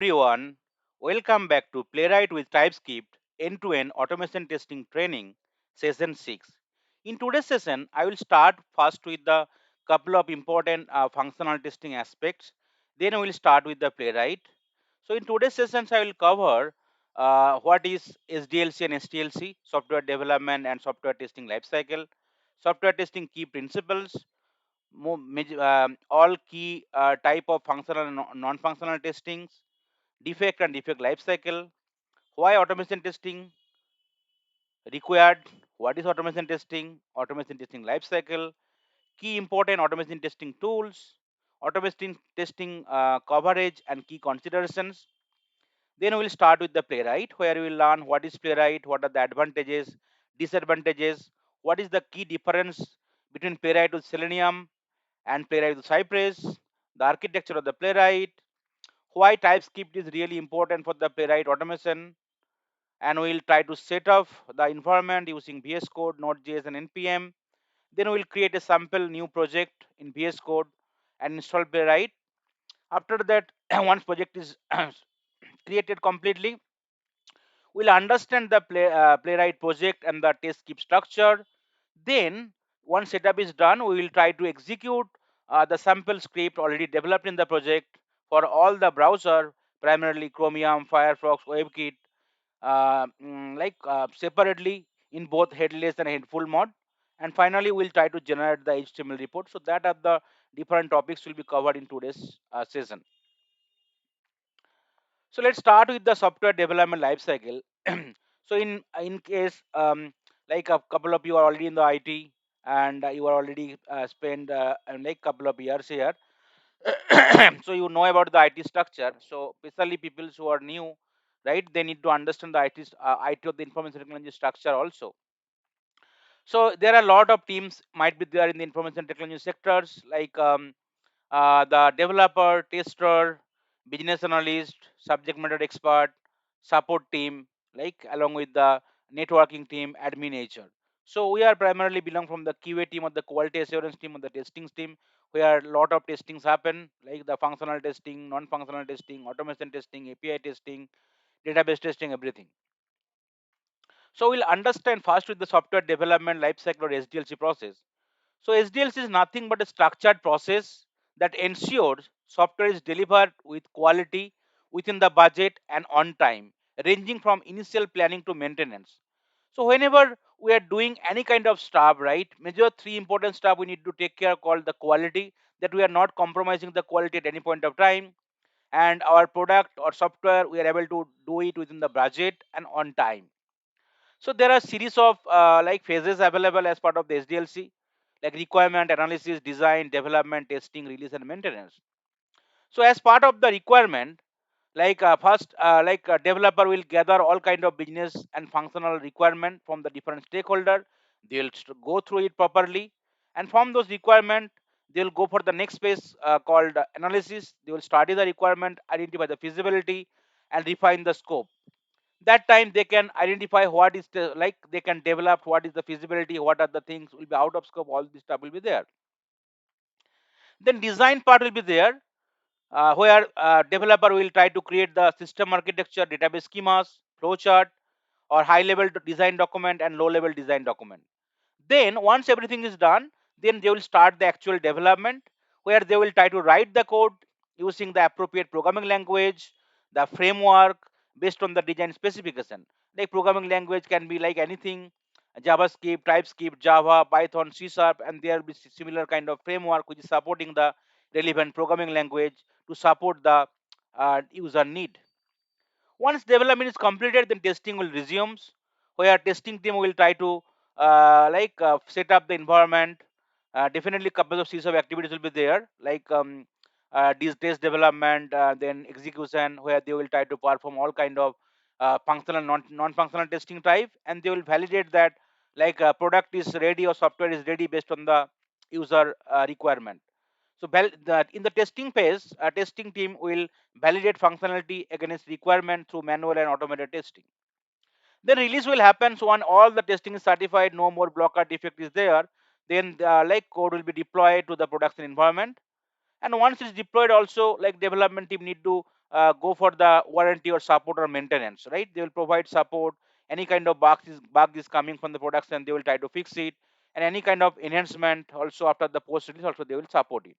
Everyone, welcome back to Playwright with TypeScript end-to-end automation testing training session 6. In today's session, I will start first with the couple of important functional testing aspects. Then we will start with the Playwright. So in today's sessions, I will cover what is SDLC and STLC, software development and software testing lifecycle, software testing key principles, all key type of functional and non-functional testings, defect and defect life cycle, why automation testing required, what is automation testing life cycle, key important automation testing tools, automation testing coverage and key considerations. Then we will start with the Playwright, where we will learn what is Playwright, what are the advantages, disadvantages, what is the key difference between Playwright with Selenium and Playwright with Cypress, the architecture of the Playwright, why TypeScript is really important for the Playwright automation, and we'll try to set up the environment using VSCode, nodejs and npm. Then we'll create a sample new project in VSCode and install Playwright. After that, once project is created completely, we'll understand the Playwright project and the test script structure. Then once setup is done, we will try to execute the sample script already developed in the project for all the browser, primarily Chromium, Firefox, WebKit, separately in both headless and headful mode. And finally, we'll try to generate the HTML report. So that are the different topics will be covered in today's session. So let's start with the software development lifecycle. So in case like a couple of you are already in the IT and you are already spent like couple of years here, so you know about the IT structure. So especially people who are new, right? They need to understand the IT of the information technology structure also. So there are a lot of teams might be there in the information technology sectors, like the developer, tester, business analyst, subject matter expert, support team, like along with the networking team, admin HR. So we are primarily belong from the QA team or the quality assurance team or the testing team, where a lot of testings happen, like the functional testing, non-functional testing, automation testing, API testing, database testing, everything. So we'll understand first with the software development lifecycle or SDLC process. So SDLC is nothing but a structured process that ensures software is delivered with quality within the budget and on time, ranging from initial planning to maintenance. So whenever we are doing any kind of stuff, right, major three important stuff we need to take care called the quality, that we are not compromising the quality at any point of time, and our product or software we are able to do it within the budget and on time. So there are series of like phases available as part of the SDLC, like requirement analysis, design, development, testing, release, and maintenance. So as part of the requirement, like first, like a developer will gather all kind of business and functional requirement from the different stakeholder. They'll go through it properly, and from those requirement, they'll go for the next phase called analysis. They will study the requirement, identify the feasibility, and refine the scope. That time they can identify what is the, like they can develop what is the feasibility, what are the things will be out of scope, all this stuff will be there. Then design part will be there, where developer will try to create the system architecture, database schemas, flowchart, or high level design document and low level design document. Then once everything is done, then they will start the actual development, where they will try to write the code using the appropriate programming language, the framework based on the design specification. Like programming language can be like anything, JavaScript, TypeScript, Java, Python, C Sharp, and there will be similar kind of framework which is supporting the relevant programming language to support the user need. Once development is completed, then testing will resume, where testing team will try to set up the environment. Definitely, couple of series of activities will be there, like this test development, then execution, where they will try to perform all kind of functional, non-functional testing type, and they will validate that like product is ready or software is ready based on the user requirement. So in the testing phase, a testing team will validate functionality against requirement through manual and automated testing. Then release will happen. So when all the testing is certified, no more blocker defect is there, then like code will be deployed to the production environment. And once it's deployed, also like development team need to go for the warranty or support or maintenance, right? They will provide support. Any kind of bug is coming from the production, they will try to fix it, and any kind of enhancement also after the post release also they will support it.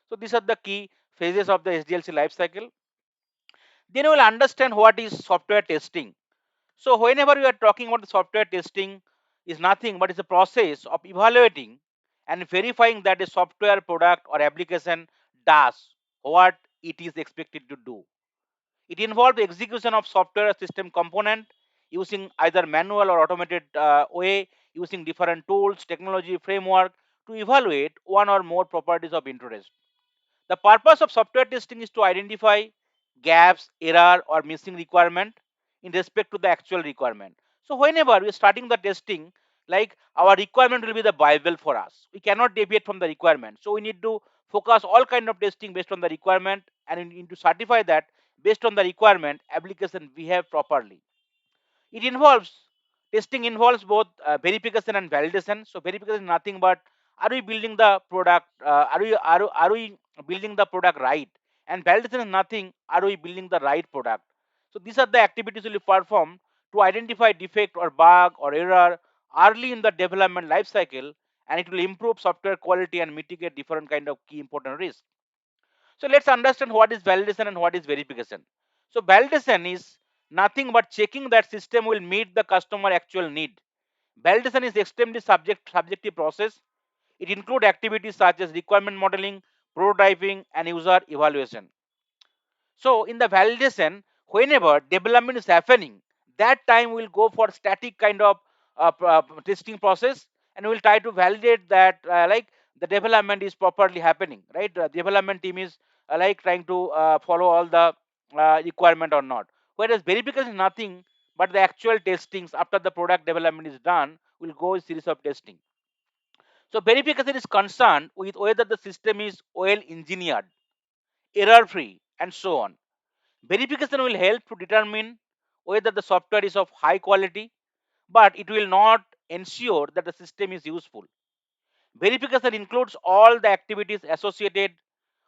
So these are the key phases of the SDLC life cycle. Then you will understand what is software testing. So whenever we are talking about the software testing, is nothing but it's a process of evaluating and verifying that a software product or application does what it is expected to do. It involves the execution of software system component using either manual or automated way, using different tools, technology, framework to evaluate one or more properties of interest. The purpose of software testing is to identify gaps, error, or missing requirement in respect to the actual requirement. So whenever we are starting the testing, like our requirement will be the Bible for us. We cannot deviate from the requirement. So we need to focus all kind of testing based on the requirement, and we need to certify that based on the requirement application behave properly. It involves testing involves both verification and validation. So verification is nothing but are we building the product? Are we building the product right? And validation is nothing. Are we building the right product? So these are the activities we perform to identify defect or bug or error early in the development life cycle, and it will improve software quality and mitigate different kind of key important risks. So let's understand what is validation and what is verification. So validation is nothing but checking that system will meet the customer actual need. Validation is extremely subjective process. It includes activities such as requirement modeling, prototyping, and user evaluation. So in the validation, whenever development is happening, that time we'll go for static kind of testing process, and we'll try to validate that like the development is properly happening, right? The development team is like trying to follow all the requirement or not. Whereas verification is nothing but the actual testings after the product development is done will go a series of testing. So verification is concerned with whether the system is well engineered, error free, and so on. Verification will help to determine whether the software is of high quality, but it will not ensure that the system is useful. Verification includes all the activities associated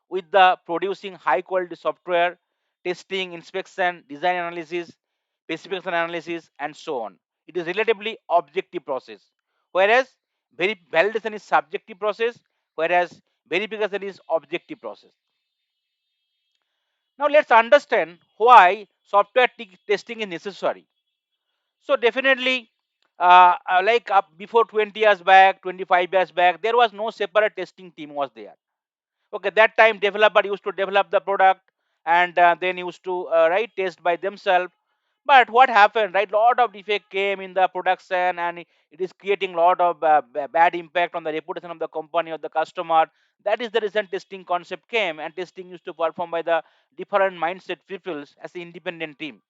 with the producing high quality software, testing, inspection, design analysis, specification analysis, and so on. It is relatively objective process, whereas validation is subjective process, whereas verification is objective process. Now let's understand why software testing is necessary. So definitely, like before 20 years back, 25 years back, there was no separate testing team was there. Okay, that time developer used to develop the product, and then used to write test by themselves. But what happened, right? Lot of defect came in the production, and it is creating lot of bad impact on the reputation of the company or the customer. That is the reason testing concept came, and testing used to perform by the different mindset peoples as an independent team.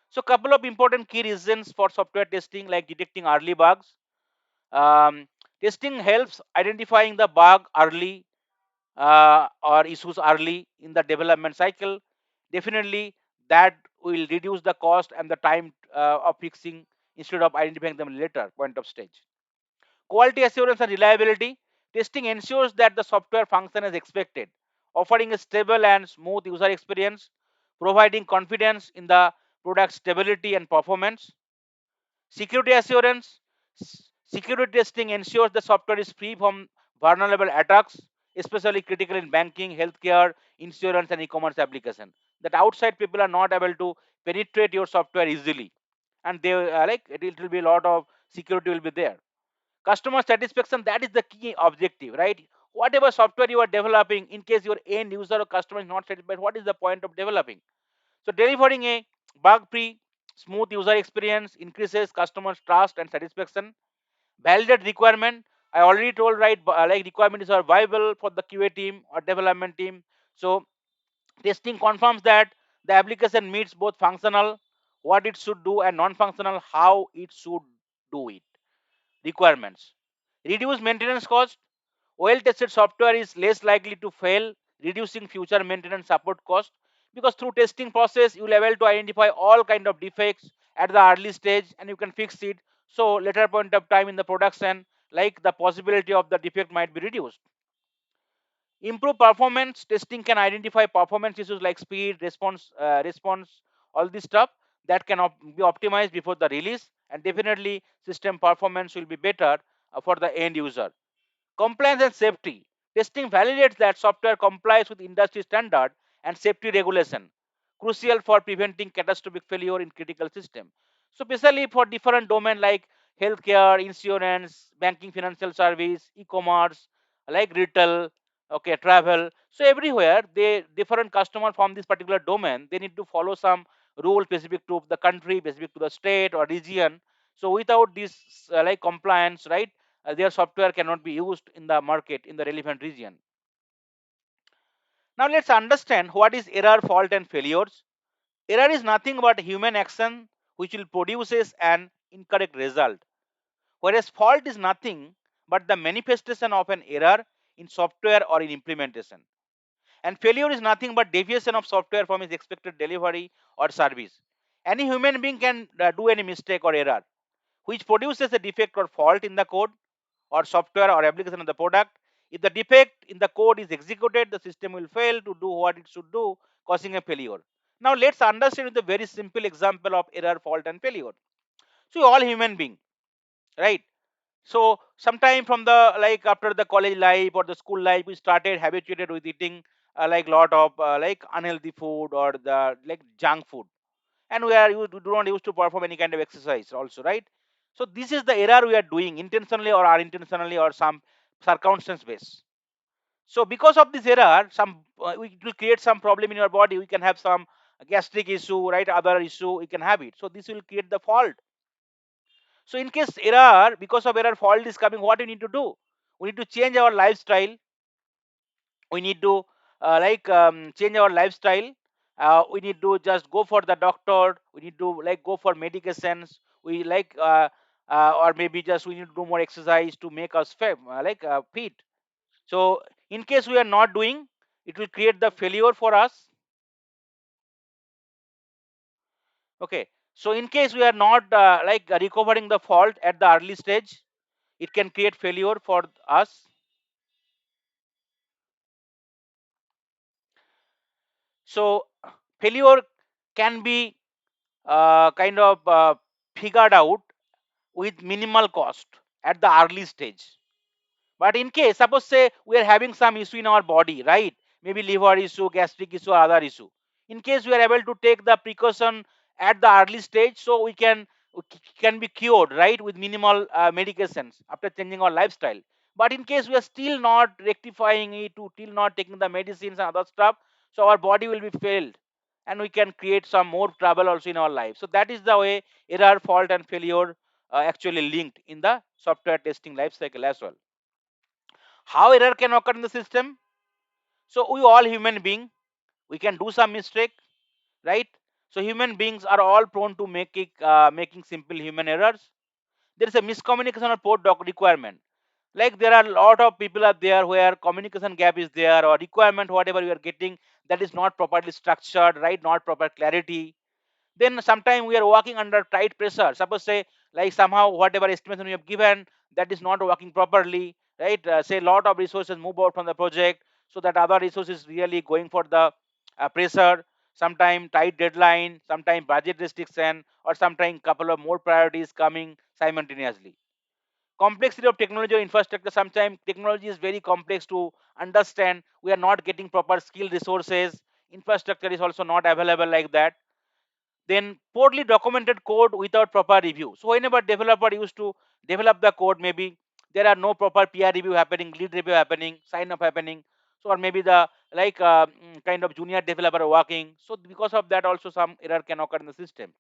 So couple of important key reasons for software testing, like detecting early bugs. um, Testing helps identifying the bug early or issues early in the development cycle. Definitely that will reduce the cost and the time of fixing instead of identifying them later point of stage. Quality assurance and reliability. Testing ensures that the software function as expected, offering a stable and smooth user experience, providing confidence in the product stability and performance. Security assurance. Security testing ensures the software is free from vulnerable attacks, especially critical in banking, healthcare, insurance, and e-commerce application. That outside people are not able to penetrate your software easily, and they like it will be a lot of security will be there. Customer satisfaction, that is the key objective, right? Whatever software you are developing, in case your end user or customer is not satisfied, what is the point of developing? So delivering a bug-free, smooth user experience increases customers' trust and satisfaction. Validate requirement. I already told, right? Like requirements are viable for the QA team or development team. So testing confirms that the application meets both functional, what it should do, and non-functional, how it should do it. Requirements. Reduce maintenance cost. Well-tested software is less likely to fail, reducing future maintenance support cost. Because through testing process, you will able to identify all kind of defects at the early stage, and you can fix it. So later point of time in the production, like the possibility of the defect might be reduced. Improve performance testing can identify performance issues like speed, response, all this stuff that can be optimized before the release, and definitely system performance will be better for the end user. Compliance and safety. Testing validates that software complies with industry standard and safety regulation, crucial for preventing catastrophic failure in critical system. So, especially for different domain like healthcare, insurance, banking, financial service, e-commerce, like retail, okay, travel. So everywhere they different customer from this particular domain, they need to follow some rule specific to the country, specific to the state or region. So without this like compliance, right? Their software cannot be used in the market in the relevant region. Now let's understand what is error, fault, and failures. Error is nothing but human action which will produces an incorrect result, whereas fault is nothing but the manifestation of an error in software or in implementation. And failure is nothing but deviation of software from its expected delivery or service. Any human being can do any mistake or error which produces a defect or fault in the code or software or application of the product. If the defect in the code is executed, the system will fail to do what it should do, causing a failure. Now let's understand with a very simple example of error, fault, and failure. So all human being, right? So sometime from the like after the college life or the school life, we started habituated with eating like lot of like unhealthy food or the like junk food, and we do not used to perform any kind of exercise also, right? So this is the error we are doing intentionally or unintentionally or some circumstance based. So because of this error, it will create some problem in your body. We can have some gastric issue, right? Other issue we can have it. So this will create the fault. So in case error, because of error fault is coming, what we need to do? We need to change our lifestyle. We need to change our lifestyle. We need to just go for the doctor. We need to like go for medications. We or maybe just we need to do more exercise to make us fit. So in case we are not doing, it will create the failure for us. Okay. So in case we are not recovering the fault at the early stage, it can create failure for us. So failure can be kind of figured out with minimal cost at the early stage. But in case, suppose say we are having some issue in our body, right? Maybe liver issue, gastric issue, or other issue. In case we are able to take the precaution at the early stage, so we can be cured, right, with minimal medications after changing our lifestyle. But in case we are still not rectifying it, to still not taking the medicines and other stuff, so our body will be failed, and we can create some more trouble also in our life. So that is the way error, fault, and failure actually linked in the software testing life cycle as well. How error can occur in the system? So we all human being, we can do some mistake, right? So human beings are all prone to making simple human errors. There is a miscommunication or poor doc requirement. Like there are a lot of people are there where communication gap is there, or requirement whatever you are getting, that is not properly structured, right? Not proper clarity. Then sometimes we are working under tight pressure. Suppose say like somehow whatever estimation we have given, that is not working properly, right? Say a lot of resources move out from the project, so that other resources really going for the pressure. Sometime tight deadline, sometime budget restriction, or sometime couple of more priorities coming simultaneously. Complexity of technology or infrastructure. Sometimes technology is very complex to understand. We are not getting proper skill resources. Infrastructure is also not available like that. Then poorly documented code without proper review. So whenever developer used to develop the code, maybe there are no proper peer review happening, lead review happening, sign up happening. So or maybe the kind of junior developer working. So because of that also some error can occur in the system.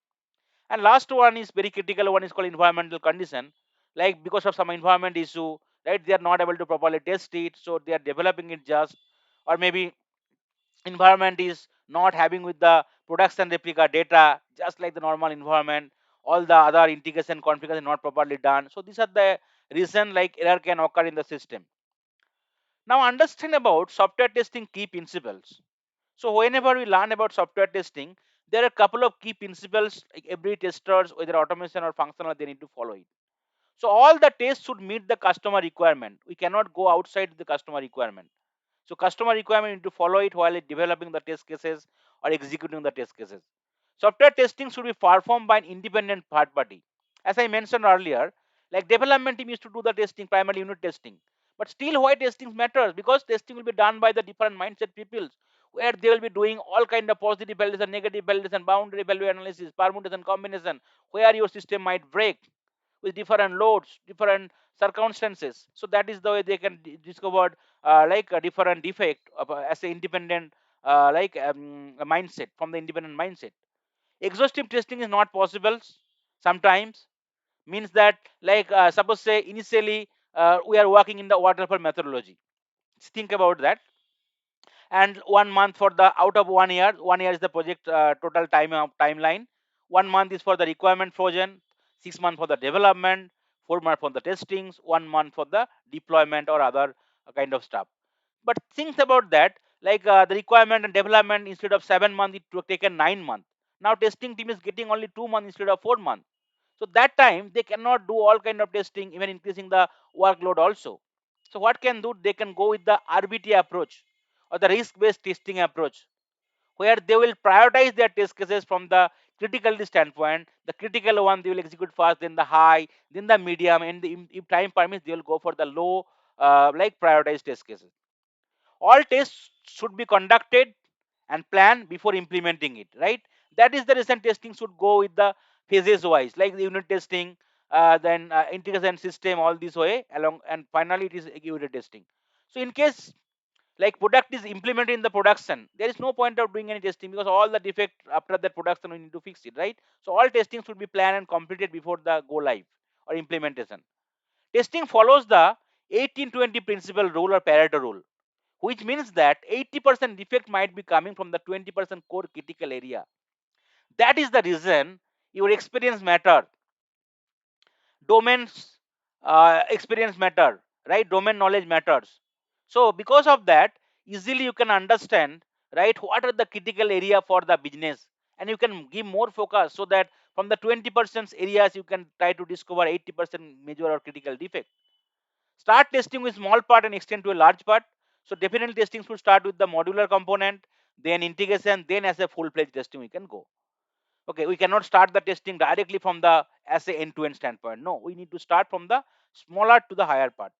And last one is very critical, one is called environmental condition. Like because of some environment issue, right, they are not able to properly test it, so they are developing it just, or maybe environment is not having with the production replica data just like the normal environment, all the other integration configuration not properly done. So these are the reason like error can occur in the system. Now understand about software testing key principles. So whenever we learn about software testing, there are a couple of key principles like every testers, whether automation or functional, they need to follow it. So all the tests should meet the customer requirement. We cannot go outside the customer requirement. So customer requirement need to follow it while developing the test cases or executing the test cases. Software testing should be performed by an independent third party. As I mentioned earlier, like development team used to do the testing, primarily unit testing. But still why testing matters? Because testing will be done by the different mindset people, where they will be doing all kind of positive validation, negative validation, boundary value analysis, permutation, combination, where your system might break with different loads, different circumstances. So that is the way they can discover like a different defect of, as an independent a mindset from the independent mindset. Exhaustive testing is not possible sometimes. Means that like suppose say initially we are working in the waterfall methodology. Think about that. And 1 month for the out of 1 year, 1 year is the project total timeline. 1 month is for the requirement frozen, 6 months for the development, 4 months for the testings, 1 month for the deployment or other kind of stuff. But think about that, like the requirement and development, instead of 7 months it took taken 9 months. Now testing team is getting only 2 months instead of 4 months. So that time they cannot do all kind of testing, even increasing the workload also. So what can do, they can go with the RBT approach or the risk based testing approach, where they will prioritize their test cases from the criticality standpoint. The critical one they will execute first, then the high, then the medium, and if time permits they will go for the low like prioritized test cases. All tests should be conducted and planned before implementing it, right? That is the reason testing should go with the phases wise, like the unit testing, then integration system, all this way along, and finally it is unit testing. So in case like product is implemented in the production, there is no point of doing any testing, because all the defect after that production we need to fix it, right? So all testing should be planned and completed before the go live or implementation. Testing follows the 18-20 principle rule or Pareto rule, which means that 80% defect might be coming from the 20% core critical area. That is the reason your experience matter, domains experience matter, right? Domain knowledge matters. So because of that, easily you can understand, right, what are the critical area for the business, and you can give more focus, so that from the 20% areas you can try to discover 80% major or critical defect. Start testing with small part and extend to a large part. So definitely testing should start with the modular component, then integration, then as a full-fledged testing we can go. Okay, we cannot start the testing directly from the as a end-to-end standpoint. No, we need to start from the smaller to the higher part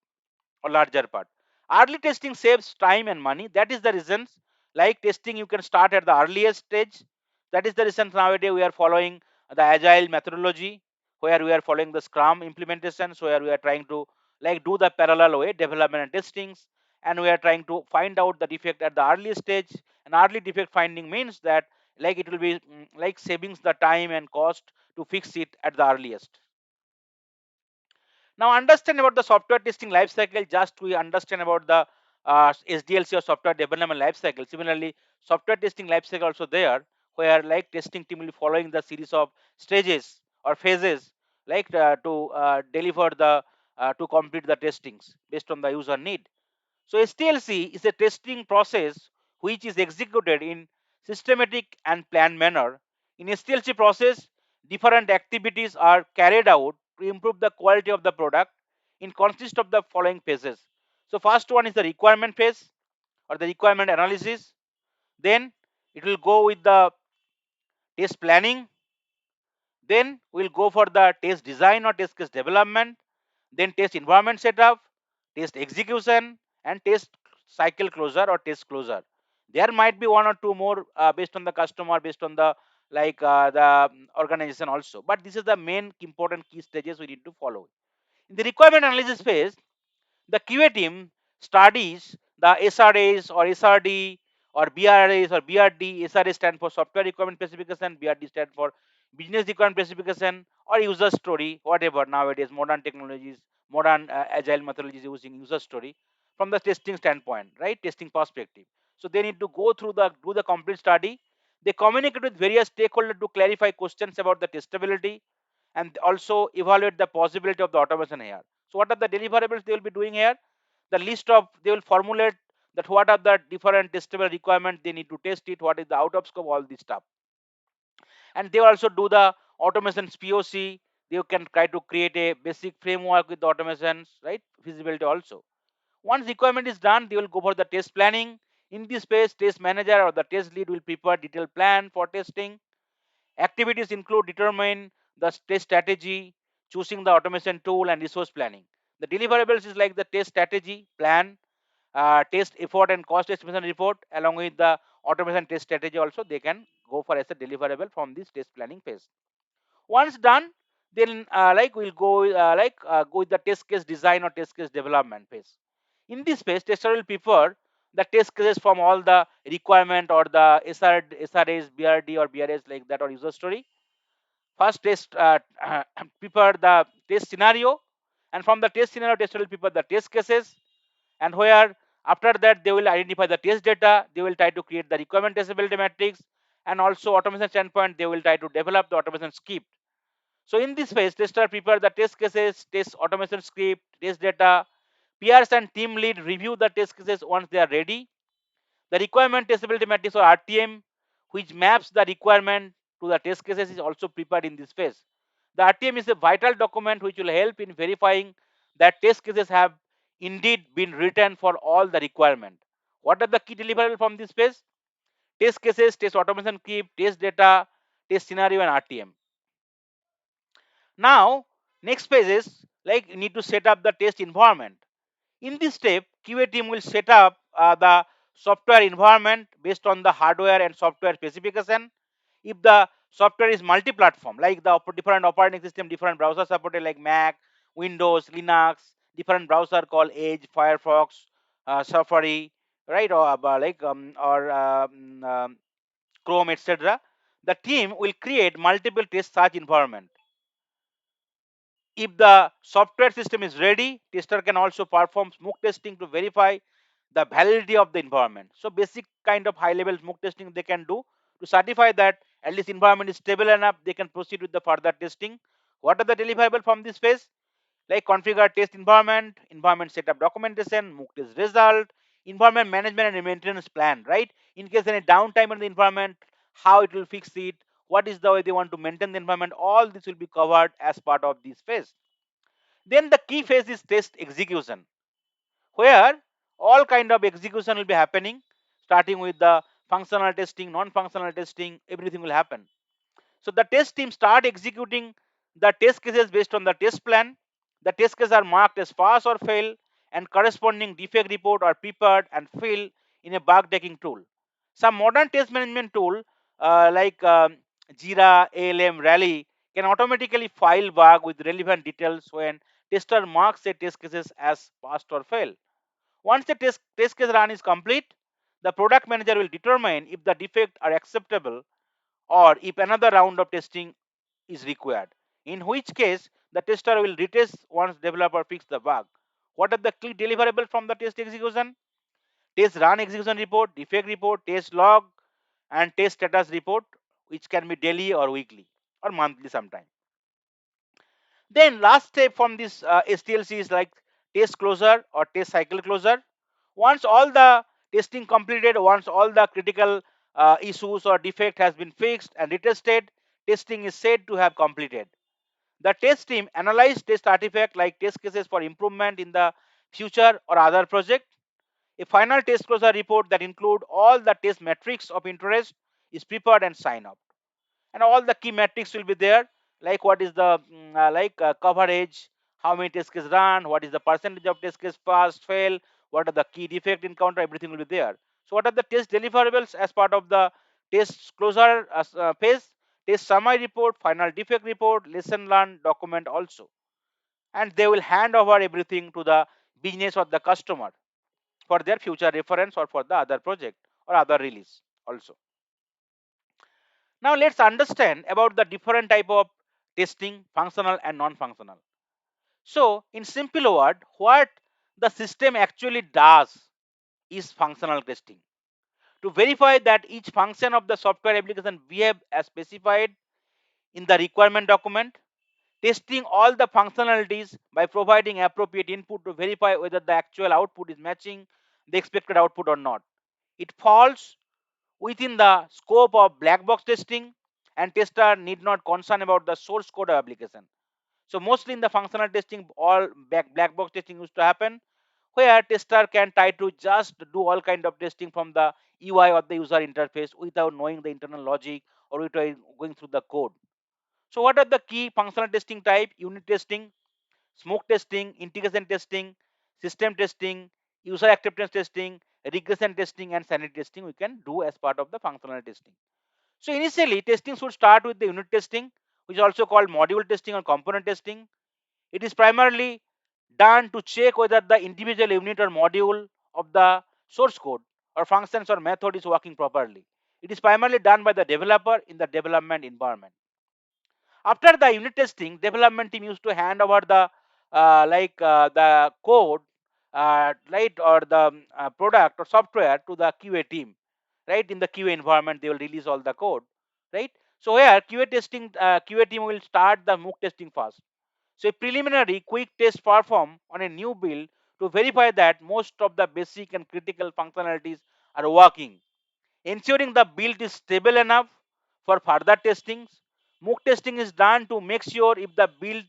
or larger part. Early testing saves time and money. That is the reasons, like testing you can start at the earliest stage. That is the reason nowadays we are following the agile methodology, where we are following the scrum implementations, where we are trying to like do the parallel way development and testings, and we are trying to find out the defect at the early stage. And early defect finding means that like it will be like savings the time and cost to fix it at the earliest. Now understand about the software testing lifecycle. Just we understand about the SDLC or software development lifecycle. Similarly, software testing lifecycle also there, where like testing team will be following the series of stages or phases, like deliver the to complete the testings based on the user need. So STLC is a testing process which is executed in systematic and planned manner. In STLC process, different activities are carried out to improve the quality of the product. In consist of the following phases. So first one is the requirement phase or the requirement analysis. Then it will go with the test planning. Then we'll go for the test design or test case development, then test environment setup, test execution, and test cycle closure or test closure. There might be one or two more based on the customer, based on the the organization also. But this is the main important key stages we need to follow. In the requirement analysis phase, the QA team studies the SRAs or SRD or BRAs or BRD. SRA stand for software requirement specification, BRD stand for business requirement specification or user story, whatever nowadays modern technologies, modern agile methodologies using user story from the testing standpoint, right? Testing perspective. So they need to go through the do the complete study. They communicate with various stakeholders to clarify questions about the testability and also evaluate the possibility of the automation here. So what are the deliverables they will be doing here? The list of they will formulate that what are the different testable requirements they need to test it, what is the out of scope, all this stuff. And they also do the automations POC. They can try to create a basic framework with the automations, right? Feasibility also. Once requirement is done, they will go for the test planning. In this phase, test manager or the test lead will prepare detailed plan for testing. Activities include determine the test strategy, choosing the automation tool, and resource planning. The deliverables is like the test strategy, plan, test effort and cost estimation report, along with the automation test strategy. Also, they can go for as a deliverable from this test planning phase. Once done, then we'll go go with the test case design or test case development phase. In this phase, tester will prepare the test cases from all the requirement or the SRAs, BRD or BRS like that or user story. First test prepare the test scenario, and from the test scenario, tester will prepare the test cases, and where after that they will identify the test data, they will try to create the requirement testability matrix, and also automation standpoint they will try to develop the automation script. So in this phase, tester prepare the test cases, test automation script, test data. Peers and team lead review the test cases once they are ready. The requirement testability matrix or RTM, which maps the requirement to the test cases, is also prepared in this phase. The RTM is a vital document which will help in verifying that test cases have indeed been written for all the requirement. What are the key deliverables from this phase? Test cases, test automation script, test data, test scenario, and RTM. Now, next phase is like you need to set up the test environment. In this step, QA team will set up the software environment based on the hardware and software specification. If the software is multi-platform, like the different operating system, different browser supported like Mac, Windows, Linux, different browser called Edge, Firefox, Safari, right, or Chrome, etc. The team will create multiple test search environment. If the software system is ready, tester can also perform smoke testing to verify the validity of the environment. So basic kind of high level smoke testing they can do to certify that at least environment is stable enough, they can proceed with the further testing. What are the deliverables from this phase? Like configure test environment, environment setup documentation, mock test result, environment management and maintenance plan, right? In case any downtime in the environment, how it will fix it, what is the way they want to maintain the environment, all this will be covered as part of this phase. Then the key phase is test execution, where all kind of execution will be happening, starting with the functional testing, non-functional testing, everything will happen. So the test team start executing the test cases based on the test plan. The test cases are marked as pass or fail, and corresponding defect report are prepared and filled in a bug taking tool. Some modern test management tool Jira, ALM, Rally can automatically file bug with relevant details when tester marks a test cases as passed or fail. Once the test case run is complete, the product manager will determine if the defects are acceptable or if another round of testing is required, in which case the tester will retest once developer fix the bug. What are the key deliverables from the test execution? Test run execution report, defect report, test log, and test status report, which can be daily or weekly or monthly sometime. Then last step from this STLC is like test closure or test cycle closure. Once all the testing completed, once all the critical issues or defect has been fixed and retested, testing is said to have completed. The test team analyze test artifact like test cases for improvement in the future or other project. A final test closure report that include all the test metrics of interest is prepared and signed off, and all the key metrics will be there, like what is the coverage, how many test cases run, what is the percentage of test case passed, fail, what are the key defect encounter, everything will be there. So what are the test deliverables as part of the test closure phase? Test summary report, final defect report, lesson learned document also, and they will hand over everything to the business or the customer for their future reference or for the other project or other release also. Now let's understand about the different type of testing, functional and non-functional. So in simple word, what the system actually does is functional testing. To verify that each function of the software application behave as specified in the requirement document, testing all the functionalities by providing appropriate input to verify whether the actual output is matching the expected output or not. It falls within the scope of black box testing, and tester need not concern about the source code of application. So mostly in the functional testing, all black box testing used to happen. where tester can try to just do all kind of testing from the UI or the user interface without knowing the internal logic or without going through the code. So what are the key functional testing type? Unit testing, smoke testing, integration testing, system testing, user acceptance testing, regression testing, and sanity testing we can do as part of the functional testing. So initially, testing should start with the unit testing, which is also called module testing or component testing. It is primarily done to check whether the individual unit or module of the source code or functions or method is working properly. It is primarily done by the developer in the development environment. After the unit testing, development team used to hand over the code, right, or the product or software to the QA team, right. In the QA environment, they will release all the code, right. So here QA team will start the mock testing first. So a preliminary quick test performed on a new build to verify that most of the basic and critical functionalities are working, ensuring the build is stable enough for further testings. Mock testing is done to make sure if the build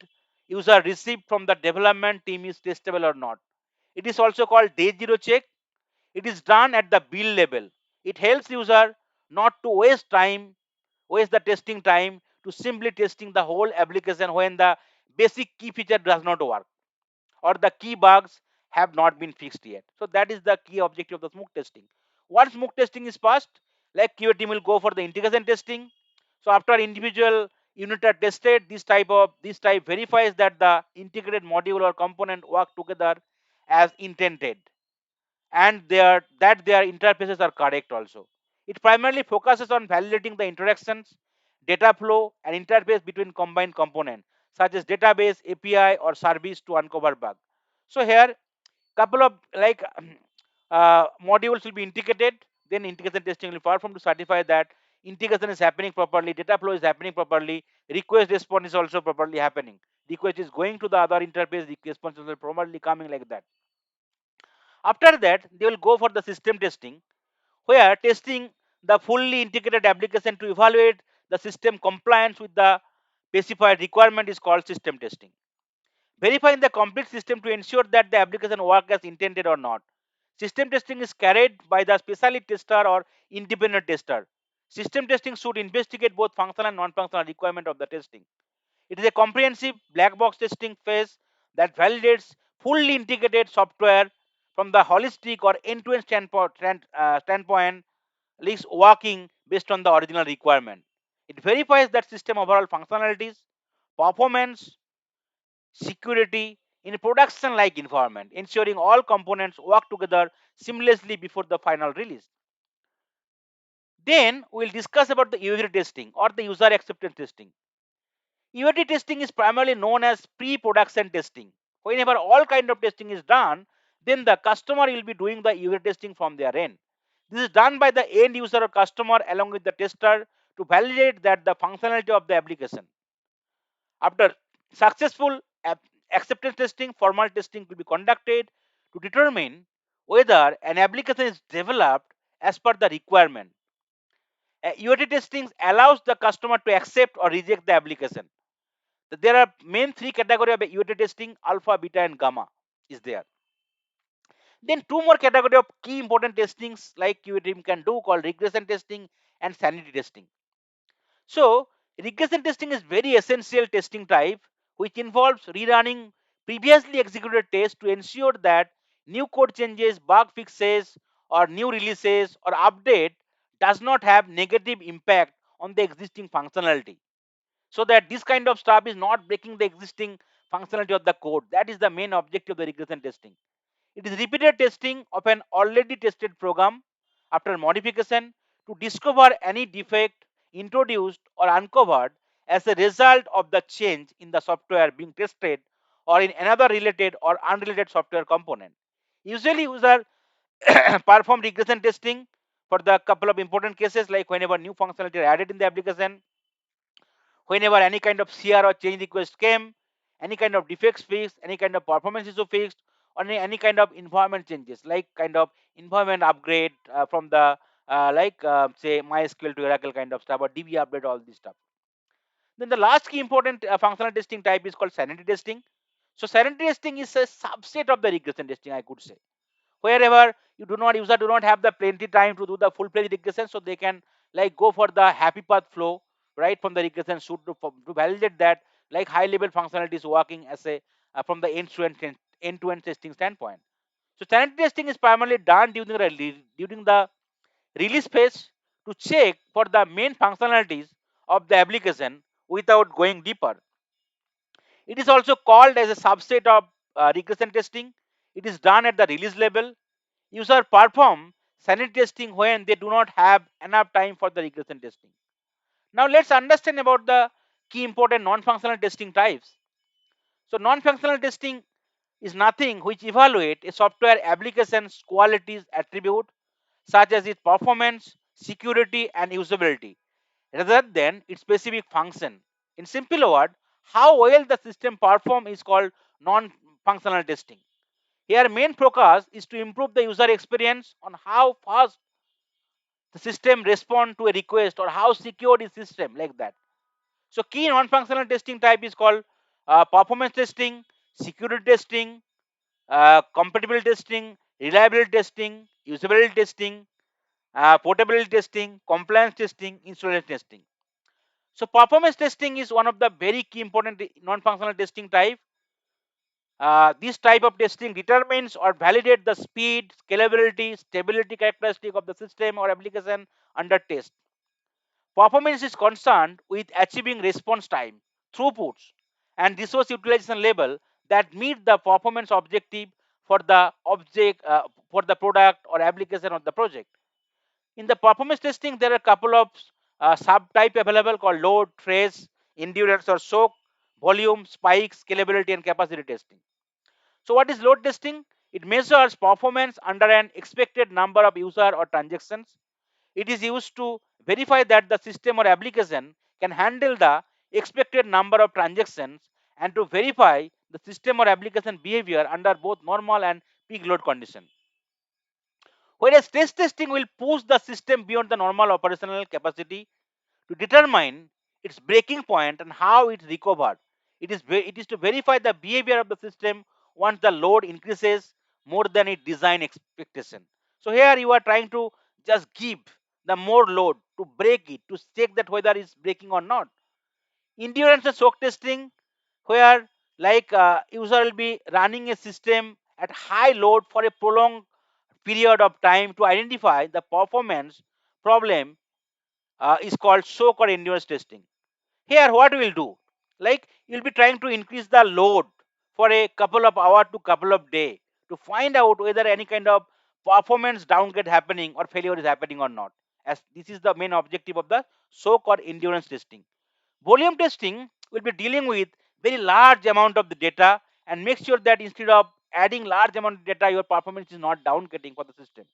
user received from the development team is testable or not. It is also called day zero check. It is done at the build level. It helps user not to waste the testing time to simply testing the whole application when the basic key feature does not work or the key bugs have not been fixed yet. So that is the key objective of the smoke testing. Once smoke testing is passed, like QA team will go for the integration testing. So after individual unit are tested, this type verifies that the integrated module or component work together as intended and their interfaces are correct also. It primarily focuses on validating the interactions, data flow, and interface between combined components such as database, API, or service to uncover bug. So here, couple of modules will be integrated. Then integration testing will perform to certify that integration is happening properly, data flow is happening properly, request response is also properly happening. Request is going to the other interface, the response is properly coming like that. After that, they will go for the system testing, where testing the fully integrated application to evaluate the system compliance with the specified requirement is called system testing. Verifying the complete system to ensure that the application works as intended or not. System testing is carried by the specialist tester or independent tester. System testing should investigate both functional and non-functional requirement of the testing. It is a comprehensive black box testing phase that validates fully integrated software from the holistic or end-to-end standpoint, least working based on the original requirement. It verifies that system overall functionalities, performance, security in a production like environment, ensuring all components work together seamlessly before the final release. Then we'll discuss about the UAT testing or the user acceptance testing. UAT testing is primarily known as pre-production testing. Whenever all kind of testing is done, then the customer will be doing the UAT testing from their end. This is done by the end user or customer along with the tester to validate that the functionality of the application. After successful acceptance testing, formal testing will be conducted to determine whether an application is developed as per the requirement. UAT testing allows the customer to accept or reject the application. There are main three category of UAT testing: alpha, beta, and gamma is there. Then two more category of key important testings like UAT team can do called regression testing and sanity testing. So regression testing is very essential testing type which involves rerunning previously executed tests to ensure that new code changes, bug fixes, or new releases or update does not have negative impact on the existing functionality, so that this kind of stuff is not breaking the existing functionality of the code. That is the main objective of the regression testing. It is repeated testing of an already tested program after modification to discover any defect introduced or uncovered as a result of the change in the software being tested or in another related or unrelated software component. Usually user perform regression testing for the couple of important cases like whenever new functionality are added in the application, whenever any kind of CR or change request came, any kind of defects fixed, any kind of performance issue fixed, or any kind of environment changes, like kind of environment upgrade from the say MySQL to Oracle kind of stuff, or DB update, all this stuff. Then the last key important functional testing type is called sanity testing. So sanity testing is a subset of the regression testing, I could say. Wherever you do not user do not have the plenty time to do the full fledged regression, so they can like go for the happy path flow right from the regression should to validate that like high level functionality is working as a from the end to end testing standpoint. So sanity testing is primarily done during the release phase to check for the main functionalities of the application without going deeper. It is also called as a subset of regression testing. It is done at the release level. User perform sanity testing when they do not have enough time for the regression testing. Now let's understand about the key important non-functional testing types. So non-functional testing is nothing which evaluate a software application's qualities attribute such as its performance, security and usability rather than its specific function. In simple word, how well the system perform is called non-functional testing. Here main focus is to improve the user experience on how fast the system respond to a request or how secure is system like that. So key non-functional testing type is called performance testing, security testing, compatibility testing, reliability testing, usability testing, portability testing, compliance testing, installation testing. So performance testing is one of the very key important non-functional testing type. This type of testing determines or validates the speed, scalability, stability characteristic of the system or application under test. Performance is concerned with achieving response time, throughputs, and resource utilization level that meet the performance objective for the product or application of the project. In the performance testing, there are a couple of subtype available called load, trace, endurance or soak, volume, spike, scalability, and capacity testing. So, what is load testing? It measures performance under an expected number of user or transactions. It is used to verify that the system or application can handle the expected number of transactions and to verify the system or application behavior under both normal and peak load condition. Whereas stress testing will push the system beyond the normal operational capacity to determine its breaking point and how it recovered. It is to verify the behavior of the system once the load increases more than its design expectation. So here you are trying to just give the more load to break it to check that whether it's breaking or not. Endurance and soak testing, where user will be running a system at high load for a prolonged period of time to identify the performance problem is called soak or endurance testing. Here, what we will do, like you'll be trying to increase the load for a couple of hour to couple of day to find out whether any kind of performance downgrade happening or failure is happening or not. As this is the main objective of the soak or endurance testing. Volume testing will be dealing with very large amount of the data and make sure that instead of adding large amount of data, your performance is not downgrading for the system.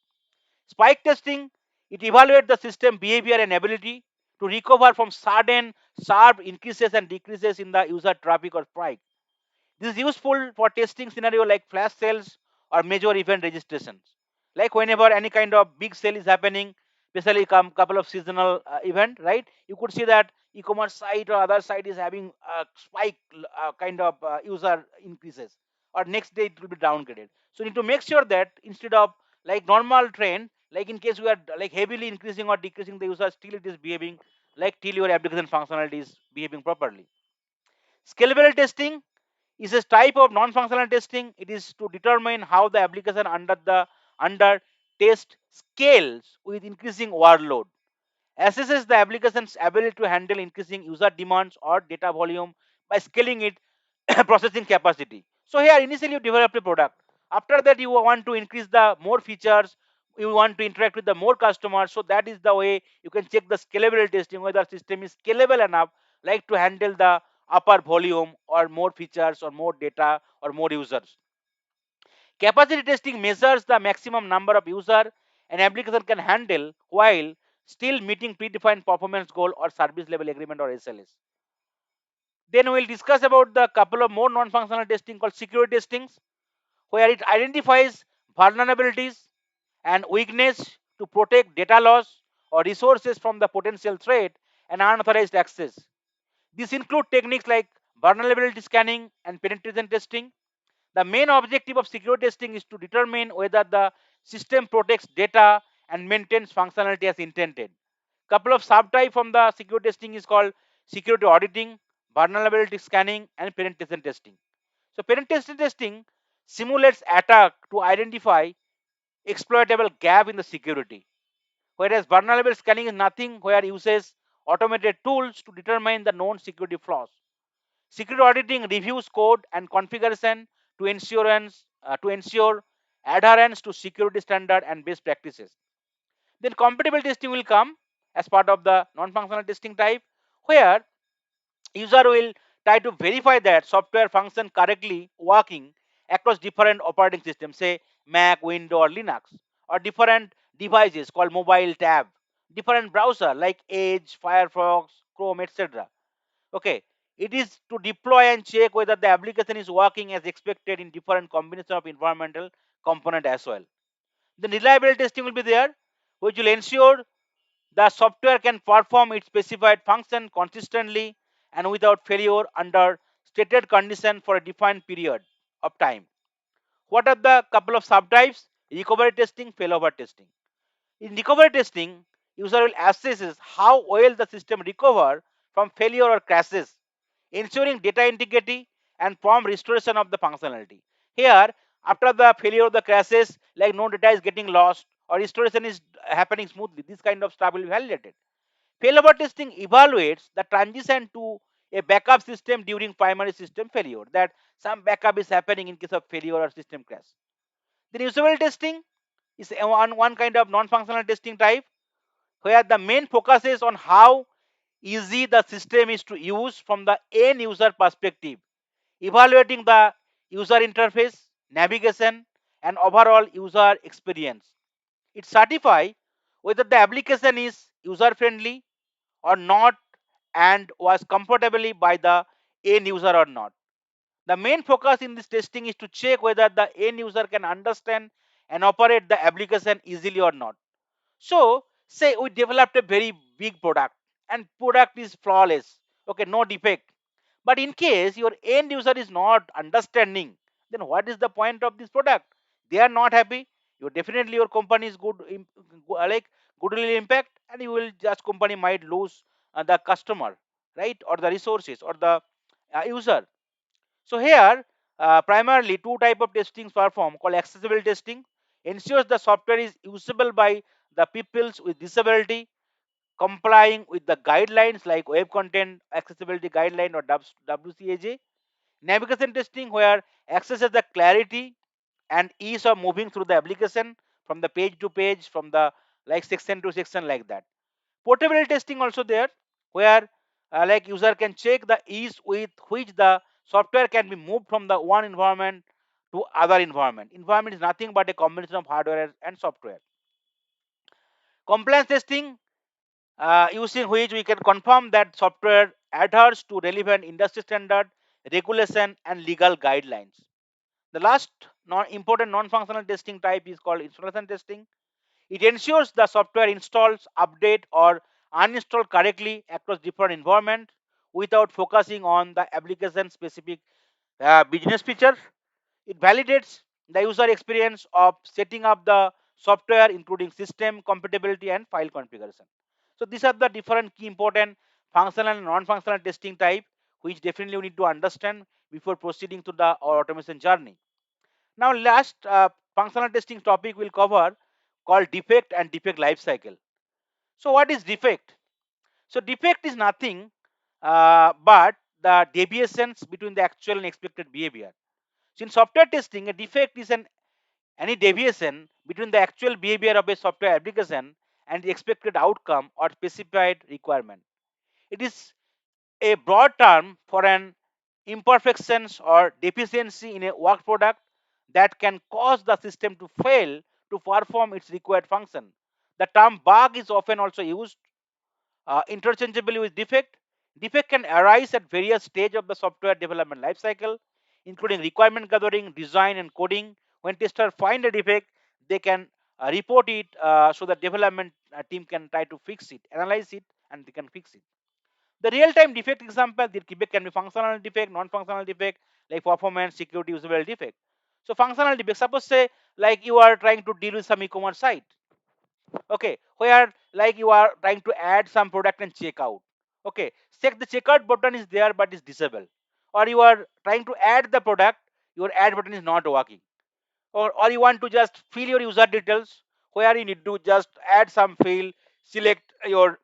Spike testing, it evaluates the system behavior and ability to recover from sudden sharp increases and decreases in the user traffic or spike. This is useful for testing scenario like flash sales or major event registrations. Like whenever any kind of big sale is happening, especially couple of seasonal event, right? You could see that e-commerce site or other site is having a spike kind of user increases, or next day it will be downgraded. So you need to make sure that instead of like normal trend, like in case we are like heavily increasing or decreasing the user, still it is behaving like till your application functionality is behaving properly. Scalability testing is a type of non-functional testing. It is to determine how the application under test scales with increasing workload. Assesses the application's ability to handle increasing user demands or data volume by scaling its processing capacity. So here initially you develop a product. After that you want to increase the more features, you want to interact with the more customers. So that is the way you can check the scalability testing whether system is scalable enough like to handle the upper volume or more features or more data or more users. Capacity testing measures the maximum number of user an application can handle while still meeting predefined performance goal or service level agreement or SLS. Then we'll discuss about the couple of more non-functional testing called security testings, where it identifies vulnerabilities and weakness to protect data loss or resources from the potential threat and unauthorized access. This include techniques like vulnerability scanning, and penetration testing. The main objective of security testing is to determine whether the system protects data and maintains functionality as intended. Couple of subtype from the security testing is called security auditing, vulnerability scanning, and penetration testing. So penetration testing simulates attack to identify exploitable gap in the security, whereas vulnerable scanning is nothing where uses automated tools to determine the known security flaws. Security auditing reviews code and configuration to ensure adherence to security standard and best practices. Then compatibility testing will come as part of the non-functional testing type, where user will try to verify that software function correctly working across different operating systems, say Mac, Windows, or Linux, or different devices called mobile tab, different browser like Edge, Firefox, Chrome, etc. Okay, it is to deploy and check whether the application is working as expected in different combination of environmental component as well. The reliability testing will be there, which will ensure the software can perform its specified function consistently and without failure under stated condition for a defined period of time. What are the couple of subtypes? Recovery testing, failover testing. In recovery testing, user will assess how well the system recover from failure or crashes, ensuring data integrity and prompt restoration of the functionality. Here, after the failure of the crashes, like no data is getting lost or restoration is happening smoothly, this kind of stuff will be validated. Failover testing evaluates the transition to a backup system during primary system failure, that some backup is happening in case of failure or system crash. Then usability testing is one kind of non-functional testing type, where the main focus is on how easy the system is to use from the end user perspective, evaluating the user interface, navigation, and overall user experience. It certifies whether the application is user friendly or not and was comfortably by the end user or not. The main focus in this testing is to check whether the end user can understand and operate the application easily or not. So, say we developed a very big product and product is flawless, okay, no defect. But in case your end user is not understanding, then what is the point of this product? They are not happy. You definitely your company is like goodwill impact, and you will just company might lose the customer, right, or the resources or the user. So here, primarily two type of testings performed called accessibility testing, ensures the software is usable by the peoples with disability, complying with the guidelines like web content accessibility guideline or WCAG. Navigation testing, where accesses the clarity and ease of moving through the application from the page to page, from the like section to section, like that. Portability testing also there, where like user can check the ease with which the software can be moved from the one environment to other environment. Environment is nothing but a combination of hardware and software. Compliance testing, using which we can confirm that software adheres to relevant industry standard, regulation, and legal guidelines. The last important non-functional testing type is called installation testing. It ensures the software installs, update, or uninstall correctly across different environments without focusing on the application specific business feature. It validates the user experience of setting up the software, including system compatibility and file configuration. So these are the different key important functional and non-functional testing type, which definitely we need to understand before proceeding to the our automation journey. Now, last functional testing topic we'll cover called defect and defect lifecycle. So, what is defect? So, defect is nothing but the deviations between the actual and expected behavior. So, in software testing, a defect is any deviation between the actual behavior of a software application and the expected outcome or specified requirement. It is a broad term for an imperfections or deficiency in a work product that can cause the system to fail to perform its required function. The term bug is often also used interchangeably with defect. Defect can arise at various stages of the software development lifecycle, including requirement gathering, design, and coding. When testers find a defect, they can report it so the development team can try to fix it, analyze it, and they can fix it. The real-time defect example, the defect can be functional defect, non-functional defect, like performance, security, usable defect. So functional defect, suppose say like you are trying to deal with some e-commerce site, okay, where like you are trying to add some product and checkout. Okay, check the checkout button is there but is disabled, or you are trying to add the product, your add button is not working, or you want to just fill your user details where you need to just add some field, select your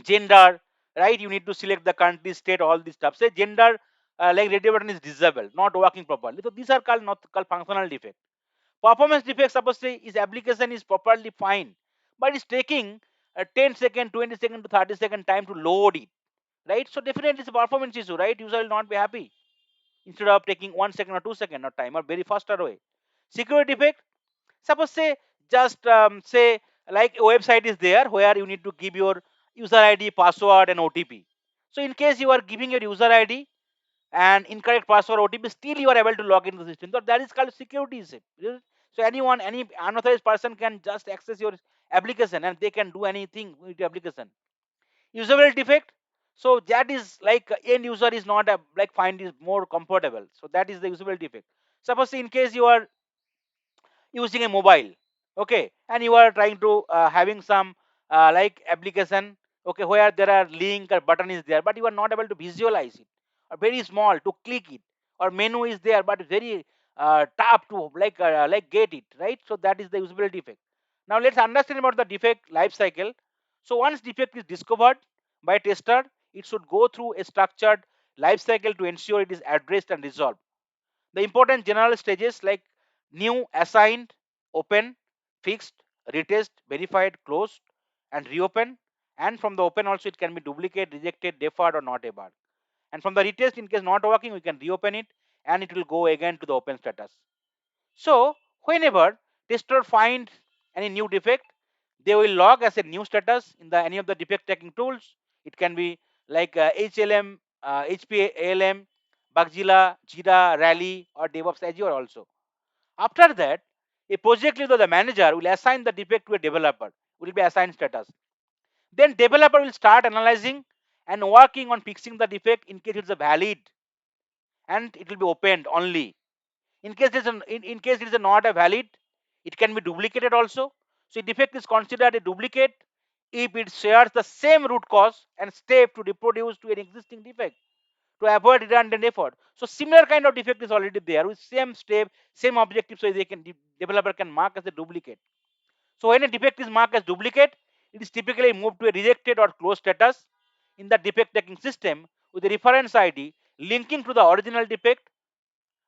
gender, right? You need to select the country, state, all this stuff. Say gender, like radio button is disabled, not working properly. So these are called not called functional defect. Performance defect, suppose say is application is properly fine, but it's taking a 10 second, 20 second to 30-second time to load it, right? So definitely it's a performance issue, right? User will not be happy instead of taking 1 second or 2 second of time or very faster way. Security defect, suppose say just say like a website is there where you need to give your user id, password and otp. So in case you are giving your user id and incorrect password otp, still you are able to log into the system, so that is called security issue. So anyone, any unauthorized person can just access your application and they can do anything with the application. Usable defect, so that is like end user is not a, like find is more comfortable, so that is the usable defect. Suppose in case you are using a mobile, okay, and you are trying to having some like application, okay, where there are link or button is there but you are not able to visualize it, or very small to click it, or menu is there but very tough to like get it, right? So that is the usability defect. Now let's understand about the defect life cycle. So once defect is discovered by a tester, it should go through a structured life cycle to ensure it is addressed and resolved. The important general stages like new, assigned, open, fixed, retest, verified, closed, and reopen. And from the open also it can be duplicate, rejected, deferred, or not deferred. And from the retest, in case not working, we can reopen it and it will go again to the open status. So whenever tester finds any new defect, they will log as a new status in the any of the defect tracking tools. It can be like HLM, HPALM, Bugzilla, Jira, Rally, or DevOps Azure also. After that, a project leader, the manager, will assign the defect to a developer, will be assigned status. Then developer will start analyzing and working on fixing the defect in case it's a valid, and it will be opened only. In case in case it is not a valid, it can be duplicated also. So defect is considered a duplicate if it shares the same root cause and step to reproduce to an existing defect to avoid redundant effort. So similar kind of defect is already there with same step, same objective, so they can developer can mark as a duplicate. So when a defect is marked as duplicate, it is typically moved to a rejected or closed status in the defect tracking system with a reference ID linking to the original defect.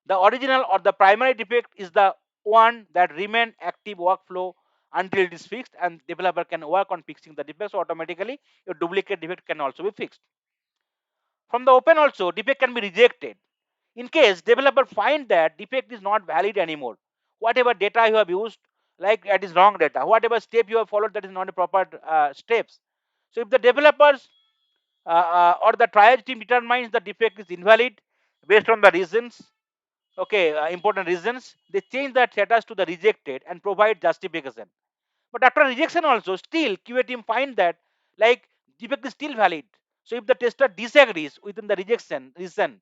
The original or the primary defect is the one that remain active workflow until it is fixed, and developer can work on fixing the defect. So automatically your duplicate defect can also be fixed. From the open also, defect can be rejected. In case developer find that defect is not valid anymore, whatever data you have used, like that is wrong data, whatever step you have followed that is not a proper steps. So if the developers or the trial team determines the defect is invalid based on the reasons, okay, important reasons, they change the status to the rejected and provide justification. But after rejection also, still qa team find that like defect is still valid. So if the tester disagrees within the rejection reason,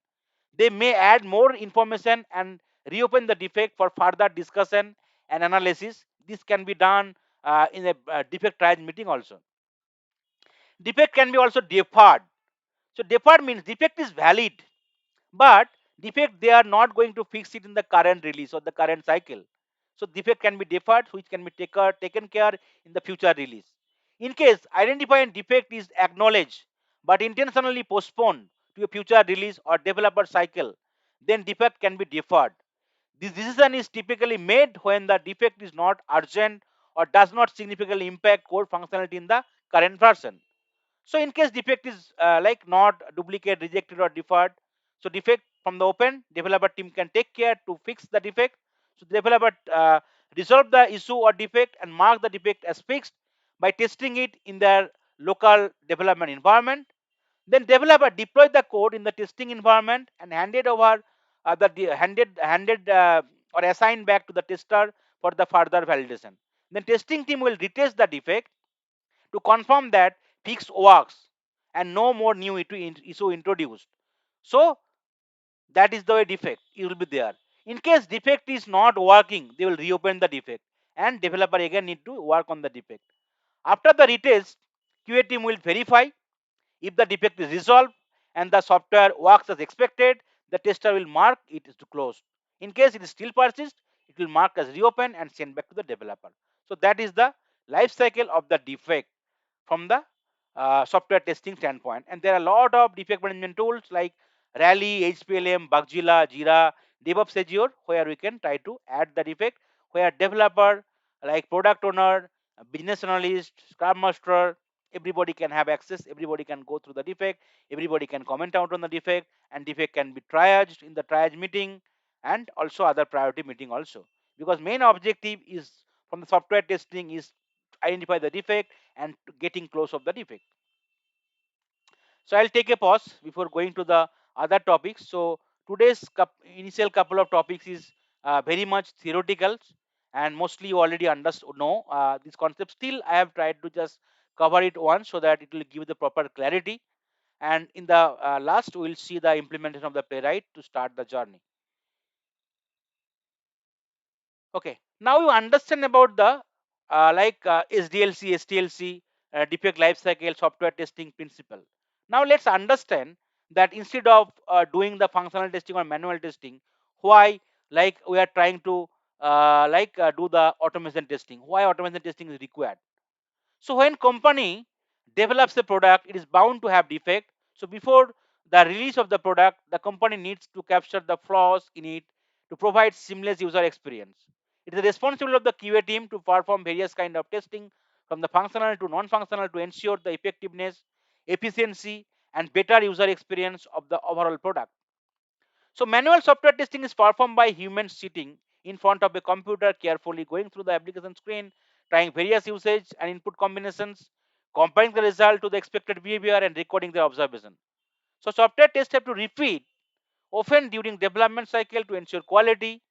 they may add more information and reopen the defect for further discussion and analysis. This can be done in a defect triage meeting also. Defect can be also deferred. So deferred means defect is valid, but defect they are not going to fix it in the current release or the current cycle. So defect can be deferred, which can be taken care in the future release. In case identifying defect is acknowledged but intentionally postponed to a future release or developer cycle, then defect can be deferred. This decision is typically made when the defect is not urgent or does not significantly impact core functionality in the current version. So in case defect is like not duplicate, rejected or deferred, so defect from the open, developer team can take care to fix the defect. So developer resolve the issue or defect and mark the defect as fixed by testing it in their local development environment. Then developer deploy the code in the testing environment and handed over handed or assigned back to the tester for the further validation. Then testing team will retest the defect to confirm that fix works, and no more new issue introduced. So that is the way defect it will be there. In case defect is not working, they will reopen the defect and developer again need to work on the defect. After the retest, QA team will verify if the defect is resolved and the software works as expected. The tester will mark it is to close. In case it is still persists, it will mark as reopen and send back to the developer. So that is the life cycle of the defect from the software testing standpoint. And there are a lot of defect management tools like Rally, HPLM, Bugzilla, Jira, DevOps Azure, where we can try to add the defect, where developer, like product owner, business analyst, scrum master, everybody can have access, everybody can go through the defect, everybody can comment out on the defect, and defect can be triaged in the triage meeting and also other priority meeting also. Because main objective is from the software testing is identify the defect and getting close of the defect. So I'll take a pause before going to the other topics. So today's initial couple of topics is very much theoretical, and mostly you already understand know this concept. Still, I have tried to just cover it once so that it will give the proper clarity. And in the last, we will see the implementation of the playwright to start the journey. Okay, now you understand about the SDLC, STLC, defect lifecycle software testing principle. Now let's understand that instead of doing the functional testing or manual testing, why we are trying to do the automation testing? Why automation testing is required? So when company develops a product, it is bound to have defect. So before the release of the product, the company needs to capture the flaws in it to provide seamless user experience. It is the responsibility of the QA team to perform various kind of testing from the functional to non-functional to ensure the effectiveness, efficiency, and better user experience of the overall product. So manual software testing is performed by humans sitting in front of a computer, carefully going through the application screen, trying various usage and input combinations, comparing the result to the expected behavior and recording the observation. So software tests have to repeat often during development cycle to ensure quality.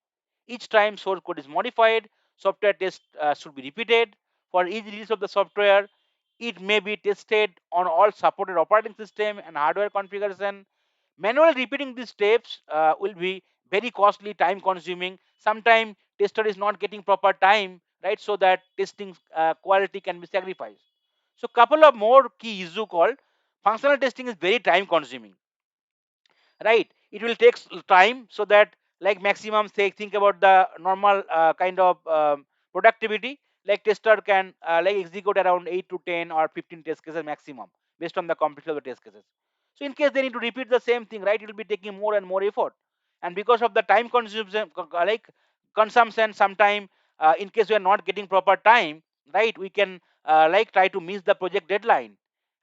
Each time source code is modified, software test should be repeated. For each release of the software, it may be tested on all supported operating system and hardware configuration. Manually repeating these steps will be very costly, time consuming. Sometimes tester is not getting proper time, right? So that testing quality can be sacrificed. So couple of more key issue called functional testing is very time consuming, right? It will take time, so that like maximum say think about the normal kind of productivity, like tester can execute around 8 to 10 or 15 test cases maximum based on the complexity of the test cases. So in case they need to repeat the same thing, right, it will be taking more and more effort. And because of the time consumption, consumption sometime, in case we are not getting proper time, right, we can try to miss the project deadline.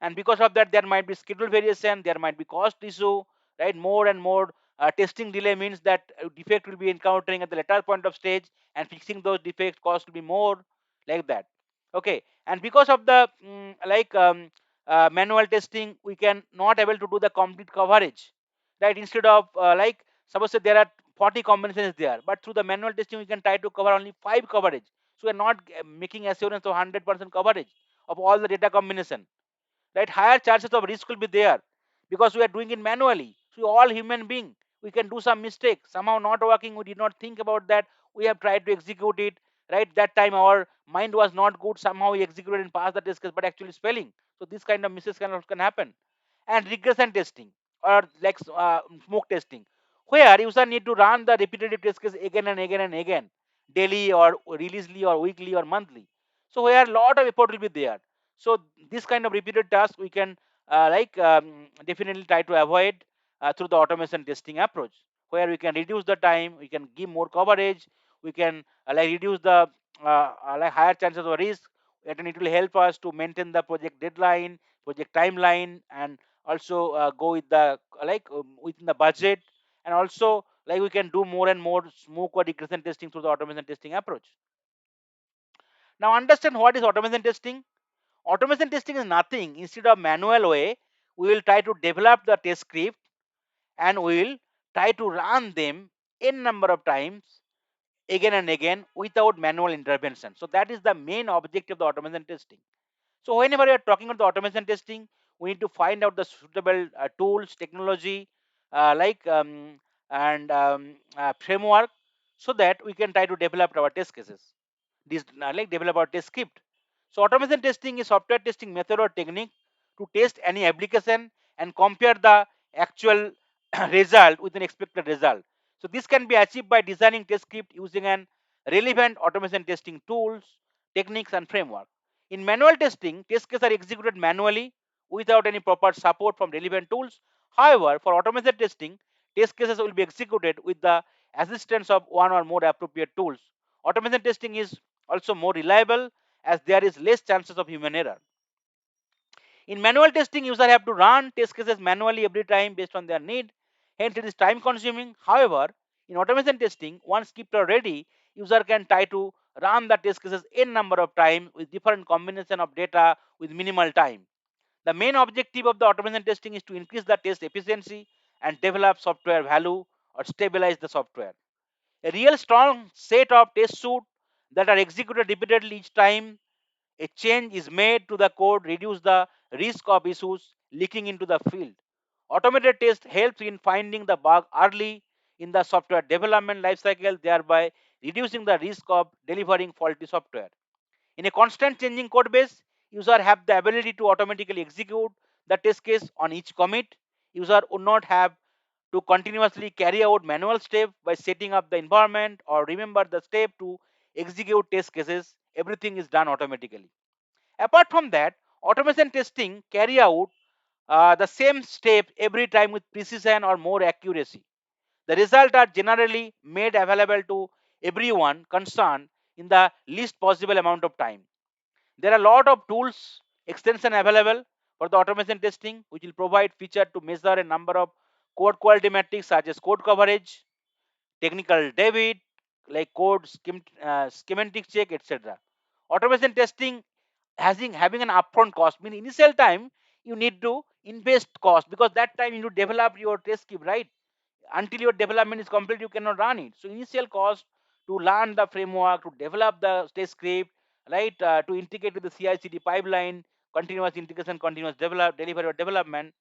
And because of that, there might be schedule variation, there might be cost issue, right? More and more testing delay means that defect will be encountering at the later point of stage, and fixing those defects cost will be more, like that. Okay, and because of the manual testing, we can not able to do the complete coverage, right? Instead of suppose say there are 40 combinations there, but through the manual testing we can try to cover only 5 coverage. So we are not making assurance of 100% coverage of all the data combination, right? Higher chances of risk will be there because we are doing it manually. So all human being, we can do some mistake, somehow not working, we did not think about that, we have tried to execute it, right? That time our mind was not good, somehow we executed and passed the test case, but actually spelling. So this kind of mistakes can happen. And regression testing, or smoke testing, where user need to run the repetitive test case again and again and again, daily or releasely or weekly or monthly. So where a lot of effort will be there. So this kind of repeated task we can definitely try to avoid through the automation testing approach, where we can reduce the time, we can give more coverage, we can reduce the higher chances of risk, and it will help us to maintain the project deadline, project timeline, and also go with the within the budget. And also we can do more and more smoke or regression testing through the automation testing approach. Now understand what is automation testing. Automation testing is nothing. Instead of manual way, we will try to develop the test script, and we will try to run them n number of times again and again without manual intervention. So that is the main objective of the automation testing. So whenever we are talking about the automation testing, we need to find out the suitable tools, technology, like and framework, so that we can try to develop our test cases. This like develop our test script. So automation testing is software testing method or technique to test any application and compare the actual result with an expected result. So this can be achieved by designing test script using an relevant automation testing tools, techniques and framework. In manual testing, test cases are executed manually without any proper support from relevant tools. However, for automation testing, test cases will be executed with the assistance of one or more appropriate tools. Automation testing is also more reliable as there is less chances of human error. In manual testing, user have to run test cases manually every time based on their need. Hence, it is time consuming. However, in automation testing, once script are ready, user can try to run the test cases n number of times with different combination of data with minimal time. The main objective of the automation testing is to increase the test efficiency and develop software value or stabilize the software. A real strong set of test suite that are executed repeatedly each time a change is made to the code reduce the risk of issues leaking into the field. Automated test helps in finding the bug early in the software development lifecycle, thereby reducing the risk of delivering faulty software. In a constant changing code base, user have the ability to automatically execute the test case on each commit. User would not have to continuously carry out manual step by setting up the environment or remember the step to execute test cases. Everything is done automatically. Apart from that, automation testing carry out the same step every time with precision or more accuracy. The results are generally made available to everyone concerned in the least possible amount of time. There are a lot of tools, extension available for the automation testing, which will provide feature to measure a number of code quality metrics such as code coverage, technical debit, like code schematic check, etc. Automation testing having an upfront cost. Mean initial time you need to invest cost because that time you need to develop your test script, right? Until your development is complete, you cannot run it. So initial cost to learn the framework, to develop the test script, right? To integrate with the CI/CD pipeline, continuous integration, continuous delivery or development,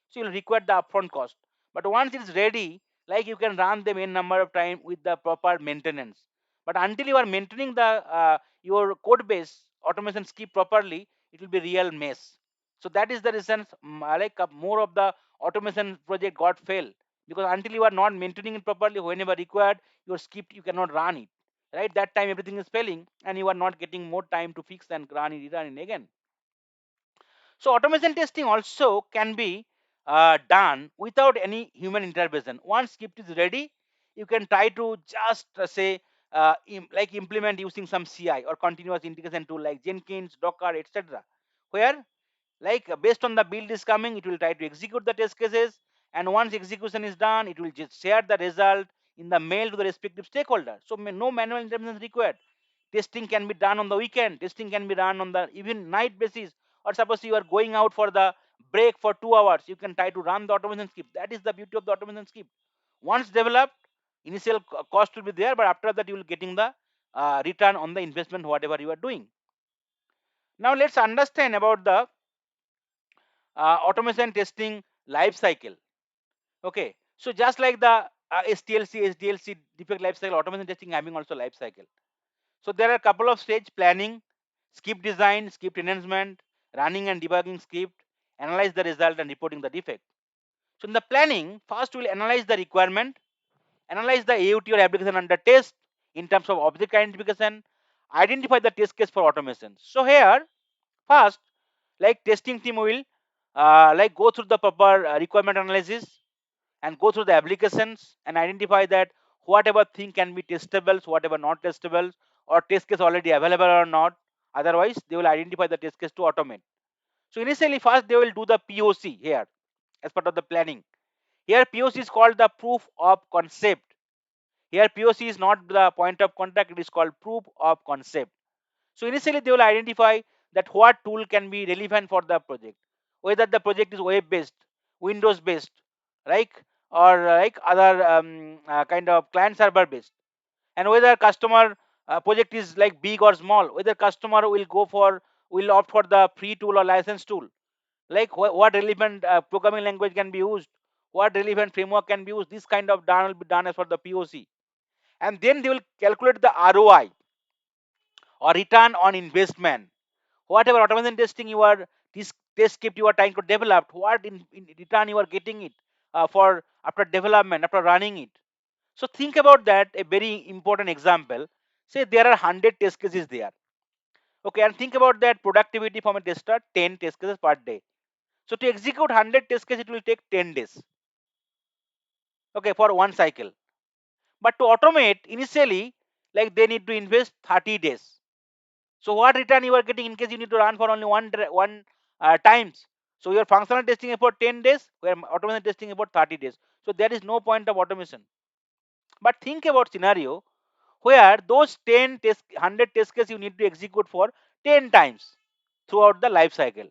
so you'll require the upfront cost. But once it's ready, like you can run them in number of time with the proper maintenance. But until you are maintaining the your code base automation script properly, it will be real mess. So that is the reason more of the automation project got fail, because until you are not maintaining it properly, whenever required your script you cannot run it, right? That time everything is failing and you are not getting more time to fix and run it again. So automation testing also can be done without any human intervention. Once script is ready, you can try to just say implement using some CI or continuous integration tool like Jenkins, Docker, etc. Where based on the build is coming, it will try to execute the test cases, and once execution is done, it will just share the result in the mail to the respective stakeholder. So no manual intervention is required. Testing can be done on the weekend, testing can be done on the even night basis, or suppose you are going out for the break for 2 hours, you can try to run the automation script. That is the beauty of the automation script. Once developed, initial cost will be there, but after that you will getting the return on the investment whatever you are doing. Now let's understand about the automation testing life cycle. Okay, so just like the STLC, SDLC defect life cycle, automation testing having also life cycle. So there are a couple of stage: planning, script design, script enhancement, running and debugging script, analyze the result and reporting the defect. So in the planning, first we'll analyze the requirement, analyze the AUT or application under test in terms of object identification, identify the test case for automation. So here, first, like testing team will go through the proper requirement analysis and go through the applications and identify that whatever thing can be testables, whatever not testables, or test case already available or not. Otherwise, they will identify the test case to automate. So initially, first they will do the POC here as part of the planning. Here POC is called the proof of concept. Here POC is not the point of contact; it is called proof of concept. So initially they will identify that what tool can be relevant for the project, whether the project is web based, Windows based, right, or like other kind of client server based, and whether customer project is like big or small, whether customer will opt for the free tool or license tool. like what relevant programming language can be used, what relevant framework can be used. This kind of done will be done as for the POC, and then they will calculate the ROI, or return on investment. Whatever automation testing you are, this test script you are trying to develop, what in return you are getting it for after development, after running it. So think about that. A very important example. Say there are 100 test cases there. Okay, and think about that productivity from a tester, 10 test cases per day. So to execute 100 test cases, it will take 10 days. Okay, for one cycle. But to automate initially, like they need to invest 30 days. So what return you are getting in case you need to run for only one times. So your functional testing about 10 days, where automation testing about 30 days. So there is no point of automation. But think about scenario where those 10 test 100 test cases you need to execute for 10 times throughout the life cycle.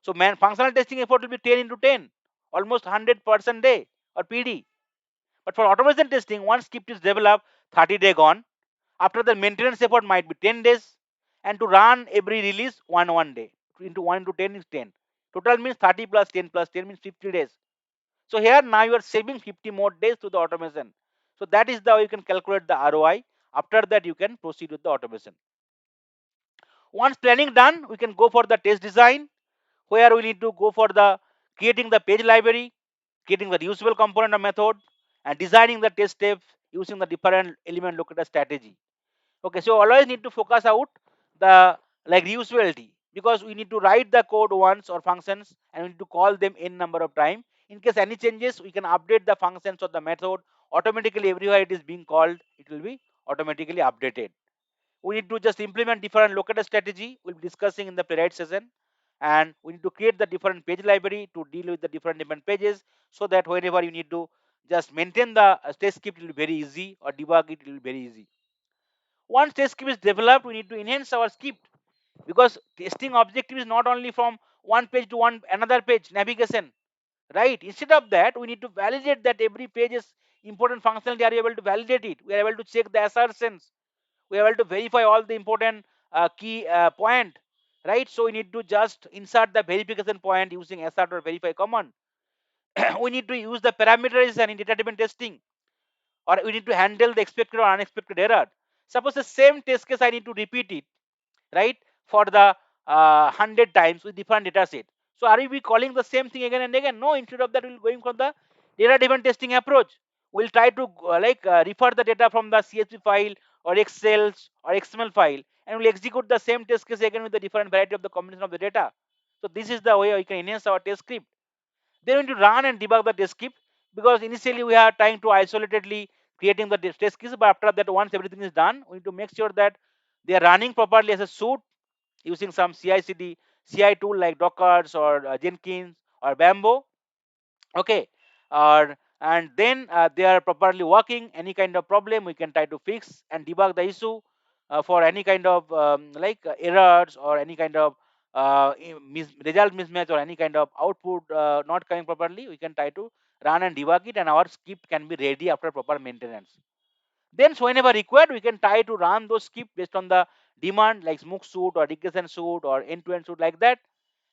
So functional testing effort will be 10 into 10, almost 100% day or PD. But for automation testing, one script is developed, 30-day gone. After the maintenance effort might be 10 days, and to run every release one day. Into 1 into 10 is 10. Total means 30 plus 10 plus 10 means 50 days. So here now you are saving 50 more days to the automation. So that is the way you can calculate the ROI. After that you can proceed with the automation. Once planning done, we can go for the test design, where we need to go for the creating the page library, creating the reusable component or method, and designing the test steps using the different element locator strategy. Okay, so always need to focus out the like reusability, because we need to write the code once or functions and we need to call them n number of time. In case any changes, we can update the functions or the method automatically. Everywhere it is being called, it will be automatically updated. We need to just implement different locator strategy we'll be discussing in the playwright session, and we need to create the different page library to deal with the different pages, so that whenever you need to just maintain the test script, it will be very easy, or debug it, it will be very easy. Once test script is developed, we need to enhance our script, because testing objective is not only from one page to one another page navigation, right? Instead of that, we need to validate that every page is important functionality. Are you able to validate it? We are able to check the assertions. We are able to verify all the important key point, right? So we need to just insert the verification point using assert or verify command. We need to use the parameterization in data-driven testing, or we need to handle the expected or unexpected error. Suppose the same test case I need to repeat it, right, for the 100 times with different data set. So are we calling the same thing again and again? No, instead of that we'll going for the data driven testing approach. We'll try to refer the data from the CSV file or Excel or XML file, and we'll execute the same test case again with the different variety of the combination of the data. So this is the way we can enhance our test script. Then we need to run and debug the test script, because initially we are trying to isolatedly creating the test scripts, but after that, once everything is done, we need to make sure that they are running properly as a suite using some CI/CD CI tool like Dockers or Jenkins or Bamboo. Okay, and then they are properly working. Any kind of problem we can try to fix and debug the issue for any kind of errors, or any kind of result mismatch, or any kind of output not coming properly. We can try to run and debug it, and our script can be ready after proper maintenance. Then so whenever required, we can try to run those scripts based on the demand, like smoke suit or regression suit or end-to-end suit, like that.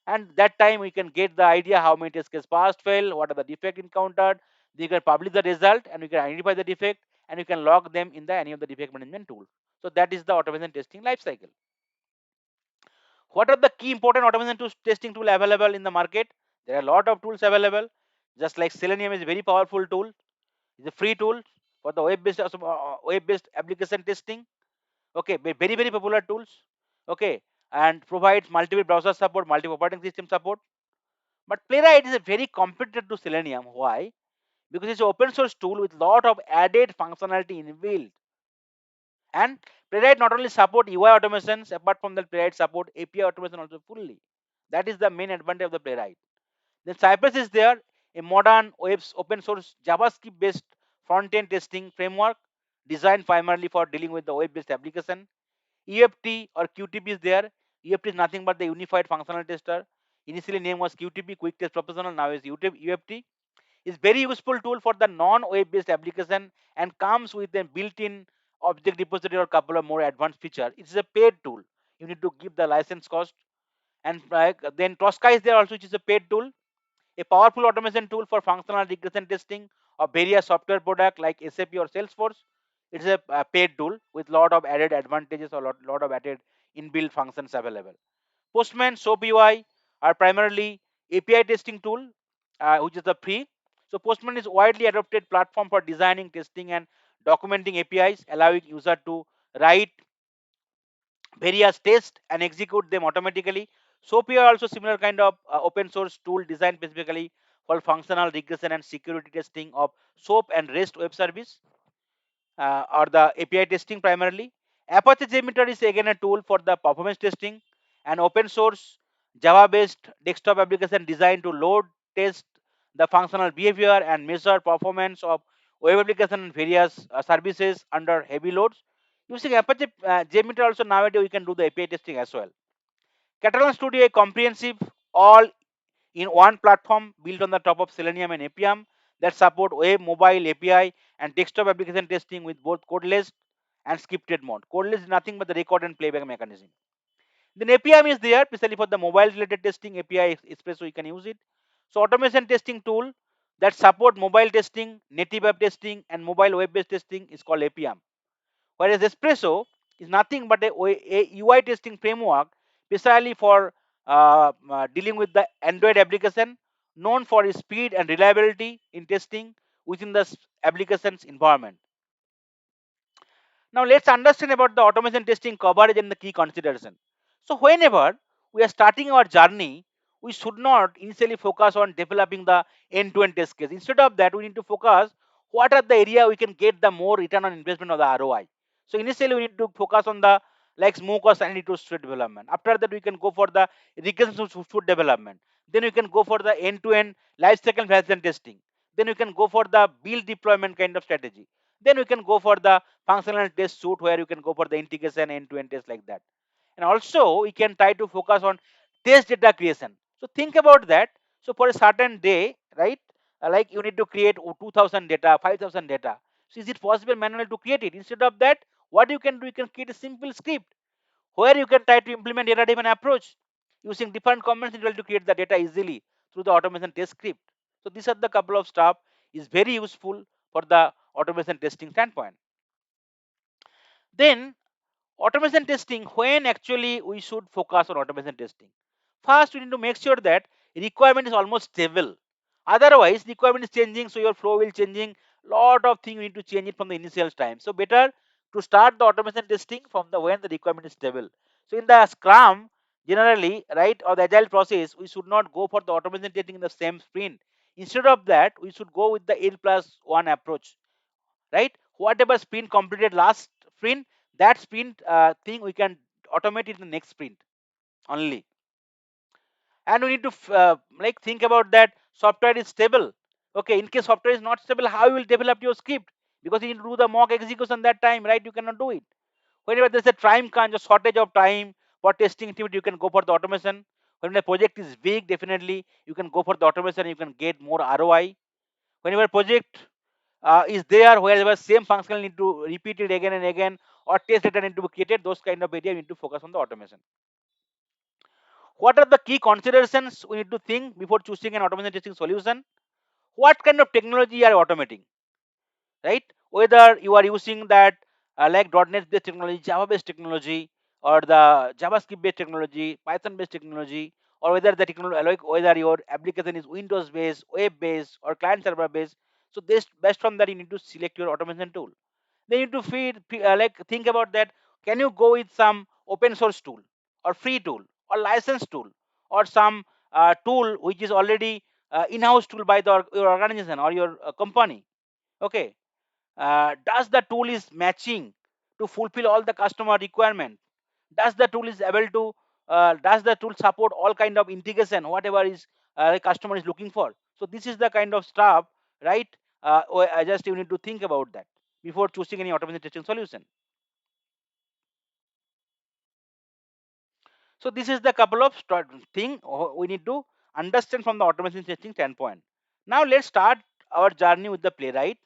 And that time we can get the idea how many test cases passed, fail, what are the defect encountered. You can publish the result, and we can identify the defect, and you can log them in the any of the defect management tool. So that is the automation testing lifecycle. What are the key important automation tools, testing tool available in the market? There are a lot of tools available. Just like Selenium is a very powerful tool. It's a free tool for the web-based application testing. Okay, very popular tools. Okay, and provides multiple browser support, multiple operating system support. But Playwright is a very competitor to Selenium. Why? Because it's an open source tool with lot of added functionality inbuilt. And Playwright not only support UI automations, apart from that, Playwright support API automation also fully. That is the main advantage of the Playwright. Then Cypress is there, a modern open source JavaScript based front end testing framework designed primarily for dealing with the web based application. EFT or QTP is there. EFT is nothing but the unified functional tester. Initially name was QTP, Quick Test Professional, now is UFT. Is very useful tool for the non-web based application, and comes with a built-in object repository or couple of more advanced feature. It is a paid tool. You need to give the license cost, And then Tosca is there also, which is a paid tool, a powerful automation tool for functional regression testing of various software product like SAP or Salesforce. It's a paid tool with lot of added advantages or lot of added inbuilt functions available. Postman, SOAP UI are primarily API testing tool, which is the free. So Postman is widely adopted platform for designing, testing, and documenting APIs, allowing user to write various tests and execute them automatically. SOAP are also similar kind of open source tool designed specifically for functional regression and security testing of SOAP and REST web service, or the API testing primarily. Apache JMeter is again a tool for the performance testing, and open source Java based desktop application designed to load, test the functional behavior and measure performance of web application and various services under heavy loads. Using Apache JMeter also nowadays we can do the API testing as well. Catalan Studio, a comprehensive all in one platform built on the top of Selenium and Appium that support web, mobile, API, and desktop application testing with both codeless and scripted mode. Codeless is nothing but the record and playback mechanism. Then Appium is there, especially for the mobile related testing. API Express, so you can use it. So automation testing tool that support mobile testing, native app testing, and mobile web based testing is called Appium. Whereas Espresso is nothing but a UI testing framework precisely for dealing with the Android application, known for its speed and reliability in testing within the application's environment. Now let's understand about the automation testing coverage and the key consideration. So whenever we are starting our journey, we should not initially focus on developing the end-to-end test case. Instead of that, we need to focus what are the area we can get the more return on investment of the ROI. So initially we need to focus on the like smoke or sanity to suite development. After that, we can go for the regression to suite development. Then we can go for the end-to-end lifecycle validation testing. Then we can go for the build deployment kind of strategy. Then we can go for the functional test suite where you can go for the integration end-to-end test like that. And also we can try to focus on test data creation. So think about that. So for a certain day, right, like you need to create 2000 data, 5000 data. So is it possible manually to create it? Instead of that, what you can do, you can create a simple script where you can try to implement data driven approach using different commands to create the data easily through the automation test script. So these are the couple of stuff is very useful for the automation testing standpoint. Then automation testing, when actually we should focus on automation testing? First, we need to make sure that requirement is almost stable. Otherwise, requirement is changing, so your flow will changing. Lot of things you need to change it from the initial time. So better to start the automation testing from the when the requirement is stable. So in the Scrum, generally, right, or the agile process, we should not go for the automation testing in the same sprint. Instead of that, we should go with the N+1 approach, right? Whatever sprint completed last sprint, that sprint thing we can automate it in the next sprint only. And we need to like think about that software is stable. Okay, in case software is not stable, how you will develop your script? Because you need to do the mock execution that time, right? You cannot do it. Whenever there's a time crunch, a shortage of time for testing activity, you can go for the automation. When the project is big, definitely you can go for the automation. You can get more ROI. Whenever project is there, wherever same function need to repeat it again and again, or test data need to be created, those kind of area we need to focus on the automation. What are the key considerations we need to think before choosing an automation testing solution? What kind of technology you are automating, right? Whether you are using that like .NET based technology, Java based technology, or the JavaScript based technology, Python based technology, or whether the technology, like whether your application is Windows based, web based, or client server based. So this based on that you need to select your automation tool. They need to like think about that. Can you go with some open source tool, or free tool, or license tool, or some tool which is already in-house tool by the your organization or your company? Okay, does the tool is matching to fulfill all the customer requirement? Does the tool is able to does the tool support all kind of integration whatever is the customer is looking for? So this is the kind of stuff, right? I just you need to think about that before choosing any automation testing solution. So this is the couple of thing we need to understand from the automation testing standpoint. Now let's start our journey with the Playwright.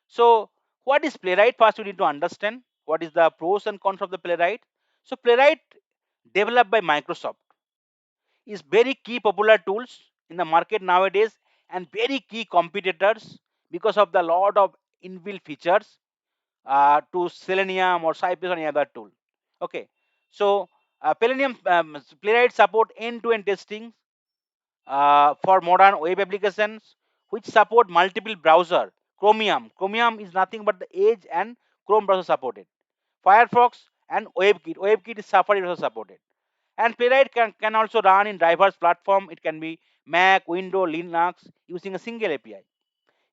So what is Playwright? First we need to understand what is the pros and cons of the Playwright. So Playwright developed by Microsoft. is very key popular tools in the market nowadays and very key competitors because of the lot of inbuilt features to Selenium or Cypress or any other tool. Okay, so Selenium Playwright support end-to-end testing for modern web applications which support multiple browser. Chromium is nothing but the Edge and Chrome browser supported. Firefox and WebKit. WebKit is Safari also supported. And Playwright can also run in diverse platform. It can be Mac, Windows, Linux using a single API.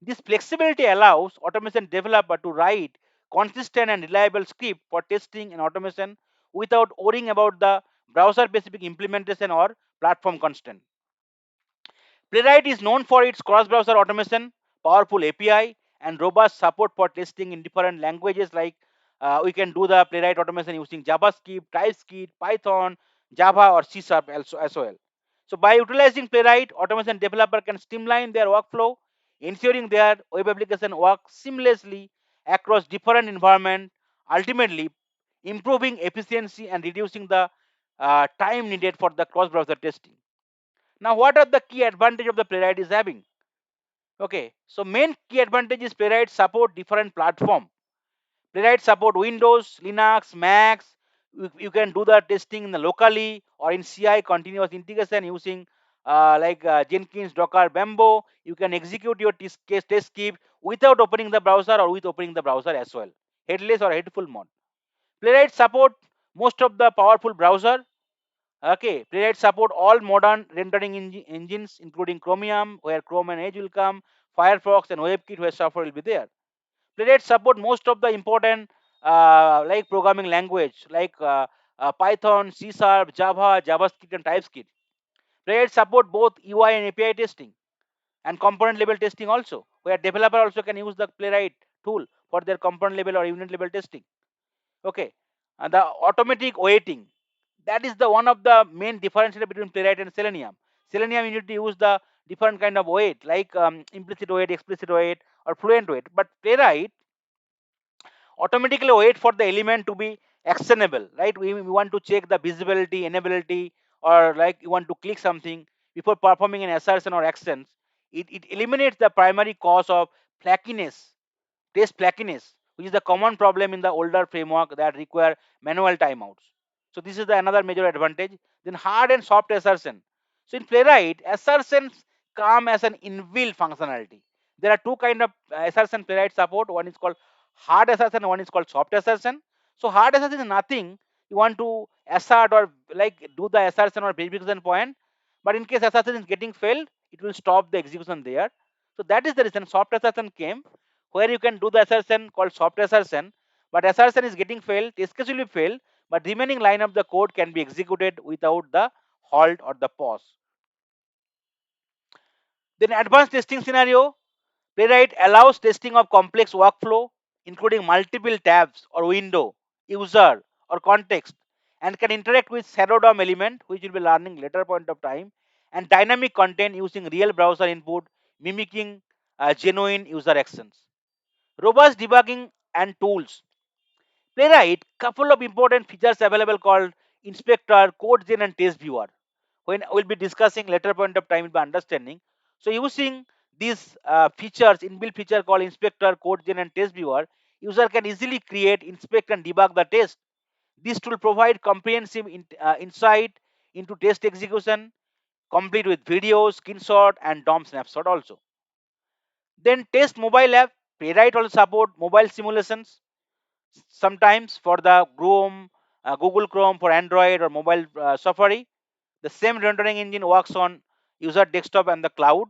This flexibility allows automation developer to write consistent and reliable script for testing and automation without worrying about the browser specific implementation or platform constraint. Playwright is known for its cross-browser automation, powerful API, and robust support for testing in different languages. Like we can do the Playwright automation using JavaScript, TypeScript, Python, Java, or C# also as well. So by utilizing Playwright, automation developer can streamline their workflow, ensuring their web application works seamlessly across different environments, ultimately improving efficiency and reducing the time needed for the cross-browser testing. Now, what are the key advantage of the Playwright is having? Okay, so main key advantage is Playwright support different platform. Playwright support Windows, Linux, Macs. You can do the testing in the locally or in CI continuous integration using Jenkins, Docker, Bamboo. You can execute your test script without opening the browser or with opening the browser as well. Headless or headful mode. Playwright support most of the powerful browser. Okay, Playwright support all modern rendering engines, including Chromium, where Chrome and Edge will come, Firefox and WebKit, where software will be there. Playwright support most of the important programming language Python, C Sharp, Java, JavaScript, and TypeScript. Playwright support both UI and API testing and component level testing also, where developer also can use the Playwright tool for their component level or unit level testing. Okay, and the automatic waiting, that is the one of the main differentiator between Playwright and Selenium. Selenium you need to use the different kind of wait like implicit wait, explicit wait, or fluent wait. But Playwright automatically wait for the element to be actionable, right? We want to check the visibility, enability, or like you want to click something before performing an assertion or actions. It eliminates the primary cause of flakiness, test flakiness, which is the common problem in the older framework that require manual timeouts. So this is the another major advantage. Then hard and soft assertion. So in Playwright, assertions come as an inbuilt functionality. There are two kind of assertion Playwright support. One is called hard assertion, one is called soft assertion. So hard assertion is nothing. You want to assert or like do the assertion or verification point, but in case assertion is getting failed, it will stop the execution there. So that is the reason soft assertion came, where you can do the assertion called soft assertion, but assertion is getting failed, test case will be failed, but remaining line of the code can be executed without the halt or the pause. Then advanced testing scenario, Playwright allows testing of complex workflow, including multiple tabs or window, user or context, and can interact with shadow DOM element, which will be learning later point of time, and dynamic content using real browser input, mimicking genuine user actions. Robust debugging and tools. Playwright, couple of important features available called inspector, code gen, and test viewer. When we'll be discussing later point of time, will be understanding. So using these features, inbuilt feature called inspector, code gen, and test viewer, user can easily create, inspect, and debug the test. This tool provide comprehensive insight into test execution, complete with videos, screenshot, and DOM snapshot also. Then test mobile app. Playwright also support mobile simulations sometimes for the Chrome, Google Chrome for Android or mobile Safari. The same rendering engine works on user desktop and the cloud.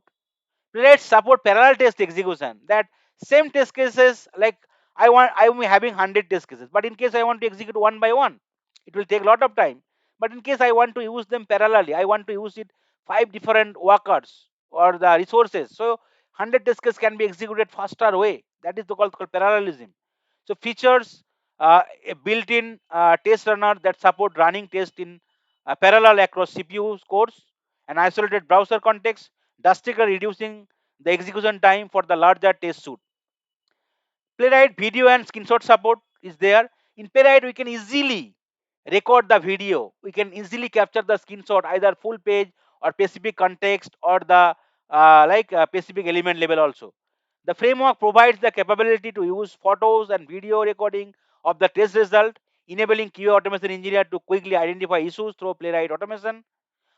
Let's support parallel test execution. That same test cases, like I am having 100 test cases, but in case I want to execute one by one, it will take a lot of time. But in case I want to use them parallelly, I want to use it 5 different workers or the resources. So 100 test cases can be executed faster way. That is called parallelism. So features a built-in test runner that support running test in parallel across CPU cores, an isolated browser context, drastically reducing the execution time for the larger test suite. Playwright video and screenshot support is there. In Playwright, we can easily record the video. We can easily capture the screenshot, either full page or specific context, or the specific element level also. The framework provides the capability to use photos and video recording of the test result, enabling QA automation engineer to quickly identify issues through Playwright automation.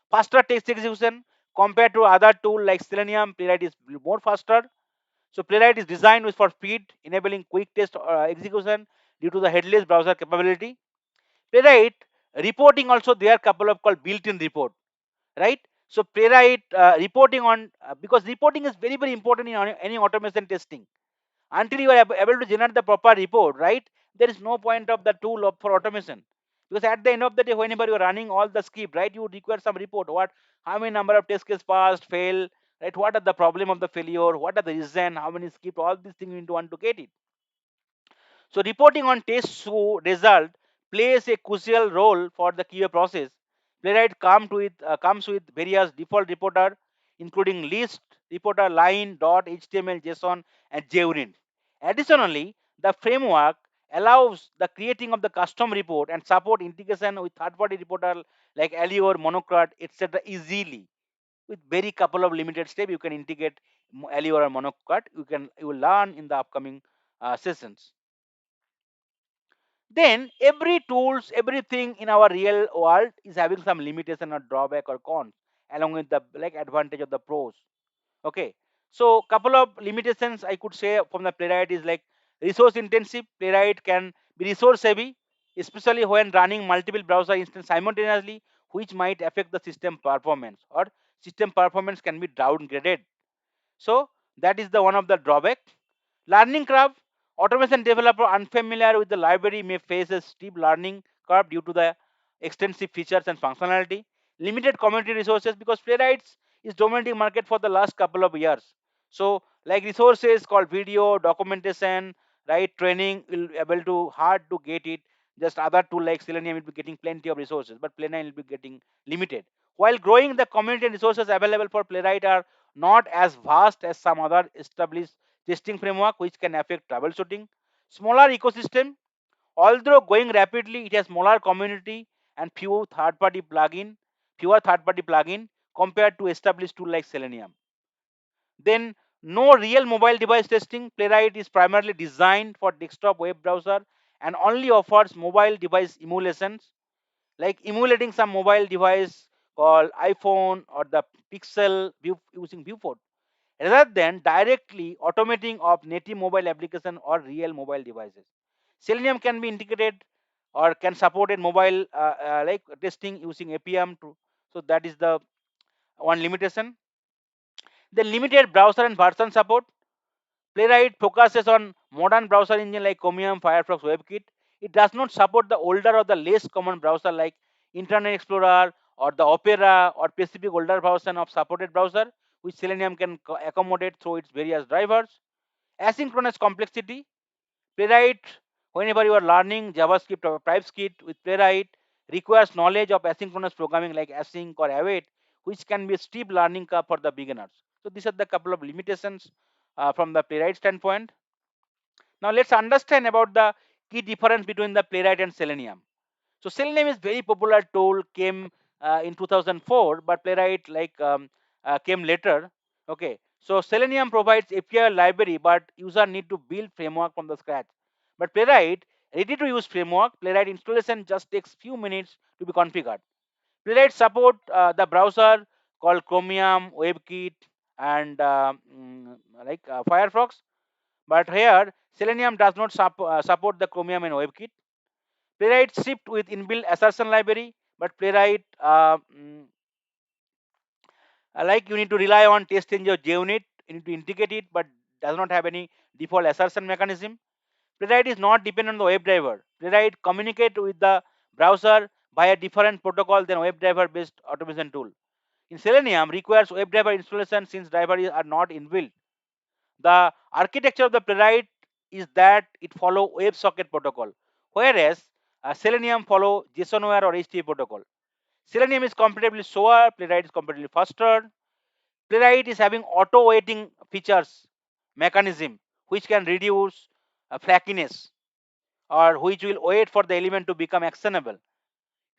Faster text execution compared to other tool like Selenium, Playwright is more faster. So Playwright is designed for speed, enabling quick test execution due to the headless browser capability. Playwright reporting also, there are couple of called built-in report, right? So Playwright reporting on because reporting is very very important in any automation testing. Until you are able to generate the proper report, right, there is no point of the tool for automation, because at the end of the day, whenever you are running all the script, right, you require some report. What, how many number of test cases passed, fail, right? What are the problem of the failure? What are the reason? How many script? All these things you need to want to get it. So reporting on test result plays a crucial role for the QA process. Playwright comes with various default reporter, including list, reporter, line, dot, HTML, JSON, and JUnit. Additionally, the framework allows the creating of the custom report and support integration with third-party reporter like Allure, Monocrat, etc. easily. With very couple of limited steps, you can integrate Allure or Monocrat. You will learn in the upcoming sessions. Then every tools, everything in our real world is having some limitation or drawback or cons, along with the like advantage of the pros. Okay, so couple of limitations I could say from the Playwright is like resource intensive. Playwright can be resource heavy, especially when running multiple browser instances simultaneously, which might affect the system performance, or system performance can be downgraded. So that is the one of the drawback. Learning curve. Automation developer unfamiliar with the library may face a steep learning curve due to the extensive features and functionality. Limited community resources, because Playwright is dominating market for the last couple of years. So like resources called video, documentation, right, training will be able to hard to get it. Just other tool like Selenium will be getting plenty of resources, but Playwright will be getting limited. While growing, the community and resources available for Playwright are not as vast as some other established testing framework, which can affect troubleshooting. Smaller ecosystem, although going rapidly, it has smaller community and fewer third-party plugin compared to established tool like Selenium. Then no real mobile device testing. Playwright is primarily designed for desktop web browser and only offers mobile device emulations, like emulating some mobile device called iPhone or the Pixel using Viewport, rather than directly automating of native mobile application or real mobile devices. Selenium can be integrated or can support in mobile like testing using APM. So that is the one limitation. The limited browser and version support. Playwright focuses on modern browser engine like Chromium, Firefox, WebKit. It does not support the older or the less common browser like Internet Explorer or the Opera or specific older version of supported browser, which Selenium can accommodate through its various drivers. Asynchronous complexity. Playwright, whenever you are learning JavaScript or TypeScript with Playwright, requires knowledge of asynchronous programming like async or await, which can be a steep learning curve for the beginners. So these are the couple of limitations from the Playwright standpoint. Now let's understand about the key difference between the Playwright and Selenium. So Selenium is very popular tool, came in 2004, but Playwright came later. Okay, so Selenium provides API library, but user need to build framework from the scratch. But Playwright, ready to use framework. Playwright installation just takes few minutes to be configured. Playwright support the browser called Chromium, WebKit, and Firefox. But here Selenium does not support the Chromium and WebKit. Playwright shipped with inbuilt assertion library, but Playwright like you need to rely on test change or JUnit. You need to integrate it, but does not have any default assertion mechanism. Playwright is not dependent on the WebDriver. Playwright communicate with the browser via different protocol than WebDriver based automation tool. In Selenium requires WebDriver installation since drivers are not inbuilt. The architecture of the Playwright is that it follow WebSocket protocol, whereas Selenium follow JSONware or HTTP protocol. Selenium is comparatively slower, Playwright is comparatively faster. Playwright is having auto waiting features mechanism, which can reduce flakiness, or which will wait for the element to become actionable.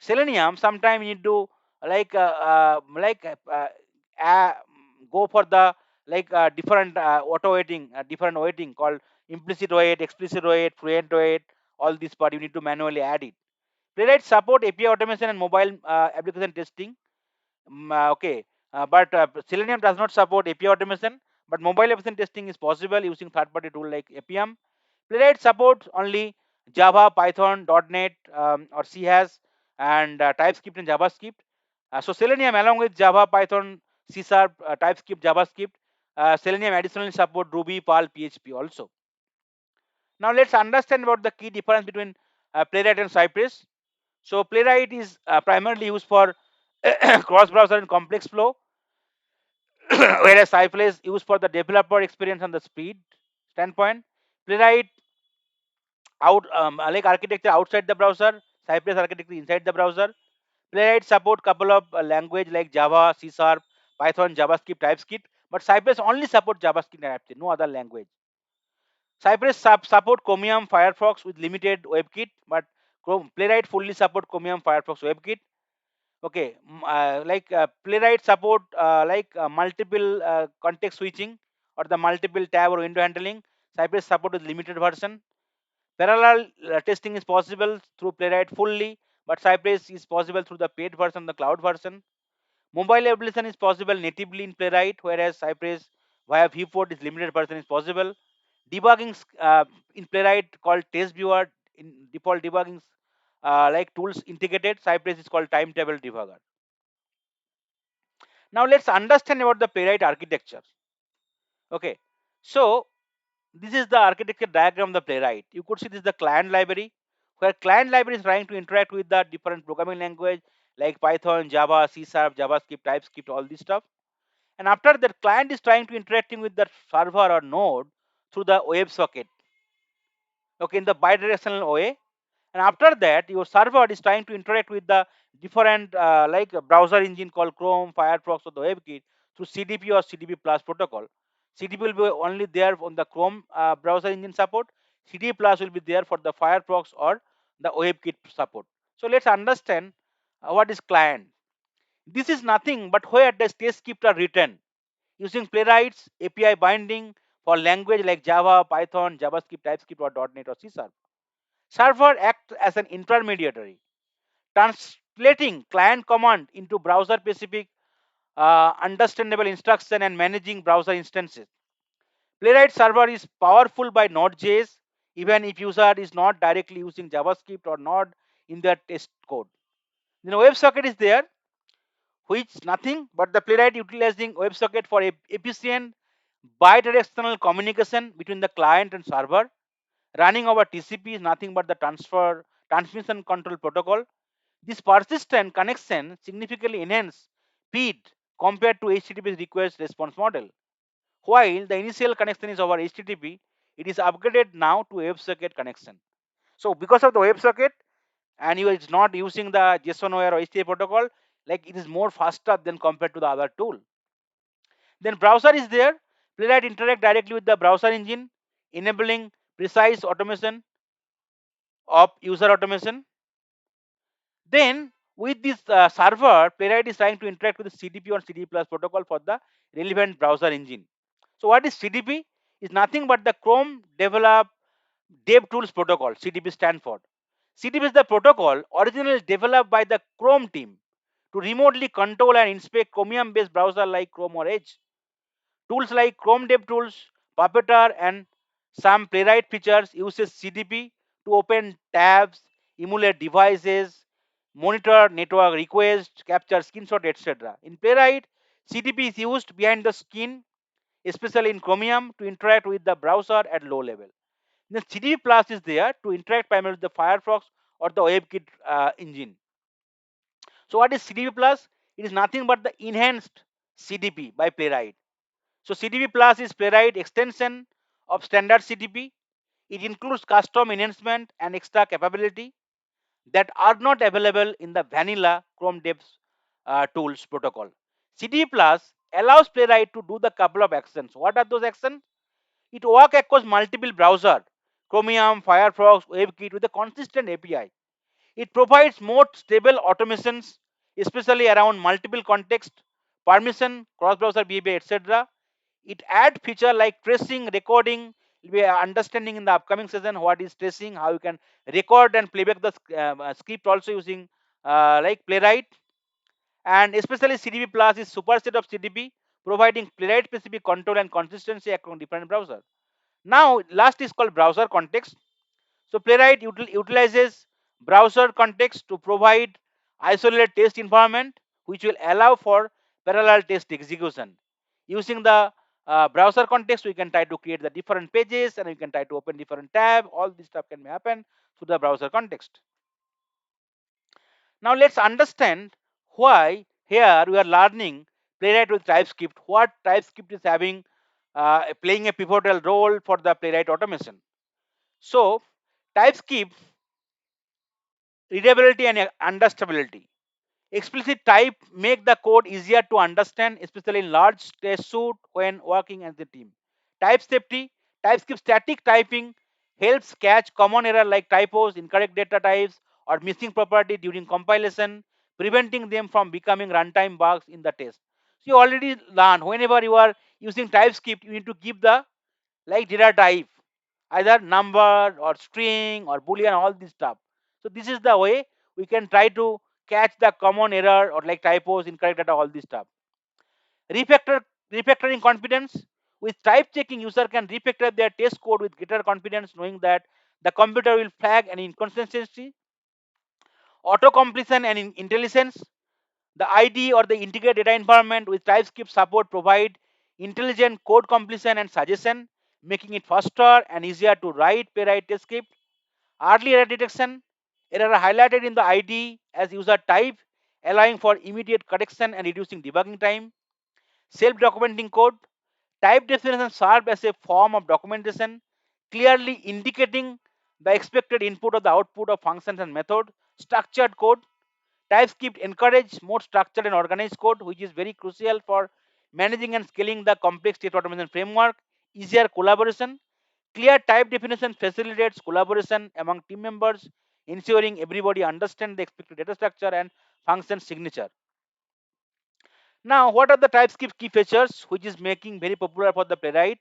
Selenium, sometimes you need to like uh, go for the different auto waiting, different waiting called implicit wait, explicit wait, fluent wait. All this part you need to manually add it. Playwright support API automation and mobile application testing. Okay, but Selenium does not support API automation, but mobile application testing is possible using third-party tool like APM. Playwright supports only Java, Python, .NET, or C has, and TypeScript and JavaScript. So Selenium, along with Java, Python, C Sharp, TypeScript, JavaScript, Selenium additionally support Ruby, Perl, PHP also. Now let's understand about the key difference between Playwright and Cypress. So Playwright is primarily used for cross-browser and complex flow, whereas Cypress is used for the developer experience and the speed standpoint. Playwright architecture outside the browser, Cypress architecture inside the browser. Playwright support couple of language like Java, C Sharp, Python, JavaScript, TypeScript, but Cypress only support JavaScript and TypeScript, no other language. Cypress support Chromium, Firefox with limited WebKit, but Playwright fully support Chromium, Firefox, WebKit. Okay, Playwright support multiple context switching or the multiple tab or window handling. Cypress support with limited version. Parallel testing is possible through Playwright fully, but Cypress is possible through the paid version, the cloud version. Mobile application is possible natively in Playwright, whereas Cypress via viewport is limited version is possible. Debugging in Playwright called test viewer, in default debugging like tools integrated. Cypress is called timetable debugger. Now let's understand about the Playwright architecture. Okay, so this is the architecture diagram of the Playwright. You could see this is the client library, where client library is trying to interact with the different programming language like Python, Java, C Sharp, JavaScript, TypeScript, all this stuff. And after that, client is trying to interacting with the server or node through the web socket. Okay, in the bidirectional way. And after that, your server is trying to interact with the different like a browser engine called Chrome, Firefox, or the WebKit through CDP or CDP plus protocol. CDP will be only there on the Chrome browser engine support. CDP plus will be there for the Firefox or the WebKit support. So let's understand what is client. This is nothing but where the test scripts are written using Playwright's API binding for language like Java, Python, JavaScript, TypeScript, or .NET or C Sharp. Server acts as an intermediary, translating client command into browser specific understandable instruction and managing browser instances. Playwright server is powerful by nodejs even if user is not directly using JavaScript or Node in their test code. Then WebSocket is there, which nothing but the Playwright utilizing WebSocket for efficient bidirectional communication between the client and server. Running over TCP is nothing but the transmission control protocol. This persistent connection significantly enhances speed compared to HTTP's request response model. While the initial connection is over HTTP, it is upgraded now to WebSocket connection. So because of the WebSocket and you is not using the JSON wire or HTTP protocol, like it is more faster than compared to the other tool. Then browser is there. Playwright interact directly with the browser engine, enabling precise automation of user automation. Then with this server, Playwright is trying to interact with the CDP or CDP plus protocol for the relevant browser engine. So what is CDP? Is nothing but the Chrome develop Dev Tools protocol. CDP stand for. CDP is the protocol originally developed by the Chrome team to remotely control and inspect Chromium-based browser like Chrome or Edge. Tools like Chrome DevTools, Puppeteer, and some Playwright features uses CDP to open tabs, emulate devices, monitor network requests, capture screenshot, etc. In Playwright, CDP is used behind the skin, especially in Chromium, to interact with the browser at low level. Then CDP Plus is there to interact primarily with the Firefox or the WebKit engine. So what is CDP Plus? It is nothing but the enhanced CDP by Playwright. So CDP Plus is Playwright extension of standard CDP. It includes custom enhancement and extra capability that are not available in the vanilla Chrome Devs tools protocol. CDP Plus allows Playwright to do the couple of actions. What are those actions? It works across multiple browsers, Chromium, Firefox, WebKit with a consistent API. It provides more stable automations, especially around multiple context, permission, cross-browser behavior, etc. It adds feature like tracing, recording. We are understanding in the upcoming session what is tracing, how you can record and playback the script also using like Playwright. And especially CDB Plus is superset of CDB, providing Playwright specific control and consistency across different browsers. Now, last is called browser context. So Playwright utilizes browser context to provide isolated test environment which will allow for parallel test execution. Using the browser context, we can try to create the different pages and we can try to open different tab. All this stuff can happen through the browser context. Now let's understand why here we are learning Playwright with TypeScript. What TypeScript is having playing a pivotal role for the Playwright automation. So TypeScript readability and understandability. Explicit type make the code easier to understand, especially in large test suite when working as a team. Type safety, TypeScript static typing helps catch common error like typos, incorrect data types, or missing property during compilation, preventing them from becoming runtime bugs in the test. So you already learned whenever you are using TypeScript, you need to give the like data type, either number or string or boolean, all this stuff. So this is the way we can try to catch the common error or like typos, incorrect data, all this stuff. Refactor refactoring confidence. With type checking, user can refactor their test code with greater confidence, knowing that the computer will flag an inconsistency. Auto completion and intelligence. The ID or the integrated data environment with TypeScript support provide intelligent code completion and suggestion, making it faster and easier to write playwright test script. Early error detection. Error are highlighted in the ID as user type, allowing for immediate correction and reducing debugging time. Self-documenting code. Type definition serve as a form of documentation, clearly indicating the expected input or the output of functions and method. Structured code. TypeScript encourage more structured and organized code, which is very crucial for managing and scaling the complex state automation framework. Easier collaboration. Clear type definition facilitates collaboration among team members, ensuring everybody understands the expected data structure and function signature. Now, what are the TypeScript key features which is making very popular for the Playwright?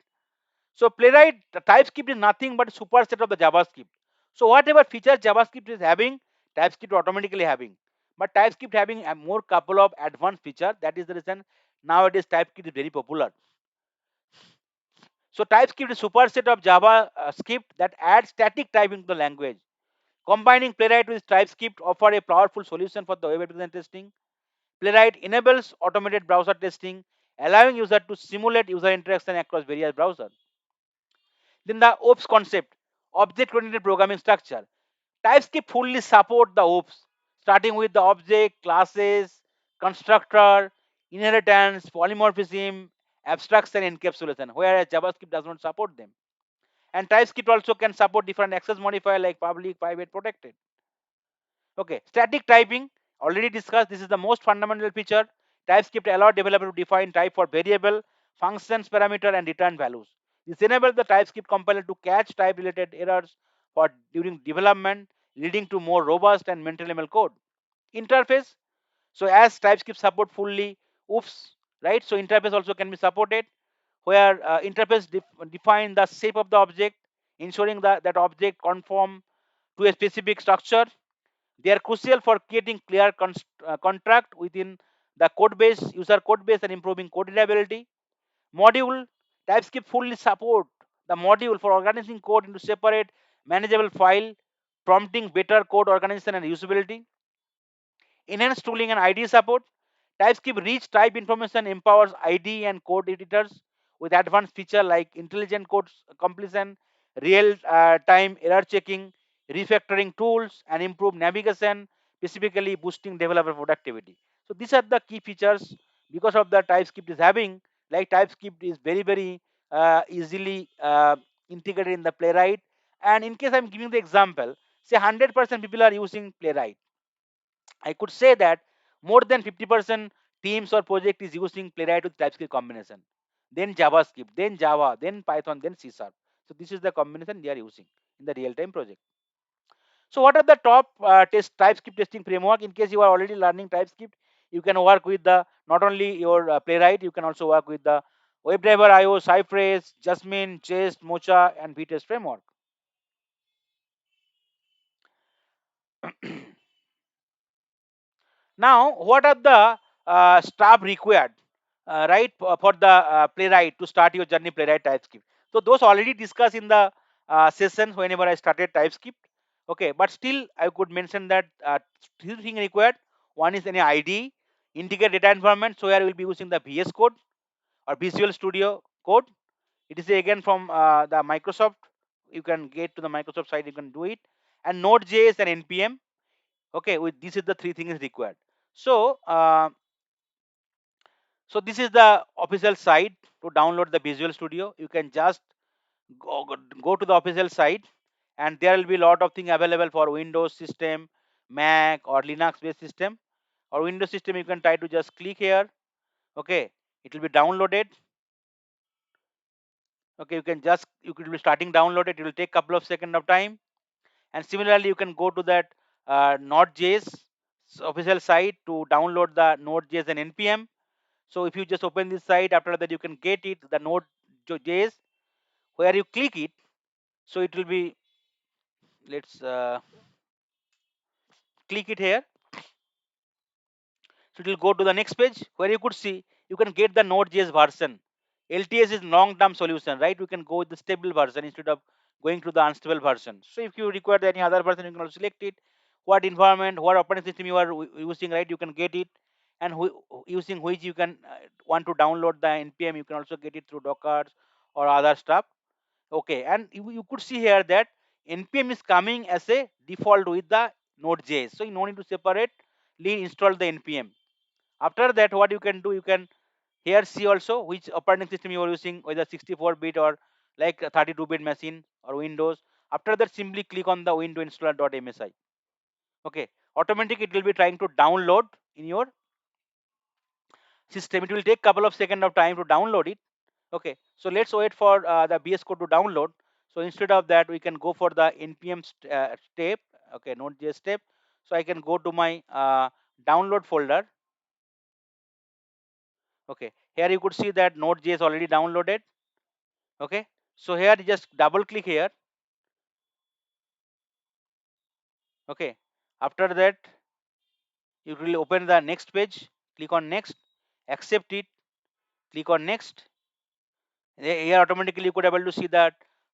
So Playwright, the TypeScript is nothing but a superset of the JavaScript. So whatever features JavaScript is having, TypeScript automatically having. But TypeScript having a more couple of advanced feature. That is the reason nowadays TypeScript is very popular. So TypeScript is a superset of JavaScript that adds static typing to the language. Combining Playwright with TypeScript offer a powerful solution for the web application testing. Playwright enables automated browser testing, allowing user to simulate user interaction across various browsers. Then the OPS concept, object-oriented programming structure. TypeScript fully support the OPS, starting with the object, classes, constructor, inheritance, polymorphism, abstraction, encapsulation, whereas JavaScript does not support them. And TypeScript also can support different access modifier like public, private, protected. Okay, static typing, already discussed. This is the most fundamental feature. TypeScript allows developer to define type for variable, functions, parameter, and return values. This enables the TypeScript compiler to catch type-related errors for during development, leading to more robust and maintainable code. Interface. So as TypeScript support fully, oops, right? So interface also can be supported, where interface define the shape of the object, ensuring that that object conform to a specific structure. They are crucial for creating clear contract within the code base, user code base, and improving code reliability. Module. TypeScript fully support the module for organizing code into separate manageable file, prompting better code organization and usability. Enhanced tooling and ID support. TypeScript rich type information empowers ID and code editors with advanced feature like intelligent code completion, real time error checking, refactoring tools, and improved navigation, specifically boosting developer productivity. So these are the key features because of the TypeScript is having. Like TypeScript is very easily integrated in the Playwright. And in case I'm giving the example, say 100% people are using Playwright, I could say that more than 50% teams or project is using Playwright with TypeScript combination. Then JavaScript, then Java, then Python, then C Sharp. So this is the combination they are using in the real-time project. So what are the top test TypeScript testing framework? In case you are already learning TypeScript, you can work with the not only your Playwright, you can also work with the WebDriver IO, Cypress, Jasmine, Jest, Mocha, and VTest framework. Now, what are the stuff required, right, for the Playwright to start your journey Playwright TypeScript? So those already discussed in the sessions whenever I started TypeScript. Okay, but still I could mention that two things required. One is any ID, integrate data environment. So here we'll be using the VS Code or Visual Studio Code. It is again from the Microsoft. You can get to the Microsoft site. You can do it. And Node.js and npm. Okay, with this is the three things required. So so this is the official site to download the Visual Studio. You can just go to the official site, and there will be a lot of things available for Windows system, Mac or Linux based system. Or Windows system, you can try to just click here. Okay, it will be downloaded. Okay, you could be starting download it. It will take couple of seconds of time. And similarly, you can go to that Node.js official site to download the Node.js and npm. So if you just open this site, after that you can get it, the Node.js, where you click it. So it will be, let's click it here. So it will go to the next page where you could see you can get the Node.js version. LTS is long-term solution, right? You can go with the stable version instead of going to the unstable version. So if you require any other version, you can also select it. What environment, what operating system you are using, right? You can get it, and using which you can want to download the npm. You can also get it through Docker or other stuff. Okay, and you could see here that npm is coming as a default with the Node.js. So you no need to separately install the npm. After that, what you can do, you can here see also which operating system you are using, whether 64-bit or like a 32-bit machine or Windows. After that, simply click on the window installer.msi. Okay, automatically it will be trying to download in your system. It will take couple of seconds of time to download it. Okay, so let's wait for the VS Code to download. So instead of that, we can go for the npm step. Okay, Node.js step. So I can go to my download folder. Okay, here you could see that Node.js already downloaded. Okay, so here just double click here. Okay, after that you will open the next page, click on next, accept it, click on next. Here automatically you could able to see that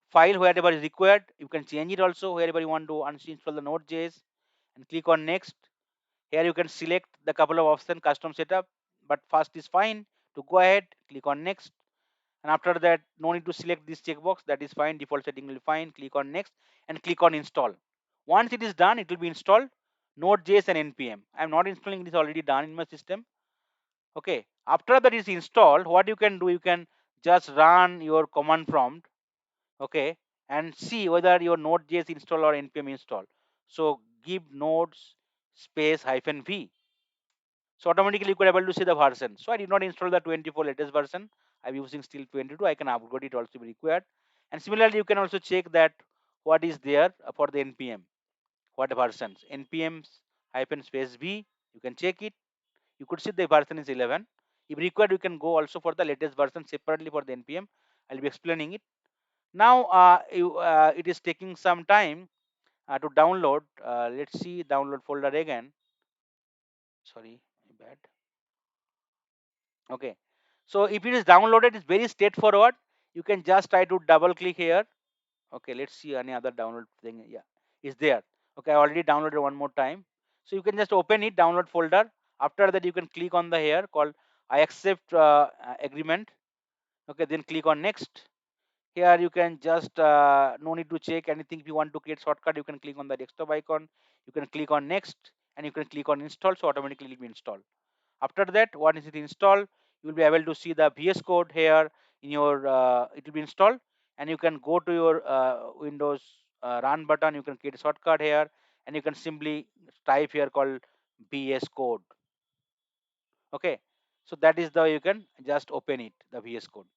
file wherever is required. You can change it also wherever you want to uninstall the Node.js, and click on next. Here you can select the couple of options, custom setup, but first is fine. To go ahead, click on next. And after that, no need to select this checkbox. That is fine. Default setting will be fine. Click on next and click on install. Once it is done, it will be installed. Node.js and npm. I am not installing this, already done in my system. Okay. After that is installed, what you can do, you can just run your command prompt. Okay, and see whether your Node.js install or npm install. So give nodes space hyphen v. So automatically you could able to see the version. So I did not install the 24 latest version. I'm using still 22. I can upgrade it also if required. And similarly, you can also check that what is there for the npm, what versions. npm hyphen space v. You can check it. You could see the version is 11. If required, you can go also for the latest version separately for the npm. I'll be explaining it. Now it is taking some time to download. Let's see download folder again. Sorry, bad. Okay, so if it is downloaded, it's very straightforward. You can just try to double click here. Okay, let's see any other download thing. Yeah, is there. Okay, I already downloaded one more time. So you can just open it, download folder. After that, you can click on the here called I accept agreement. Okay, then click on next. Here you can just no need to check anything. If you want to create shortcut, you can click on the desktop icon. You can click on next, and you can click on install. So automatically it will be installed. After that, once it is installed, you will be able to see the VS Code here in your. It will be installed, and you can go to your Windows run button. You can create a shortcut here, and you can simply type here called VS Code. Okay, so that is the you can just open it, the VS Code.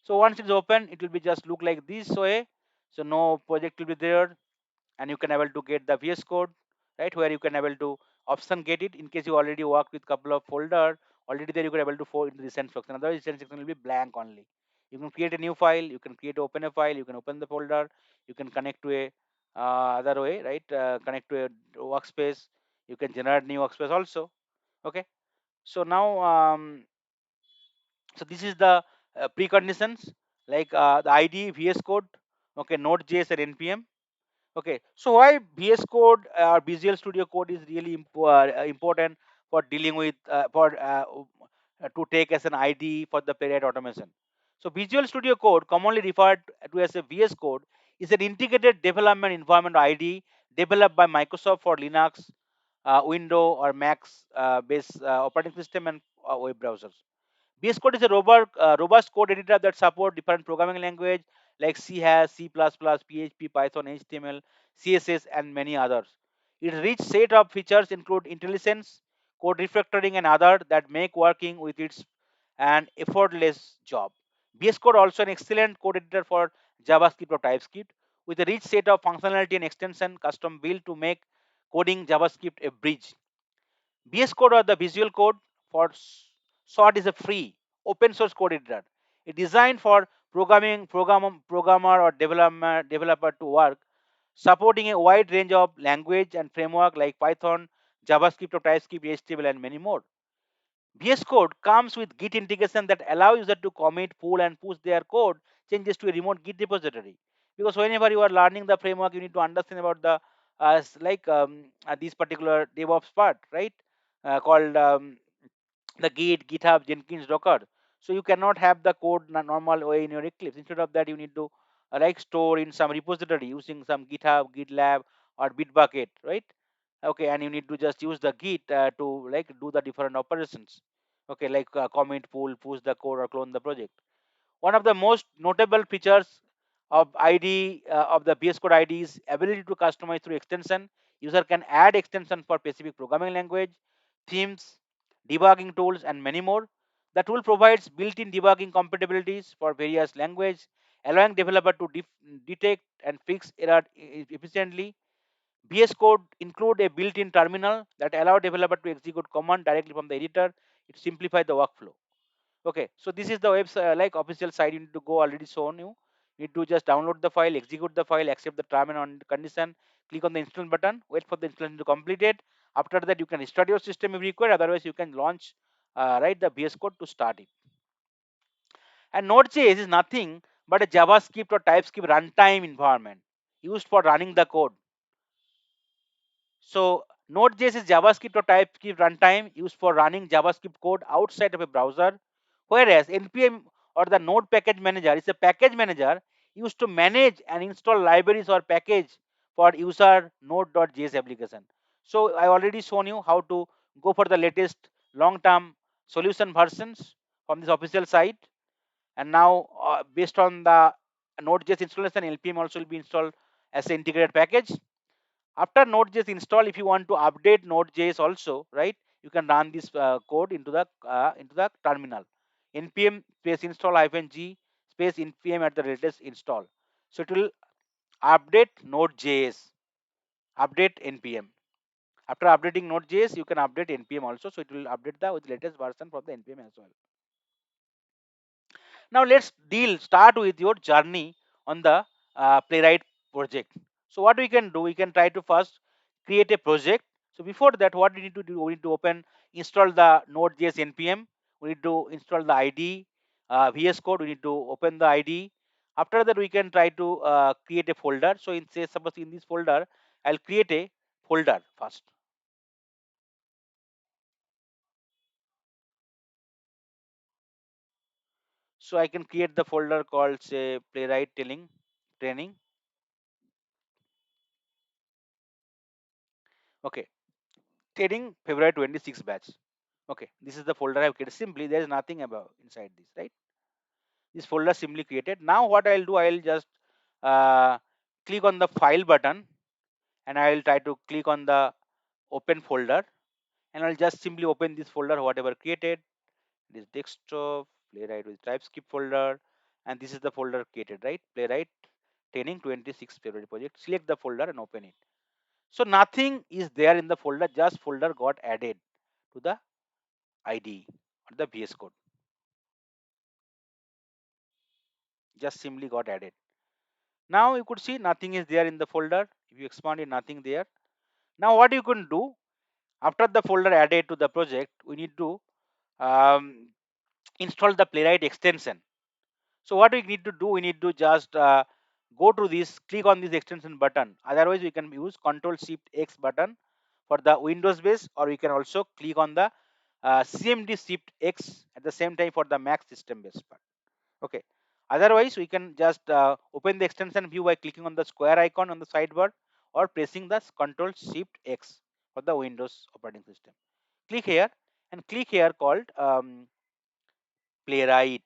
So once it's open, it will be just look like this way. So no project will be there, and you can able to get the VS Code, right, where you can able to option get it in case you already worked with couple of folder already there you can able to fall into the send section. Otherwise, send section will be blank only. You can create a new file, you can create open a file, you can open the folder, you can connect to a other way, right? Connect to a workspace. You can generate new workspace also. Okay. So now, so this is the preconditions like the ID, VS Code, okay, Node.js and npm. Okay, so why VS Code or Visual Studio Code is really important for dealing with to take as an ID for the Playwright automation. So Visual Studio Code, commonly referred to as a VS Code, is an integrated development environment ID developed by Microsoft for Linux, Windows or Mac's based operating system and web browsers. VS Code is a robust code editor that supports different programming language like C Hash, C++, PHP, Python, HTML, CSS, and many others. Its rich set of features include intelligence, code refactoring, and other that make working with its an effortless job. VS Code also an excellent code editor for JavaScript or TypeScript with a rich set of functionality and extension custom built to make coding JavaScript a bridge. VS Code or the Visual Code for short is a free open source code editor. It's designed for programmer or developer to work, supporting a wide range of language and framework like Python, JavaScript or TypeScript, HTML, and many more. VS Code comes with Git integration that allows user to commit, pull, and push their code changes to a remote Git repository. Because whenever you are learning the framework, you need to understand about the this particular DevOps part, right? Called the Git, GitHub, Jenkins, Docker. So you cannot have the code in a normal way in your Eclipse. Instead of that, you need to like store in some repository using some GitHub, GitLab, or Bitbucket, right? Okay, and you need to just use the Git to like do the different operations. Okay, like commit, pull, push the code, or clone the project. One of the most notable features of ID of the VS Code ID is ability to customize through extension. User can add extension for specific programming language, themes, debugging tools, and many more. The tool provides built-in debugging compatibilities for various languages, allowing developer to detect and fix error efficiently. VS Code include a built-in terminal that allow developer to execute command directly from the editor. It simplifies the workflow. Okay, so this is the website like official site. You need to go already shown you. You need to just download the file, execute the file, accept the term and on condition, click on the install button, wait for the installation to complete it. After that, you can start your system if required. Otherwise, you can launch write the VS Code to start it. And Node.js is nothing but a JavaScript or TypeScript runtime environment used for running the code. So Node.js is JavaScript or TypeScript runtime used for running JavaScript code outside of a browser, whereas NPM or the Node package manager is a package manager used to manage and install libraries or package for user Node.js application. So I already shown you how to go for the latest long-term solution versions from this official site, and now based on the Node.js installation, LPM also will be installed as an integrated package. After Node.js install, if you want to update Node.js also, right, you can run this code into the terminal. Npm space install -g space npm at the latest install. So it will update Node.js, update npm. After updating Node.js, you can update npm also. So it will update the with latest version from the npm as well. Now let's start with your journey on the Playwright project. So what we can do, we can try to first create a project. So before that, what we need to do, we need to install the Node.js npm. We need to install the ID, VS Code. We need to open the ID. After that, we can try to create a folder. So in say suppose in this folder, I'll create a folder first. So I can create the folder called say Playwright telling training. Okay, training February 26 batch. Okay, this is the folder I've created. Simply, there is nothing about inside this, right? This folder simply created. Now, what I'll do, I'll just uh, click on the file button and I'll try to click on the open folder and I'll just simply open this folder, whatever created. This desktop, playwright with TypeScript folder, and this is the folder created, right? Playwright training 26 February project. Select the folder and open it. So nothing is there in the folder, just folder got added to the IDE or the VS Code. Just simply got added. Now you could see nothing is there in the folder. If you expand it, nothing there. Now what you can do, after the folder added to the project, we need to um, install the Playwright extension. So what we need to do, we need to just go to this, click on this extension button. Otherwise, we can use Control Shift X button for the Windows base, or we can also click on the CMD Shift X at the same time for the Mac system base part. Okay. Otherwise, we can just open the extension view by clicking on the square icon on the sidebar or pressing the Control Shift X for the Windows operating system. Click here and click here called Playwright.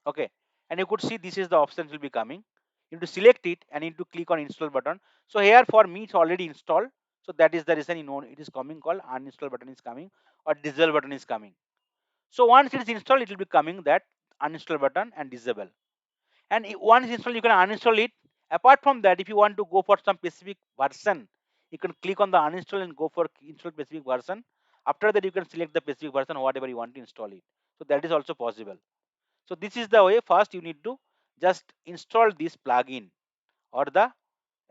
Okay, and you could see this is the options will be coming. You need to select it and you need to click on install button. So here for me it's already installed, so that is the reason you know it is coming called uninstall button is coming or disable button is coming. So once it is installed, it will be coming that uninstall button and disable. And once installed, you can uninstall it. Apart from that, if you want to go for some specific version, you can click on the uninstall and go for install specific version. After that, you can select the specific version whatever you want to install it. So that is also possible. So this is the way. First you need to just install this plugin or the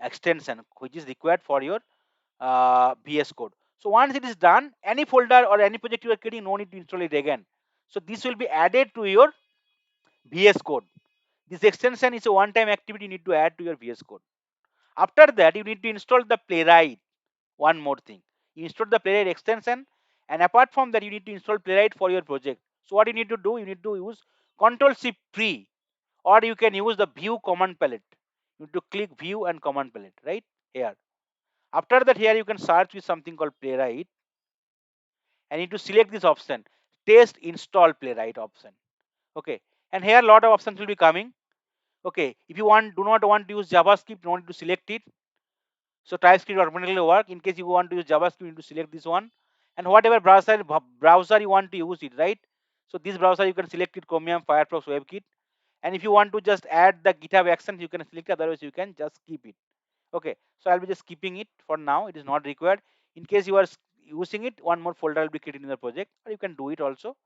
extension which is required for your VS Code. So once it is done, any folder or any project you are creating, no need to install it again. So this will be added to your VS Code. This extension is a one-time activity you need to add to your VS Code. After that, you need to install the Playwright. One more thing, you install the Playwright extension, and apart from that, you need to install Playwright for your project. So what you need to do, you need to use Control Shift 3, or you can use the View command palette. You need to click View and command palette right here. After that, here you can search with something called Playwright, and you need to select this option, Test Install Playwright option. Okay, and here a lot of options will be coming. Okay, if you do not want to use JavaScript, you want to select it. So TypeScript automatically work. In case you want to use JavaScript, you need to select this one, and whatever browser you want to use it, right? So this browser you can select it, Chromium, Firefox, WebKit, and if you want to just add the GitHub actions, you can select it. Otherwise, you can just keep it. Okay, so I'll be just keeping it for now. It is not required. In case you are using it, one more folder will be created in the project, or you can do it also.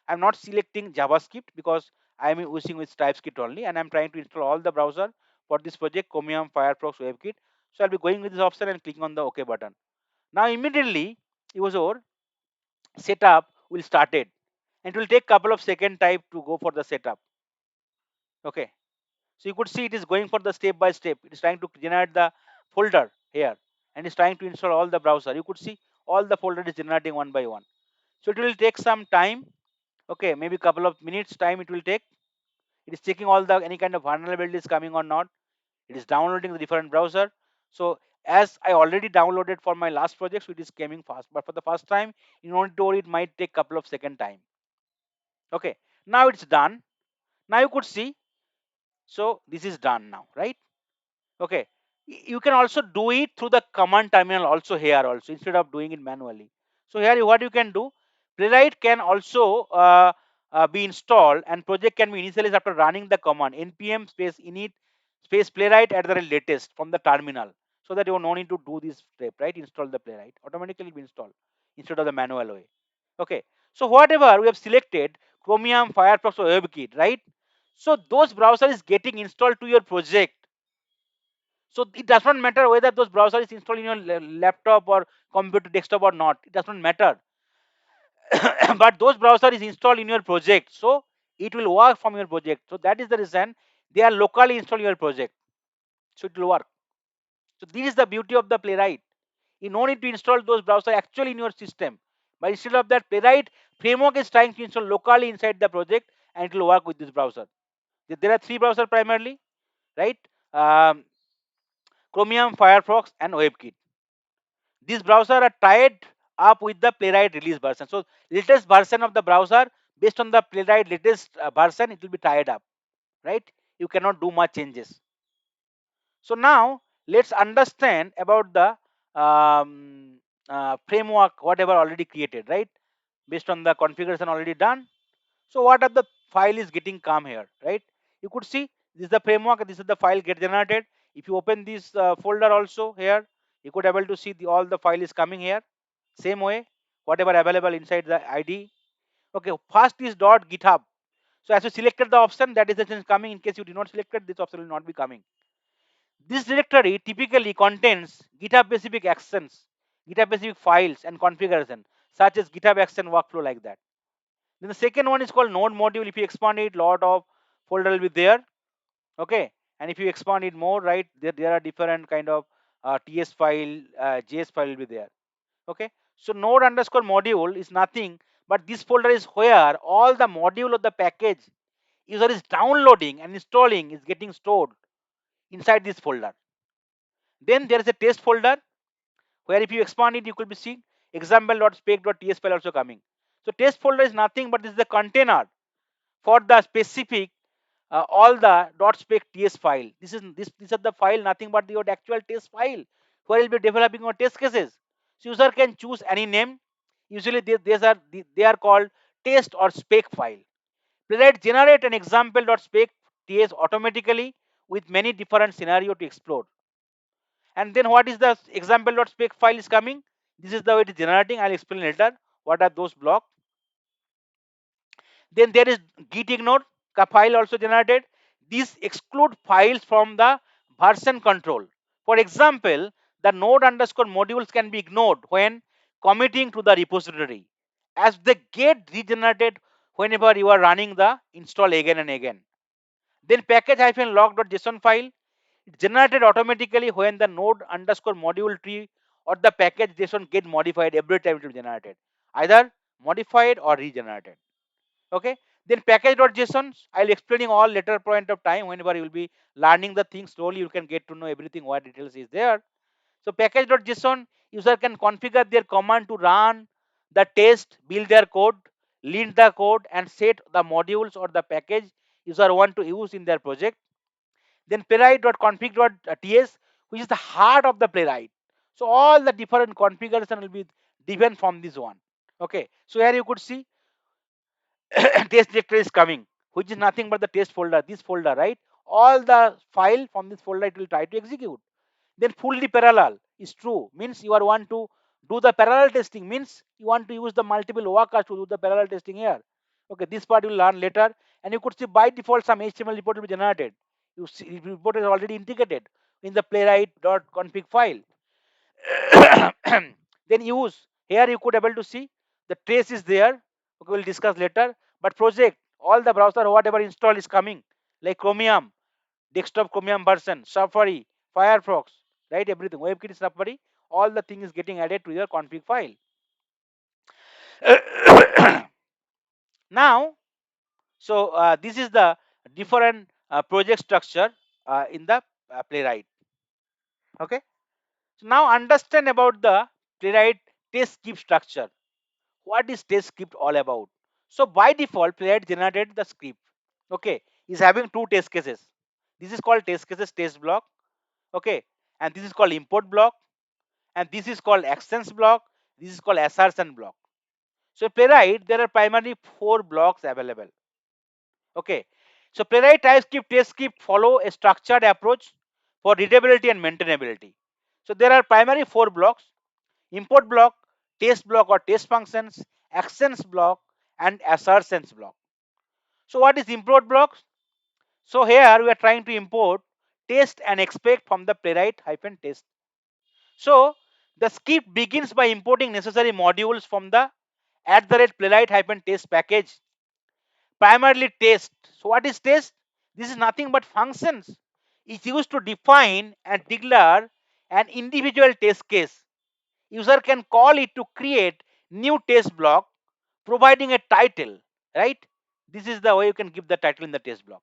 I'm not selecting JavaScript because I'm using with TypeScript only, and I'm trying to install all the browser for this project, Chromium, Firefox, WebKit. So I'll be going with this option and clicking on the OK button. Now immediately your setup will started, and it will take couple of second type to go for the setup. Okay, so you could see it is going for the step by step. It is trying to generate the folder here, and it's trying to install all the browser. You could see all the folder is generating one by one. So it will take some time. Okay, maybe couple of minutes time it will take. It is checking all the any kind of vulnerability is coming or not. It is downloading the different browser. So as I already downloaded for my last project, so it is coming fast. But for the first time, in order to it might take couple of second time. Okay, now it's done. Now you could see. So this is done now, right? Okay, you can also do it through the command terminal also here also instead of doing it manually. So here what you can do, Playwright can also be installed, and project can be initialized after running the command npm space init space Playwright at the latest from the terminal, so that you no need to do this step, right? Install the Playwright automatically be installed instead of the manual way. Okay, so whatever we have selected, Chromium, Firefox or WebKit, right? So those browser is getting installed to your project. So it does not matter whether those browser is installed in your laptop or computer desktop or not. It does not matter. But those browser is installed in your project, so it will work from your project. So that is the reason they are locally installed in your project. So it will work. So this is the beauty of the Playwright. You no need to install those browser actually in your system. But instead of that, Playwright framework is trying to install locally inside the project, and it will work with this browser. There are three browsers primarily, right? Um, Chromium, Firefox, and WebKit. These browsers are tied up with the Playwright release version. So latest version of the browser based on the Playwright latest version, it will be tied up, right? You cannot do much changes. So now let's understand about the framework, whatever already created, right? Based on the configuration already done. So what are the file is getting come here, right? You could see This is the framework. This is the file get generated. If you open this folder also here, you could able to see all the file is coming here. Same way, whatever available inside the ID. Okay, first is dot GitHub. So as you selected the option, that is the change coming. In case you did not select it, this option will not be coming. This directory typically contains GitHub specific actions, GitHub specific files and configuration, such as GitHub action workflow like that. Then the second one is called node module. If you expand it, lot of folder will be there. Okay, and if you expand it more, right, there are different kind of TS file, JS file will be there. Okay, so node underscore module is nothing but this folder is where all the module of the package user is downloading and installing is getting stored inside this folder. Then there is a test folder where if you expand it, you could be seeing example.spec.ts file also coming. So test folder is nothing but this is the container for the specific all the .spec ts file. This is the file nothing but your actual test file where you'll be developing your test cases. So user can choose any name. Usually they are called test or spec file. Playwright generate an example.spec ts automatically with many different scenario to explore. And then what is the example.spec file is coming? This is the way it is generating. I'll explain later what are those blocks. Then there is git ignore file also generated. These exclude files from the version control. For example, the node underscore modules can be ignored when committing to the repository, as they get regenerated whenever you are running the install again and again. Then package-log.json file generated automatically when the node underscore module tree or the package JSON get modified every time it is generated, either modified or regenerated. Okay, then package.json I'll explaining all later point of time. Whenever you will be learning the thing slowly, you can get to know everything what details is there. So package.json user can configure their command to run the test, build their code, lint the code and set the modules or the package user want to use in their project. Then playwright.config.ts, which is the heart of the playwright. So all the different configuration will be different from this one. Okay, so here you could see test directory is coming, which is nothing but the test folder, this folder, right? All the file from this folder it will try to execute. Then fully parallel is true, means you are want to do the parallel testing, means you want to use the multiple workers to do the parallel testing here. Okay, this part you will learn later. And you could see by default some HTML report will be generated. You see report is already integrated in the playwright.config file. Then use here you could able to see the trace is there. Okay, we'll discuss later. But project all the browser whatever install is coming, like Chromium, desktop Chromium version, Safari, Firefox, right, everything, WebKit, Safari, all the thing is getting added to your config file. Now, so this is the different project structure in the Playwright. Okay, so now understand about the Playwright test script structure. What is test script all about? So by default, Playwright generated the script. Okay, is having two test cases. This is called test cases test block. Okay, and this is called import block, and this is called actions block. This is called assertion block. So Playwright, there are primarily four blocks available. Okay, so Playwright TypeScript test script follow a structured approach for readability and maintainability. So there are primary four blocks: import block, test block or test functions, actions block, and assertions block. So what is import blocks? So here we are trying to import test and expect from the playwright-test. So the script begins by importing necessary modules from the @playwright-test package, primarily test. So what is test? This is nothing but functions. It's used to define and declare an individual test case. User can call it to create new test block, providing a title, right? This is the way you can give the title in the test block.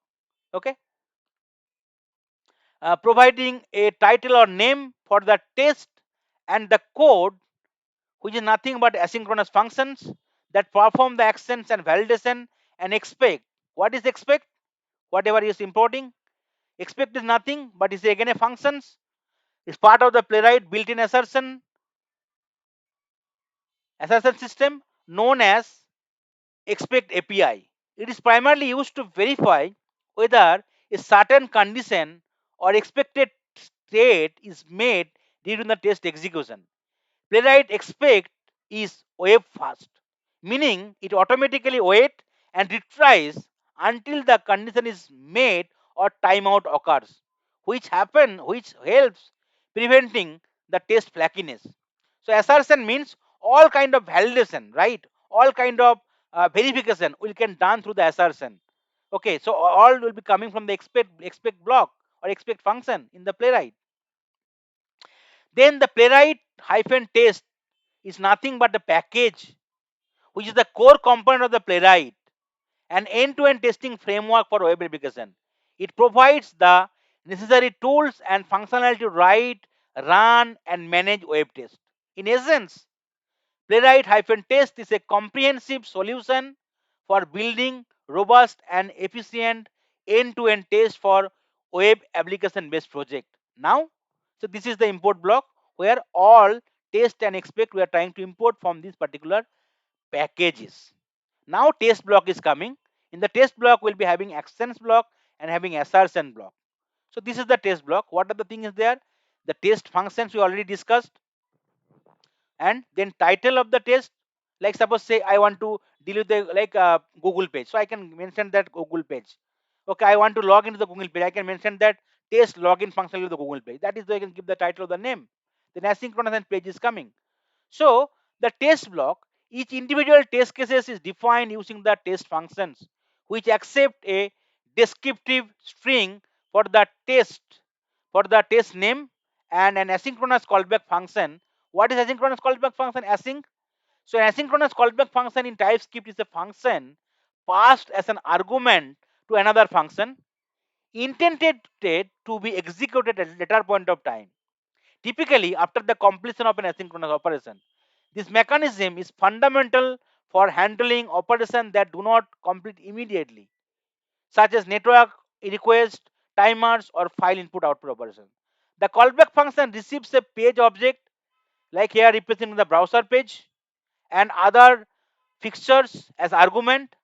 Okay, providing a title or name for the test, and the code, which is nothing but asynchronous functions that perform the actions and validation and expect. What is expect? Whatever is importing. Expect is nothing but is again a functions. Is part of the playwright built-in assertion system known as expect API. It is primarily used to verify whether a certain condition or expected state is made during the test execution. Playwright expect is wait first, meaning it automatically wait and retries until the condition is met or timeout occurs, which helps preventing the test flakiness. So assertion means all kind of validation, right? All kind of verification will can done through the assertion. Okay, so all will be coming from the expect block or expect function in the playwright. Then the playwright hyphen test is nothing but a package which is the core component of the playwright, an end-to-end testing framework for web application. It provides the necessary tools and functionality to write, run, and manage web tests. In essence, Playwright-test is a comprehensive solution for building robust and efficient end-to-end test for web application-based project. Now, so this is the import block where all test and expect we are trying to import from these particular packages. Now test block is coming. In the test block, we'll be having actions block and having assertion block. So this is the test block. What are the things there? The test functions we already discussed, and then title of the test. Like suppose say I want to deal with the Google page, so I can mention that Google page. Okay, I want to log into the Google page, I can mention that test login function with the Google page. That is the, I can give the title of the name. Then asynchronous and page is coming. So the test block, each individual test cases is defined using the test functions, which accept a descriptive string for the test name and an asynchronous callback function. What is asynchronous callback function? Async. So an asynchronous callback function in TypeScript is a function passed as an argument to another function intended to be executed at a later point of time, typically after the completion of an asynchronous operation. This mechanism is fundamental for handling operations that do not complete immediately, such as network request, timers, or file input output operations. The callback function receives a page object, like here representing the browser page, and other fixtures as argument.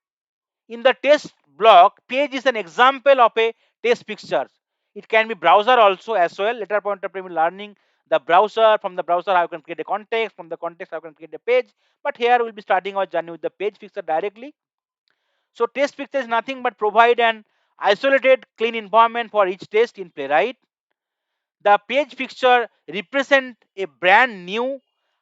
In the test block, page is an example of a test fixture. It can be browser also as well. Later point of time learning the browser. From the browser I can create a context. From the context I can create a page. But here we'll be starting our journey with the page fixture directly. So test fixture is nothing but provide an isolated clean environment for each test in Playwright. The page fixture represent a brand new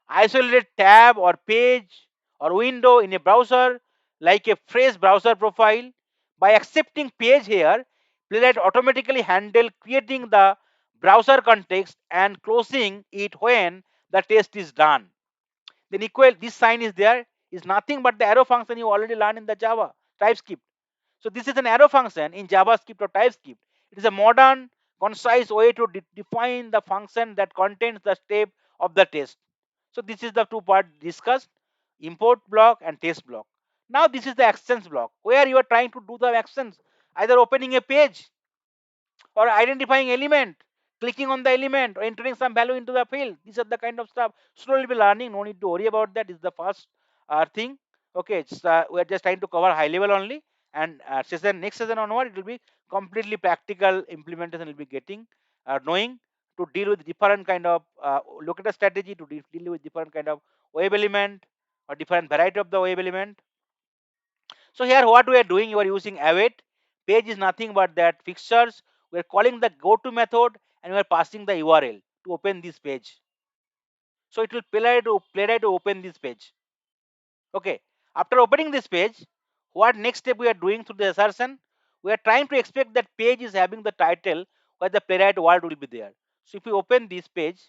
isolated tab or page or window in a browser, like a fresh browser profile. By accepting page here, Playwright automatically handle creating the browser context and closing it when the test is done. Then equal, this sign is there, is nothing but the arrow function you already learned in the Java TypeScript. So this is an arrow function in JavaScript or TypeScript. It is a modern, concise way to define the function that contains the step of the test. So this is the two part discussed: import block and test block. Now this is the actions block where you are trying to do the actions, either opening a page or identifying element, clicking on the element, or entering some value into the field. These are the kind of stuff. Slowly be learning. No need to worry about that. This is the first thing. Okay, we are just trying to cover high level only, and next session onward it will be completely practical implementation. Will be getting knowing to deal with different kind of locator strategy, to deal with different kind of web element or different variety of the web element. So here what we are doing, you are using await. Page is nothing but that fixtures. We are calling the goto method and we are passing the URL to open this page. So it will play to open this page. Okay. After opening this page, what next step we are doing through the assertion? We are trying to expect that page is having the title where the playwright word will be there. So if you open this page,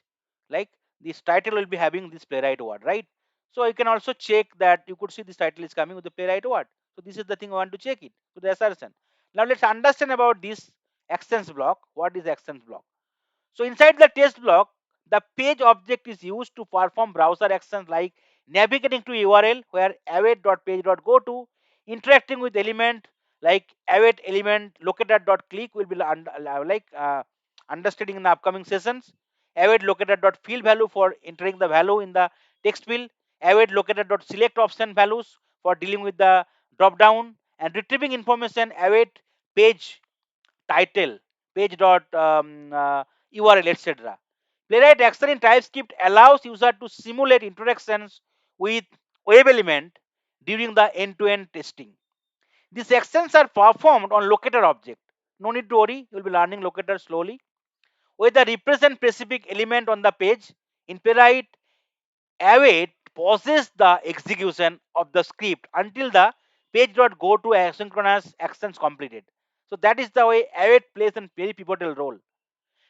like this title will be having this playwright word, right? So you can also check that you could see this title is coming with the playwright word. So this is the thing I want to check it to the assertion. Now let's understand about this actions block. What is actions block? So inside the test block, the page object is used to perform browser actions like navigating to URL where await.page.goto, interacting with element like await element locator.click will be understanding in the upcoming sessions. Await locator.field value for entering the value in the text field. Await locator.select option values for dealing with the drop down and retrieving information. Await page title, page dot URL, etc. Playwright action in TypeScript allows user to simulate interactions with web element during the end-to-end testing. These actions are performed on locator object. No need to worry, you will be learning locator slowly. Whether represent specific element on the page, in Playwright, await pauses the execution of the script until the page.go to asynchronous actions completed. So that is the way await plays a very pivotal role,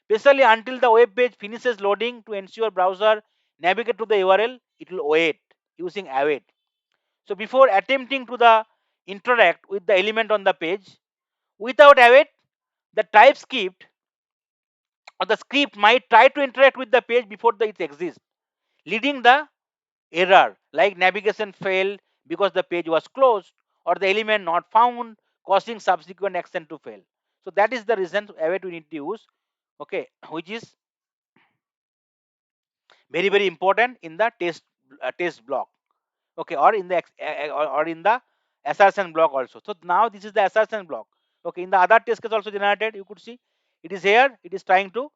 especially until the web page finishes loading to ensure browser navigate to the URL. It will wait using await. So before attempting to the interact with the element on the page, without await, the TypeScript or the script might try to interact with the page before it exists, leading the error like navigation failed because the page was closed or the element not found, causing subsequent action to fail. So that is the reason await we need to use, okay, which is very important in the test block, okay, or in the or in the assertion block also. So now this is the assertion block, okay. In the other test case also generated, you could see it is here, it is trying to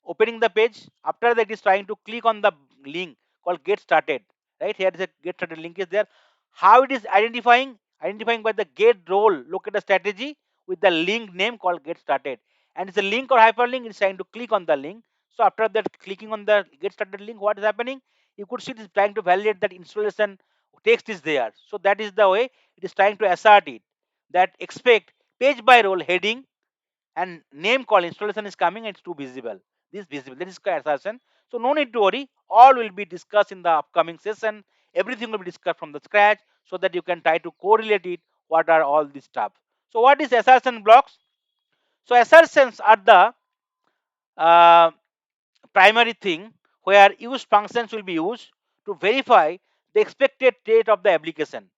opening the page. After that, it is trying to click on the link called get started, right? Here is a get started link is there. How it is identifying by the get role locator strategy with the link name called get started, and it's a link or hyperlink. It's trying to click on the link. So after that, clicking on the get started link, what is happening? You could see it is trying to validate that installation text is there. So that is the way it is trying to assert it, that expect page by role heading and name call installation is coming, and it's too visible. This visible, that is called assertion. So no need to worry, all will be discussed in the upcoming session. Everything will be discussed from the scratch so that you can try to correlate it. What are all these stuff? So what is assertion blocks? So assertions are the uh, primary thing where use functions will be used to verify the expected state of the application.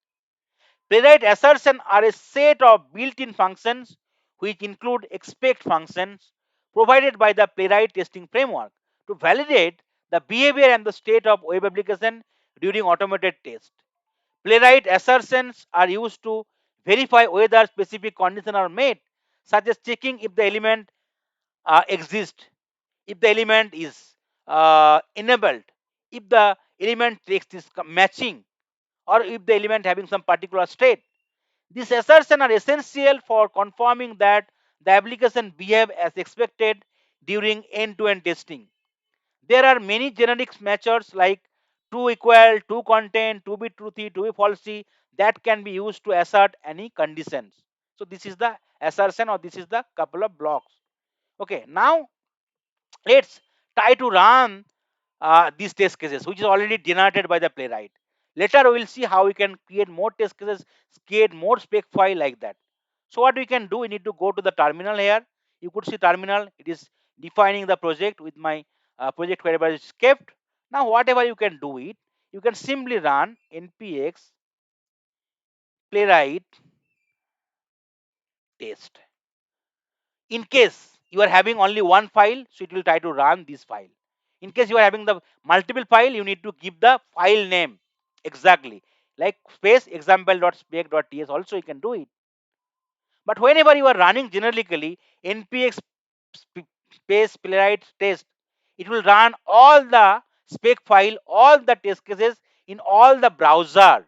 Playwright assertions are a set of built-in functions which include expect functions provided by the Playwright testing framework to validate the behavior and the state of web application during automated test. Playwright assertions are used to verify whether specific conditions are met, such as checking if the element exists, if the element is enabled, if the element text is matching, or if the element having some particular state. These assertions are essential for confirming that the application behave as expected during end-to-end testing. There are many generic measures like true equal, true content, to be truthy, to be falsy that can be used to assert any conditions. So this is the assertion, or this is the couple of blocks. Okay, now let's try to run these test cases, which is already generated by the playwright. Later we will see how we can create more test cases, create more spec file like that. So what we can do, we need to go to the terminal here. You could see terminal, it is defining the project with my project variable is kept. Now whatever you can do it, you can simply run npx playwright test. In case you are having only one file, so it will try to run this file. In case you are having the multiple file, you need to give the file name exactly, like space example.spec.ts also you can do it. But whenever you are running generically npx space playwright test, it will run all the spec file, all the test cases in all the browser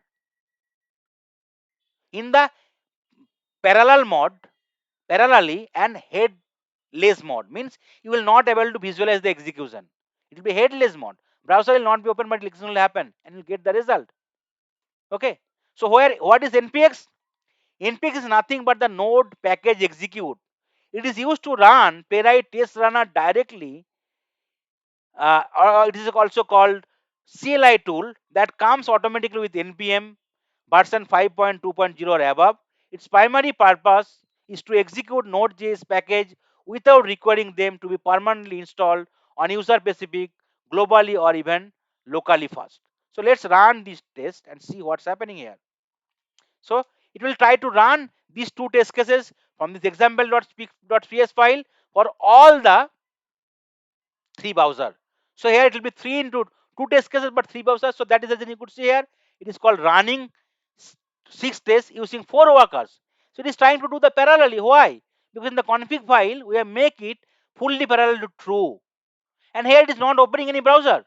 in the parallel mode, parallelly, and headless mode. Means you will not able to visualize the execution. It will be headless mode. Browser will not be open, but execution will happen, and you get the result. Okay. So where what is npx? Npx is nothing but the node package execute. It is used to run playwright test runner directly, or it is also called CLI tool that comes automatically with npm version 5.2.0 or above. Its primary purpose is to execute nodejs package without requiring them to be permanently installed on user specific, globally, or even locally first. So let's run this test and see what's happening here. So it will try to run these two test cases from this example.ps file for all the three browser. So here it will be 3 into 2 test cases but 3 browsers. So that is as you could see here. It is called running 6 tests using 4 workers. So it is trying to do the parallelly. Why? Because in the config file we have make it fully parallel to true, and here it is not opening any browser.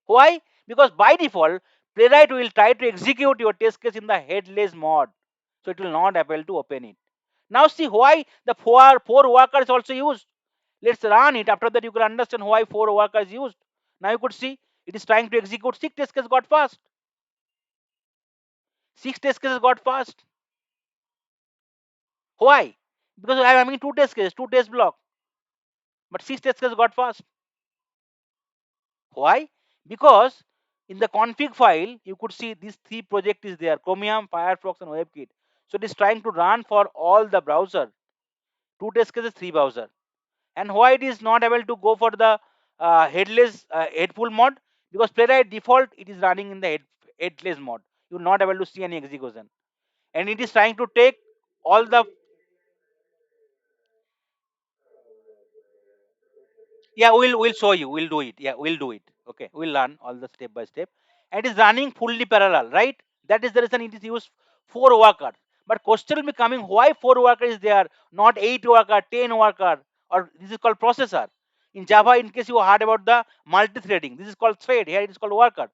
Why? Because by default Playwright will try to execute your test case in the headless mode, so it will not able to open it. Now see why the four workers also used. Let's run it. After that you can understand why four workers used. Now you could see it is trying to execute six test cases got fast. Six test cases got fast. Why? Because I am having two test cases, two test block, but six test cases got fast. Why? Because in the config file you could see these three project is there: Chromium, Firefox, and WebKit. So it is trying to run for all the browser. Two test cases, three browser. And why it is not able to go for the headless headful mode? Because Playwright default it is running in the headless mode. You will not able to see any execution, and it is trying to take all the. Yeah, we'll show you. We'll do it. Yeah, we'll do it. Okay, we'll learn all the step by step. And it is running fully parallel, right? That is the reason it is used four worker. But question will be coming: why four worker is there, not eight worker, 10 worker, or this is called processor. In Java, in case you heard about the multi-threading, this is called thread. Here it is called worker.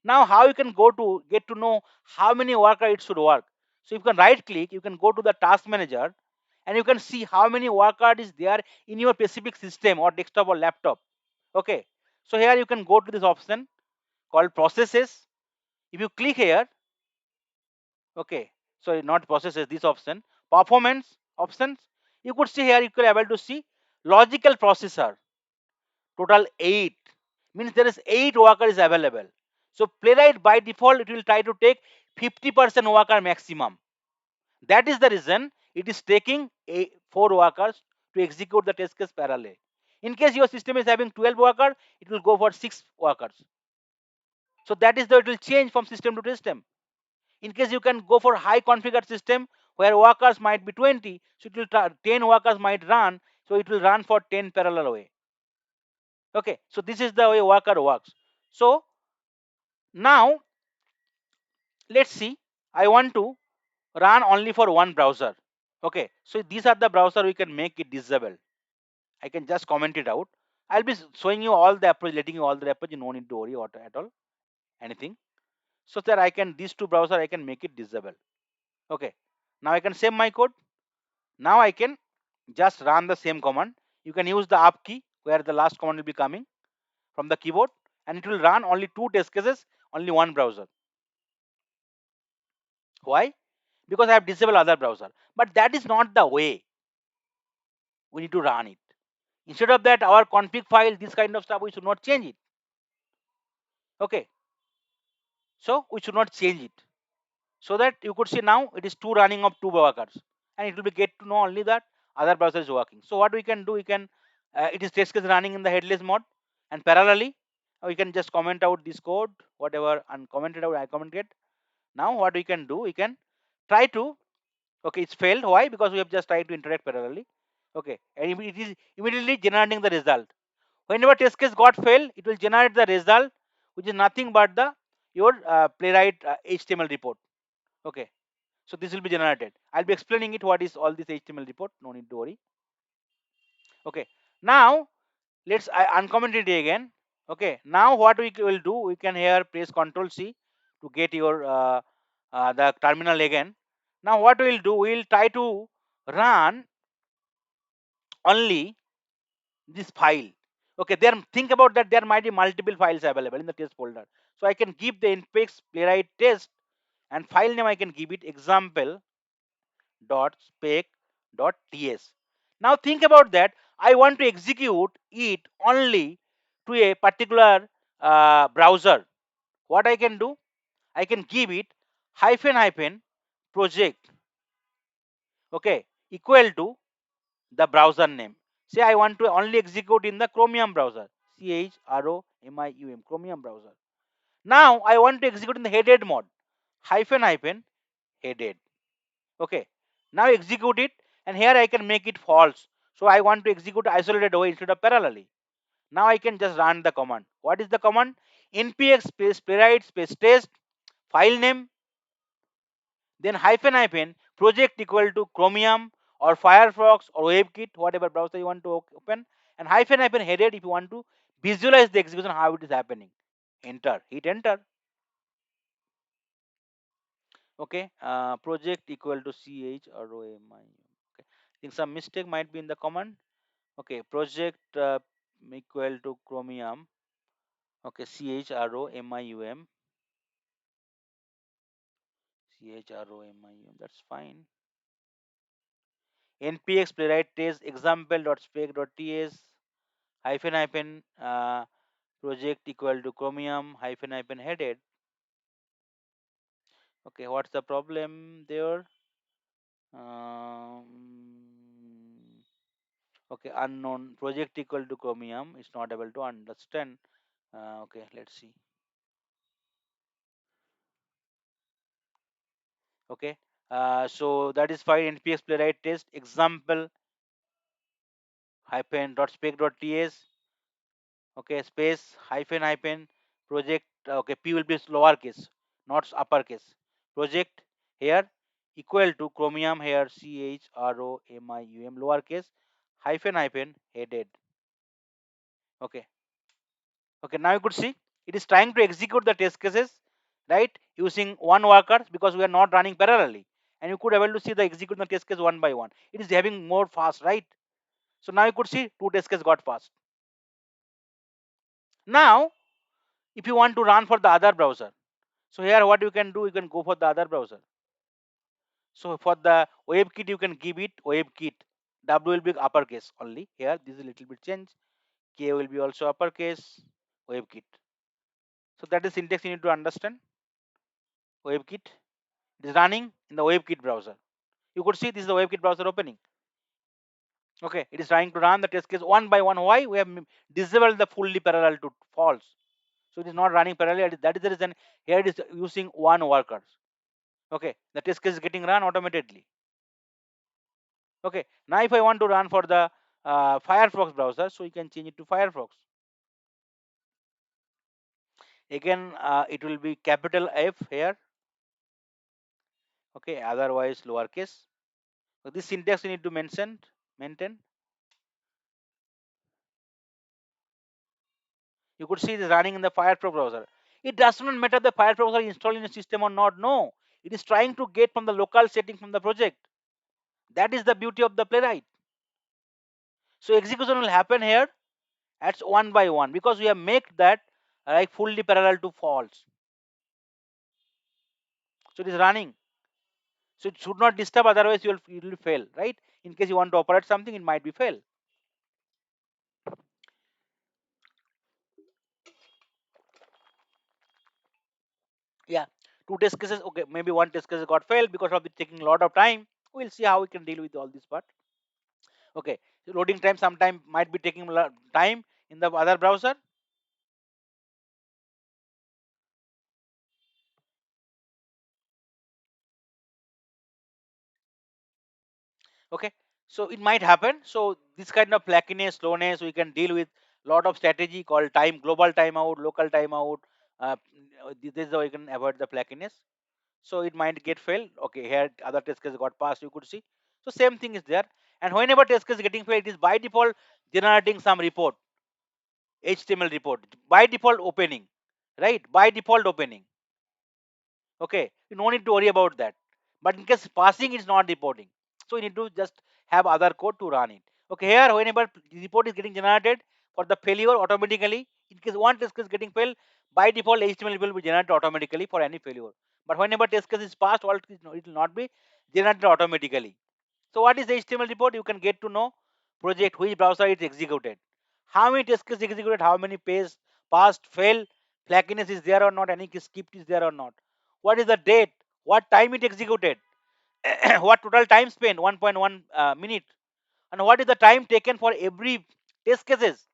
Now, how you can go to get to know how many worker it should work? So you can right click, you can go to the task manager, and you can see how many worker is there in your specific system or desktop or laptop. Okay, so here you can go to this option called processes. If you click here, okay, so not processes, this option, performance options, you could see here, you could able to see logical processor, total 8, means there is 8 worker is available. So Playwright by default it will try to take 50% worker maximum. That is the reason it is taking 4 workers to execute the test case parallel. In case your system is having 12 workers, it will go for 6 workers. So that is the it will change from system to system. In case you can go for high configured system where workers might be 20, so it will 10 workers might run, so it will run for 10 parallel way. Okay, so this is the way worker works. So now let's see. I want to run only for one browser. Okay, so these are the browser we can make it disable. I can just comment it out. I'll be showing you all the approach, letting you all the approach. You no need to worry at all anything. So that I can these two browser I can make it disable. Okay. Now I can save my code. Now I can just run the same command. You can use the up key where the last command will be coming from the keyboard, and it will run only two test cases, only one browser. Why? Because I have disabled other browser. But that is not the way we need to run it. Instead of that, our config file, this kind of stuff, we should not change it. Okay. So we should not change it. So that you could see now it is two running of two workers, and it will be get to know only that other browser is working. So what we can do, we can it is test case running in the headless mode, and parallelly we can just comment out this code whatever uncommented out I commented. Now what we can do, we can try to, okay, it's failed. Why? Because we have just tried to interact parallelly. Okay, and it is immediately generating the result. Whenever test case got failed, it will generate the result, which is nothing but the your playwright HTML report. Okay, so this will be generated. I'll be explaining it what is all this HTML report. No need to worry. Okay, now let's uncomment it again. Okay, now what we will do, we can here press Ctrl C to get your the terminal again. Now what we'll do, we'll try to run only this file. Okay, there, think about that there might be multiple files available in the test folder. So I can give the npx playwright test, and file name I can give it example dot spec dot ts. Now think about that. I want to execute it only to a particular browser. What I can do? I can give it hyphen hyphen project. Okay, equal to the browser name. Say I want to only execute in the Chromium browser. CHROMIUM Chromium browser. Now I want to execute in the headed mode. Hyphen hyphen headed. Okay, now execute it, and here I can make it false. So I want to execute isolated way instead of parallelly. Now I can just run the command. What is the command? Npx space playwright space test, file name, then hyphen hyphen project equal to Chromium or Firefox or WebKit, whatever browser you want to open, and hyphen hyphen headed if you want to visualize the execution how it is happening. Enter, hit enter. Okay, project equal to CHROMI. Okay, I think some mistake might be in the command. Okay, project equal to Chromium. Okay, CHROMIUM. CHROMIUM. That's fine. npx playwright test example.spec.ts hyphen hyphen project equal to Chromium hyphen hyphen headed. Okay, what's the problem there? Okay, unknown project equal to Chromium is not able to understand. Okay, let's see. Okay, so that is fine. npx playwright test example hyphen dot spec dot ts. Okay, space hyphen hyphen project. Okay, p will be lowercase, not uppercase. Project here equal to Chromium here CHROMIUM lowercase hyphen hyphen headed. Okay, okay, now you could see it is trying to execute the test cases, right, using one worker because we are not running parallelly, and you could able to see the execute the test case one by one. It is having more fast, right? So now you could see two test cases got fast. Now if you want to run for the other browser, so here what you can do, you can go for the other browser. So for the WebKit, you can give it WebKit. W will be uppercase only. Here, this is a little bit change. K will be also uppercase. WebKit. So that is syntax you need to understand. WebKit. It is running in the WebKit browser. You could see this is the WebKit browser opening. Okay, it is trying to run the test case one by one. Why? We have disabled the fully parallel to false. So it is not running parallel. That is the reason here it is using one worker. Okay, the test case is getting run automatically. Okay, now if I want to run for the Firefox browser, so you can change it to Firefox. Again, it will be capital F here. Okay, otherwise lowercase. So this syntax you need to maintain. You could see it is running in the Firefox browser. It does not matter the Firefox browser installed in a system or not. No, it is trying to get from the local setting from the project. That is the beauty of the Playwright. So execution will happen here. That's one by one because we have made that like fully parallel to false. So it is running. So it should not disturb, otherwise you will fail, right? In case you want to operate something, it might be fail. Yeah, two test cases. Okay, maybe one test case got failed because of it taking a lot of time. We'll see how we can deal with all this part. Okay, so loading time sometime might be taking a lot time in the other browser. Okay, so it might happen. So this kind of flakiness, slowness, we can deal with lot of strategy called time, global timeout, local timeout. This is how you can avoid the flakiness. So it might get failed. Okay, here other test case got passed, you could see. So same thing is there. And whenever test case is getting failed, it is by default generating some report, HTML report, by default opening, right? By default opening. Okay, you no need to worry about that. But in case passing is not reporting, so you need to just have other code to run it. Okay, here whenever report is getting generated for the failure automatically, in case one test case is getting failed, by default HTML will be generated automatically for any failure. But whenever test case is passed, it will not be generated automatically. So what is the HTML report? You can get to know project, which browser it executed, how many test cases executed, how many pages passed, failed, flakiness is there or not, any skipped is there or not. What is the date? What time it executed? What total time spent? 1.1 minute. And what is the time taken for every test cases?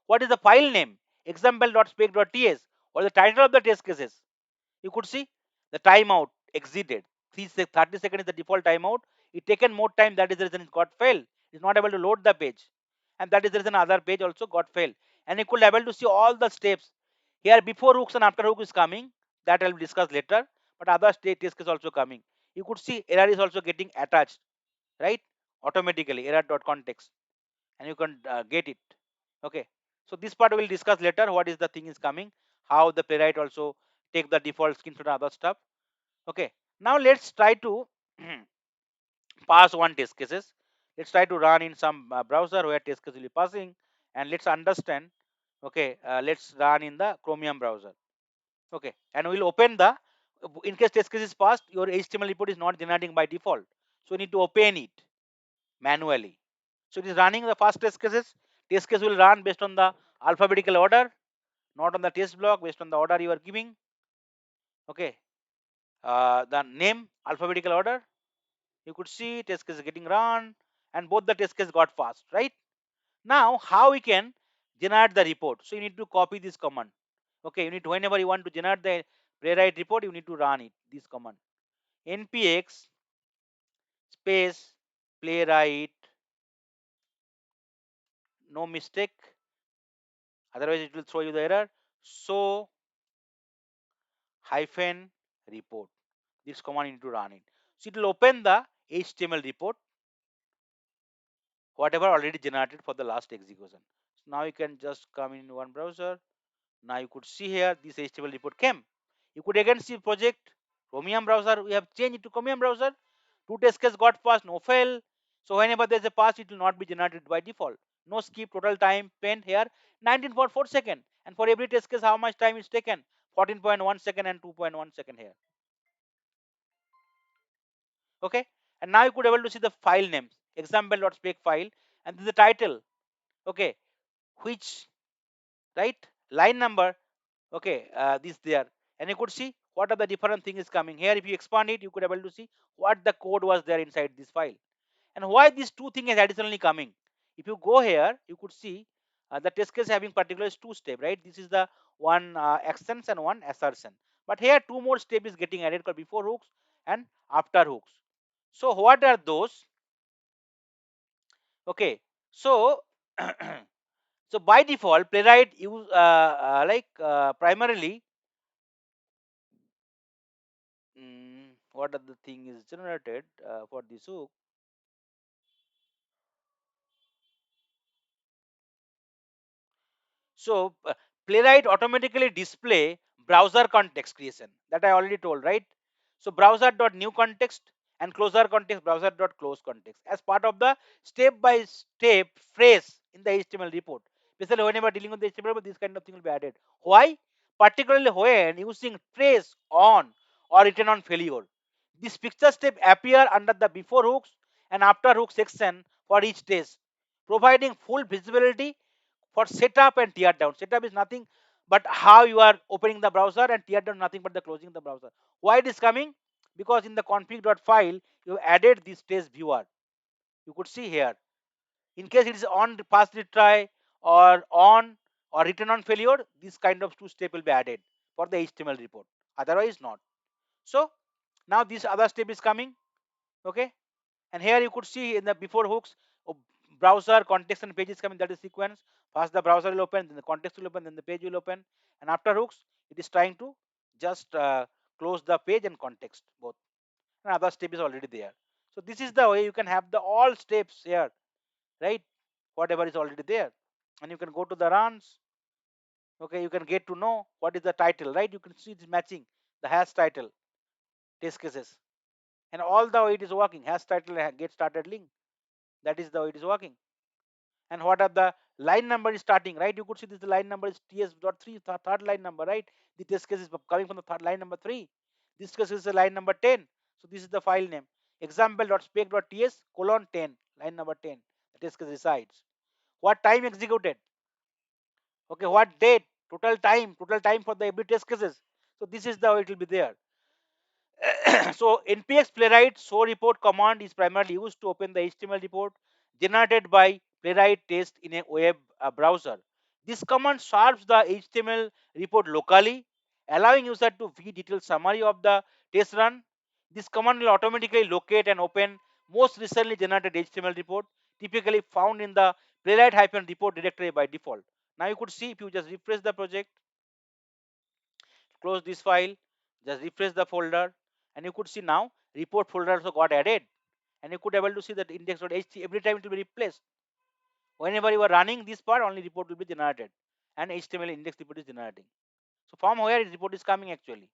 What is the file name? Example.spec.ts. What is the title of the test cases? You could see the timeout exceeded. 30 seconds is the default timeout. It taken more time. That is the reason it got failed. It's not able to load the page. And that is the reason other page also got failed. And you could able to see all the steps. Here before hooks and after hook is coming. That I will discuss later. But other test case also coming. you could see error is also getting attached, right? Automatically error.context, and you can get it. Okay, so this part we will discuss later, what is the thing is coming, how the playwright also take the default screenshot and other stuff. Okay, now let's try to pass one test cases. Let's try to run in some browser where test case will be passing, and let's understand. Okay, let's run in the Chromium browser. Okay, and we'll open the, in case test case is passed, your HTML report is not generating by default, so you need to open it manually. So it is running the first test cases. Test case will run based on the alphabetical order, not on the test block, based on the order you are giving. Okay, the name alphabetical order. You could see test case is getting run, and both the test case got passed, right? Now, how we can generate the report? So you need to copy this command. Okay, you need to, whenever you want to generate the playwright report, you need to run it. This command, npx space playwright, no mistake. Otherwise, it will throw you the error. So hyphen report. This command you need to run it. So it will open the HTML report, whatever already generated for the last execution. So now you can just come in one browser. Now you could see here this HTML report came. You could again see project Chromium browser. We have changed it to Chromium browser. Two test case got passed, no fail. So whenever there's a pass, it will not be generated by default. No skip, total time spent here 19.4 seconds. And for every test case, how much time is taken? 14.1 second and 2.1 second here. Okay. And now you could able to see the file names, example.spec file, and this is the title. Okay, which, right, line number. Okay, this there, and you could see what are the different things coming here. If you expand it, you could able to see what the code was there inside this file, and why these two things is additionally coming. If you go here, you could see the test case having particular two step, right? This is the one actions and one assertion, but here two more step is getting added called before hooks and after hooks. So what are those? Okay, so so by default playwright use primarily, what are the thing is generated for this hook. So playwright automatically display browser context creation, that I already told, right? So browser dot new context and closer context, browser dot close context, as part of the step by step phrase in the HTML report. Especially whenever dealing with the HTML report, this kind of thing will be added. Why? Particularly when using trace on or return on failure. This picture step appear under the before hooks and after hook section for each test, providing full visibility for setup and tear down. Setup is nothing but how you are opening the browser, and tear down nothing but the closing the browser. Why it is coming? Because in the config.file you added this test viewer. You could see here. In case it is on pass retry or on or return on failure, this kind of two step will be added for the HTML report. Otherwise not. So now this other step is coming. Okay, and here you could see in the before hooks, oh, browser context and page is coming, that is sequence. First the browser will open, then the context will open, then the page will open, and after hooks it is trying to just close the page and context both. Another step is already there. So this is the way you can have the all steps here, right? Whatever is already there, and you can go to the runs. Okay, you can get to know what is the title, right? You can see it's matching the hash title test cases, and all the way it is working. Hash title get started link, that is the way it is working. And what are the line number is starting, right? You could see this, the line number is ts.3, third line number, right? The test case is coming from the third line number 3. This case is the line number 10. So this is the file name, example.spec.ts colon 10, line number 10. The test case resides. What time executed? Okay, what date? Total time for the every test cases. So this is the way it will be there. So npx playwright show report command is primarily used to open the HTML report generated by playwright test in a web browser. This command serves the HTML report locally, allowing user to view detailed summary of the test run. This command will automatically locate and open most recently generated HTML report, typically found in the playwright-report directory by default. Now you could see, if you just refresh the project, close this file, just refresh the folder, and you could see now report folder also got added, and you could able to see that index.html every time it will be replaced. Whenever you are running this part, only report will be generated, and HTML index report is generating. So from where report is coming actually?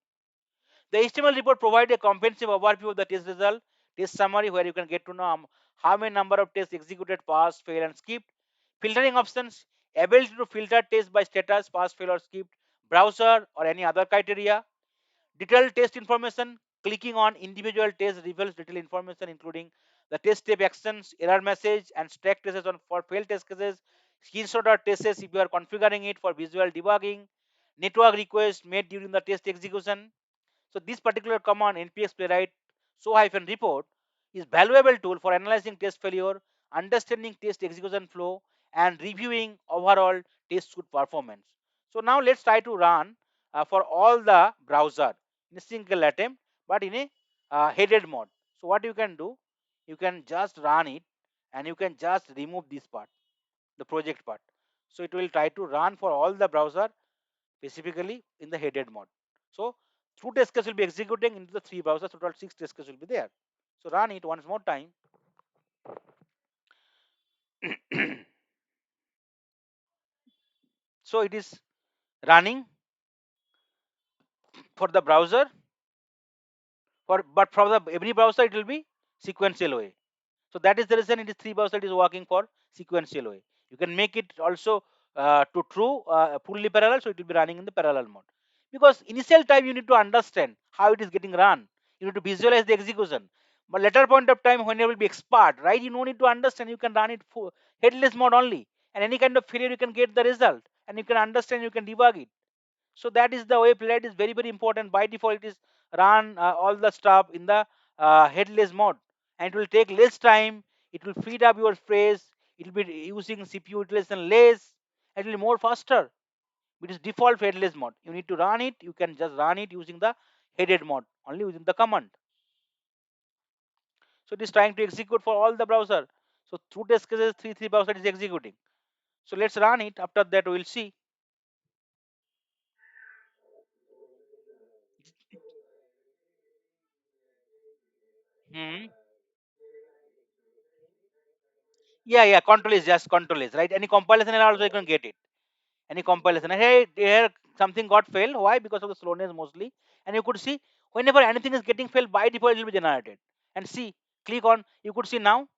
The HTML report provides a comprehensive overview of the test result, test summary, where you can get to know how many number of tests executed, passed, failed, and skipped. Filtering options, ability to filter tests by status, pass, fail, or skipped, browser, or any other criteria. Detailed test information, clicking on individual test reveals detailed information including the test step actions, error message, and stack traces on for failed test cases, screenshot or traces if you are configuring it for visual debugging, network requests made during the test execution. So this particular command npx playwright show-report is valuable tool for analyzing test failure, understanding test execution flow, and reviewing overall test suite performance. So now let's try to run for all the browser in a single attempt, but in a headed mode. So what you can do, you can just run it, and you can just remove this part, the project part. So it will try to run for all the browser specifically in the headed mode. So two test cases will be executing into the three browsers, total six test cases will be there. So run it once more time. So it is running for the browser, for but from the every browser it will be sequential way. So that is the reason it is three browser it is working for sequential way. You can make it also to true fully parallel, so it will be running in the parallel mode. Because initial time you need to understand how it is getting run. You need to visualize the execution. But later point of time when you will be expert, right? You don't need to understand. You can run it for headless mode only, and any kind of failure you can get the result, and you can understand. You can debug it. So that is the way Playwright is very very important. By default, it is run all the stuff in the headless mode, and it will take less time. It will speed up your phrase. It will be using CPU utilization less. It will be more faster. It is default headless mode. You need to run it. You can just run it using the headed mode only using the command. So it is trying to execute for all the browser. So through test cases, three browser is executing. So let's run it. After that, we will see. Hmm. Yeah, control is just control is right. Any compilation error also you can get it. Any compilation. Hey, here something got failed. Why? Because of the slowness mostly. And you could see whenever anything is getting failed, by default it will be generated. And see, click on. You could see now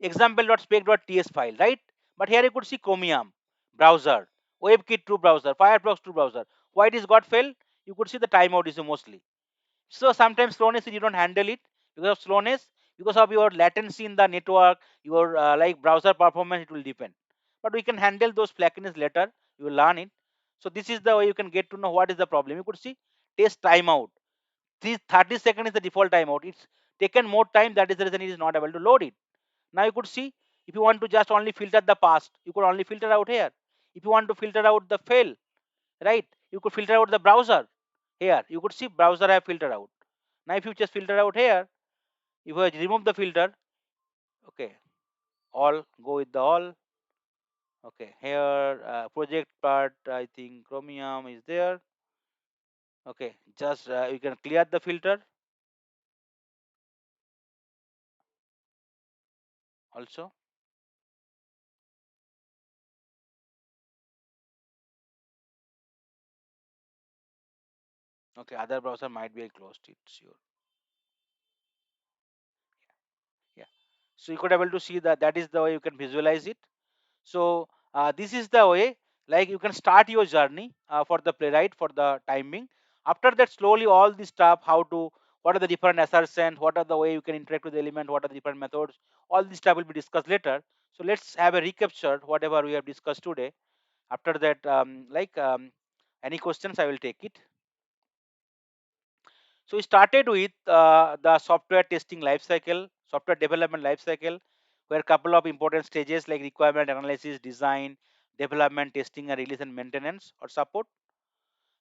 example.spec.ts file, right? But here you could see Chromium browser, WebKit true browser, Firefox true browser. Why it is got failed? You could see the timeout is mostly. So sometimes slowness you don't handle it because of slowness, because of your latency in the network, your like browser performance, it will depend. But we can handle those flakiness later. You will learn it. So this is the way you can get to know what is the problem. You could see test timeout. This 30 seconds is the default timeout. It's taken more time. That is the reason it is not able to load it. Now you could see if you want to just only filter the past, you could only filter out here. If you want to filter out the fail, right? You could filter out the browser. Here you could see browser I have filtered out. Now if you just filter out here, if I remove the filter, okay, all go with the all. Okay, here project part, I think Chromium is there. Okay, just you can clear the filter also. Okay, other browser might be closed it, sure. Yeah. So you could able to see that that is the way you can visualize it. So this is the way, like you can start your journey for the playwright for the timing. After that, slowly all this stuff, how to, what are the different assertions, what are the way you can interact with the element, what are the different methods, all this stuff will be discussed later. So let's have a recapture whatever we have discussed today. After that, any questions, I will take it. So we started with the software testing lifecycle, software development lifecycle, where a couple of important stages like requirement analysis, design, development, testing, and release and maintenance or support.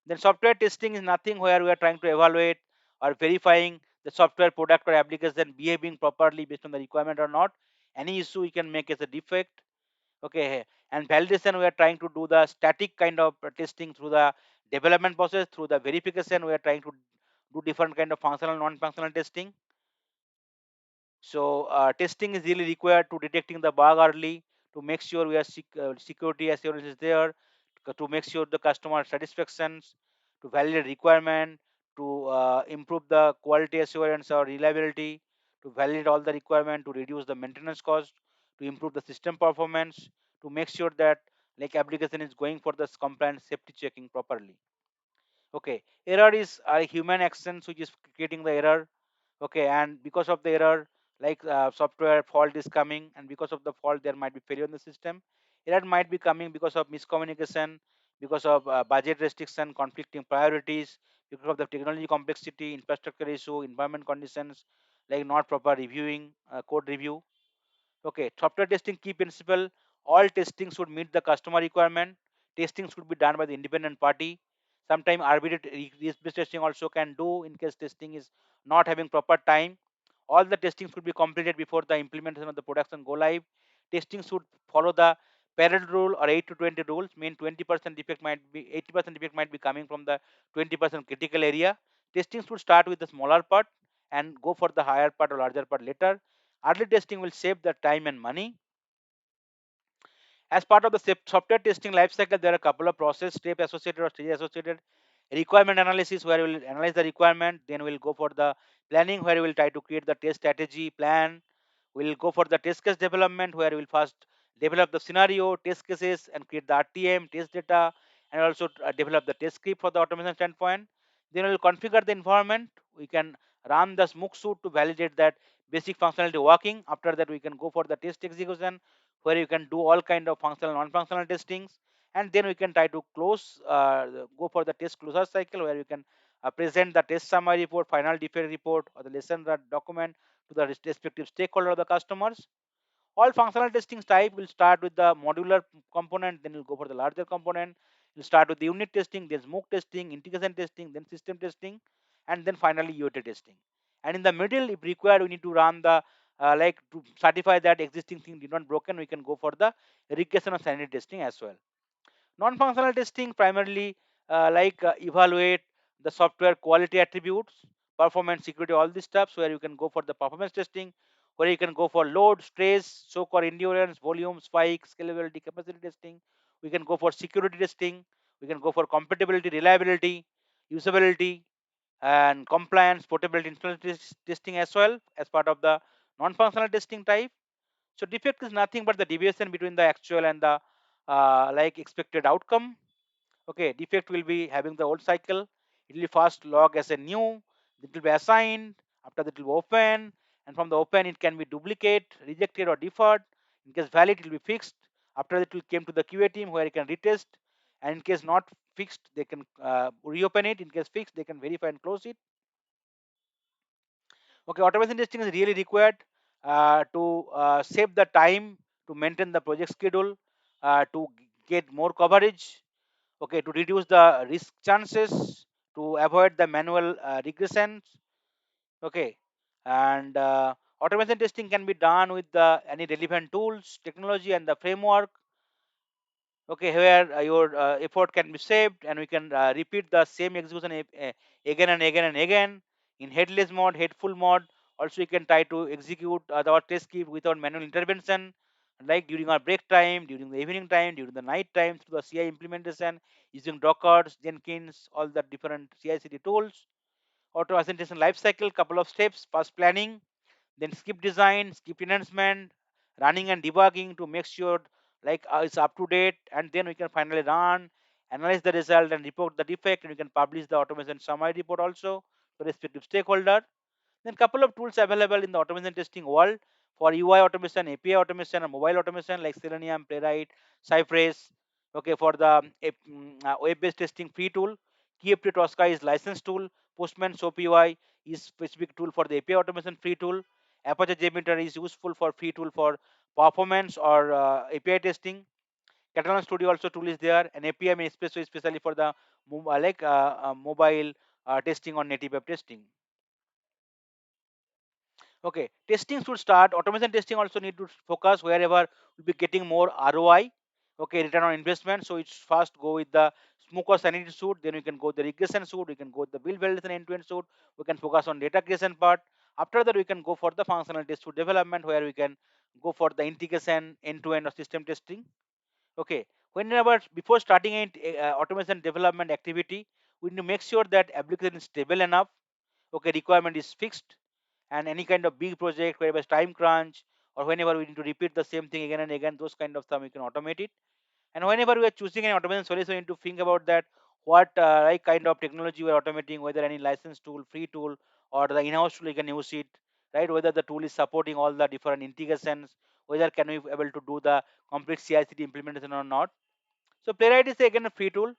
Then software testing is nothing where we are trying to evaluate or verifying the software product or application behaving properly based on the requirement or not. Any issue we can make as a defect. Okay, and validation we are trying to do the static kind of testing through the development process. Through the verification we are trying to do different kind of functional non-functional testing. So testing is really required to detecting the bug early, to make sure we are security assurance is there, to make sure the customer satisfactions, to validate requirement, to improve the quality assurance or reliability, to validate all the requirement, to reduce the maintenance cost, to improve the system performance, to make sure that like application is going for the compliance safety checking properly. Okay, error is a human actions which is creating the error. Okay, and because of the error, like software fault is coming, and because of the fault there might be failure in the system. Error might be coming because of miscommunication, because of budget restriction, conflicting priorities, because of the technology complexity, infrastructure issue, environment conditions, like not proper reviewing, code review. Okay, software testing key principle: all testing should meet the customer requirement. Testing should be done by the independent party. Sometimes arbitrary risk-based testing also can do in case testing is not having proper time. All the testing should be completed before the implementation of the production go live. Testing should follow the parallel rule or 8 to 20 rules. Mean 20% defect might be 80% defect might be coming from the 20% critical area. Testing should start with the smaller part and go for the higher part or larger part later. Early testing will save the time and money. As part of the software testing lifecycle, there are a couple of process steps associated or stages associated. Requirement analysis, where we will analyze the requirement, then we'll go for the planning, where we will try to create the test strategy plan. We'll go for the test case development, where we'll first develop the scenario, test cases, and create the RTM, test data, and also develop the test script for the automation standpoint. Then we'll configure the environment. We can run the smoke suit to validate that basic functionality working. After that, we can go for the test execution, where you can do all kind of functional non-functional testings, and then we can try to go for the test closure cycle, where you can present the test summary report, final defect report, or the lesson document to the respective stakeholder of the customers. All functional testing type will start with the modular component, then you'll go for the larger component. You'll start with the unit testing, then smoke testing, integration testing, then system testing, and then finally UAT testing. And in the middle, if required, we need to run the like to certify that existing thing did not broken. We can go for the regression or sanity testing as well. Non-functional testing primarily evaluate the software quality attributes, performance, security, all these stuffs, where you can go for the performance testing, where you can go for load, stress, shock or endurance, volume, spike, scalability, capacity testing. We can go for security testing. We can go for compatibility, reliability, usability, and compliance, portability, installation testing as well as part of the non-functional testing type. So defect is nothing but the deviation between the actual and the like expected outcome. Okay, defect will be having the old cycle. It will first log as a new. It will be assigned. After that, it will open, and from the open, it can be duplicate, rejected, or deferred. In case valid, it will be fixed. After that, it will came to the QA team where it can retest. And in case not fixed, they can reopen it. In case fixed, they can verify and close it. Okay, automation testing is really required to save the time, to maintain the project schedule, to get more coverage. Okay, to reduce the risk chances, to avoid the manual regressions. Okay, and automation testing can be done with the any relevant tools, technology, and the framework. Okay, where your effort can be saved, and we can repeat the same execution again and again and again in headless mode, headful mode. Also, you can try to execute our test script without manual intervention, like during our break time, during the evening time, during the night time, through the CI implementation using Docker, Jenkins, all the different CI/CD tools. Auto authentication lifecycle, couple of steps: first planning, then script design, script enhancement, running and debugging to make sure it's up to date, and then we can finally run, analyze the result, and report the defect, and we can publish the automation summary report also to respective stakeholder. Then couple of tools available in the automation testing world for UI automation, API automation, and mobile automation like Selenium, Playwright, Cypress. Okay, for the web-based testing free tool, KFT Tosca is licensed tool. Postman SOAP UI is specific tool for the API automation free tool. Apache JMeter is useful for free tool for performance or API testing. Catalan Studio also tool is there, and API especially for the mobile testing or native web testing. Okay, testing should start. Automation testing also need to focus wherever we'll be getting more ROI. Okay, return on investment. So it's first go with the smoke or sanity suite, then we can go the regression suite, we can go the build validation end-to-end suite, we can focus on data creation part. After that, we can go for the functional test suite development, where we can go for the integration end-to-end or system testing. Okay, whenever before starting automation development activity, we need to make sure that application is stable enough. Okay, requirement is fixed, and any kind of big project where there's time crunch, or whenever we need to repeat the same thing again and again, those kind of stuff we can automate it. And whenever we are choosing an automation solution, we need to think about that what like kind of technology we are automating, whether any license tool, free tool, or the in-house tool you can use it, right? Whether the tool is supporting all the different integrations, whether can we able to do the complete CI/CD implementation or not. So Playwright is again a free tool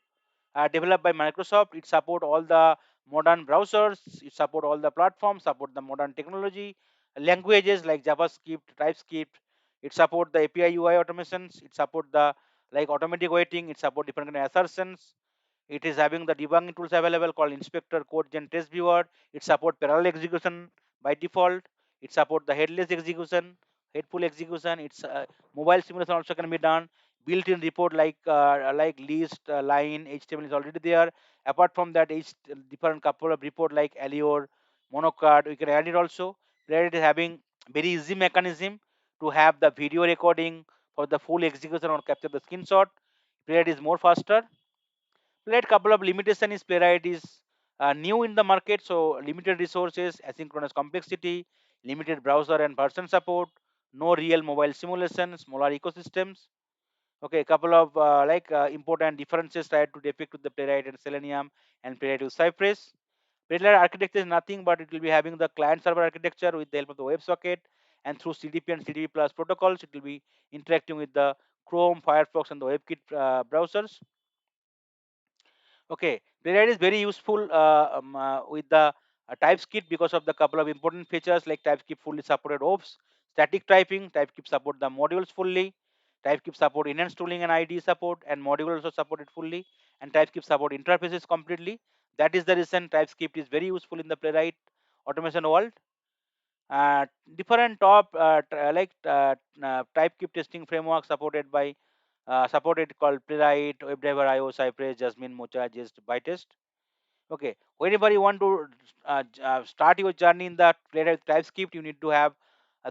developed by Microsoft. It support all the modern browsers. It support all the platforms. Support the modern technology, languages like JavaScript, TypeScript. It support the API UI automations. It support the like automatic waiting. It support different kind of assertions. It is having the debugging tools available called Inspector, Code Gen, Test Viewer. It support parallel execution by default. It support the headless execution, headful execution. It's mobile simulation also can be done. Built-in report like list, line, HTML is already there. Apart from that, each different couple of report like Allure, Monocard, we can add it also. Playwright is having very easy mechanism to have the video recording for the full execution or capture the screenshot. Playwright is more faster. Playwright couple of limitation is Playwright is new in the market, so limited resources, asynchronous complexity, limited browser and version support, no real mobile simulation, smaller ecosystems. Okay, a couple of important differences tried to depict with the Playwright and Selenium and Playwright with Cypress. Playwright architecture is nothing but it will be having the client server architecture with the help of the WebSocket, and through CDP and CDP plus protocols, it will be interacting with the Chrome, Firefox, and the WebKit browsers. Okay, Playwright is very useful with the TypeScript because of the couple of important features like TypeScript fully supported OPS, static typing, TypeScript support the modules fully, TypeScript support enhanced tooling and IDE support, and module also supported fully, and TypeScript support interfaces completely. That is the reason TypeScript is very useful in the Playwright automation world. Uh, Different top TypeScript testing framework supported by supported called Playwright, WebDriver IO, Cypress, Jasmine, Mocha, Jest, Bytest. Okay, whenever you want to start your journey in the Playwright TypeScript, you need to have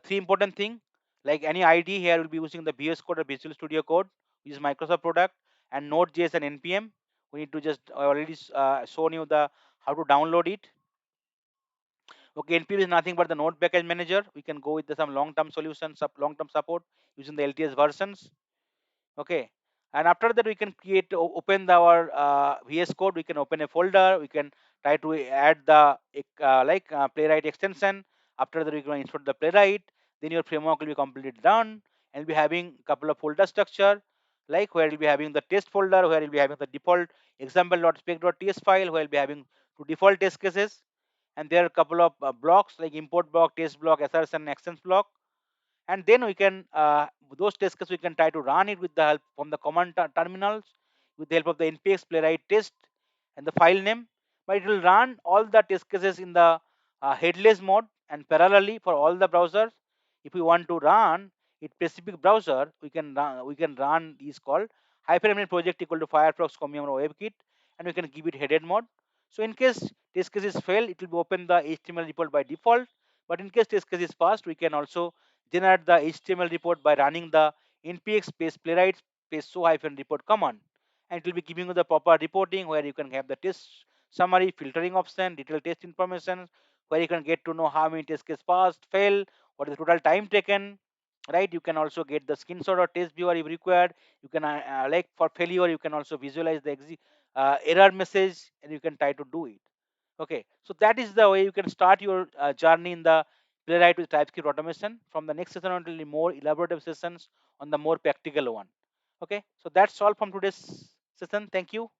three important thing. Like any ID here, will be using the VS Code or Visual Studio Code, which is Microsoft product, and Node.js and npm. We need to just I already shown you the how to download it. Okay, npm is nothing but the node package manager. We can go with some long-term solutions, long-term support using the LTS versions. Okay, and after that we can create open our VS Code. We can open a folder. We can try to add the Playwright extension. After that we can install the Playwright. Then your framework will be completely done, and we'll be having a couple of folder structure, like where you'll be having the test folder, where you'll be having the default example.spec.ts file, where you'll be having two default test cases, and there are a couple of blocks like import block, test block, assertion, actions block. And then we can those test cases we can try to run it with the help from the command terminals with the help of the npx playwright test and the file name, but it will run all the test cases in the headless mode and parallelly for all the browsers. If we want to run it specific browser, we can run is called hypermane project equal to firefox, chromium, or webkit, and we can give it headed mode. So in case test cases fail, it will be open the html report by default, but in case test case is passed, we can also generate the HTML report by running the npx space playwright space show hyphen report command, and it will be giving you the proper reporting where you can have the test summary, filtering option, detailed test information, where you can get to know how many test cases passed, fail, what is the total time taken. Right, you can also get the screenshot or test viewer if required. You can like for failure, you can also visualize the error message, and you can try to do it. Okay, so that is the way you can start your journey in the Playwright with TypeScript automation. From the next session until the more elaborative sessions on the more practical one. Okay, so that's all from today's session. Thank you.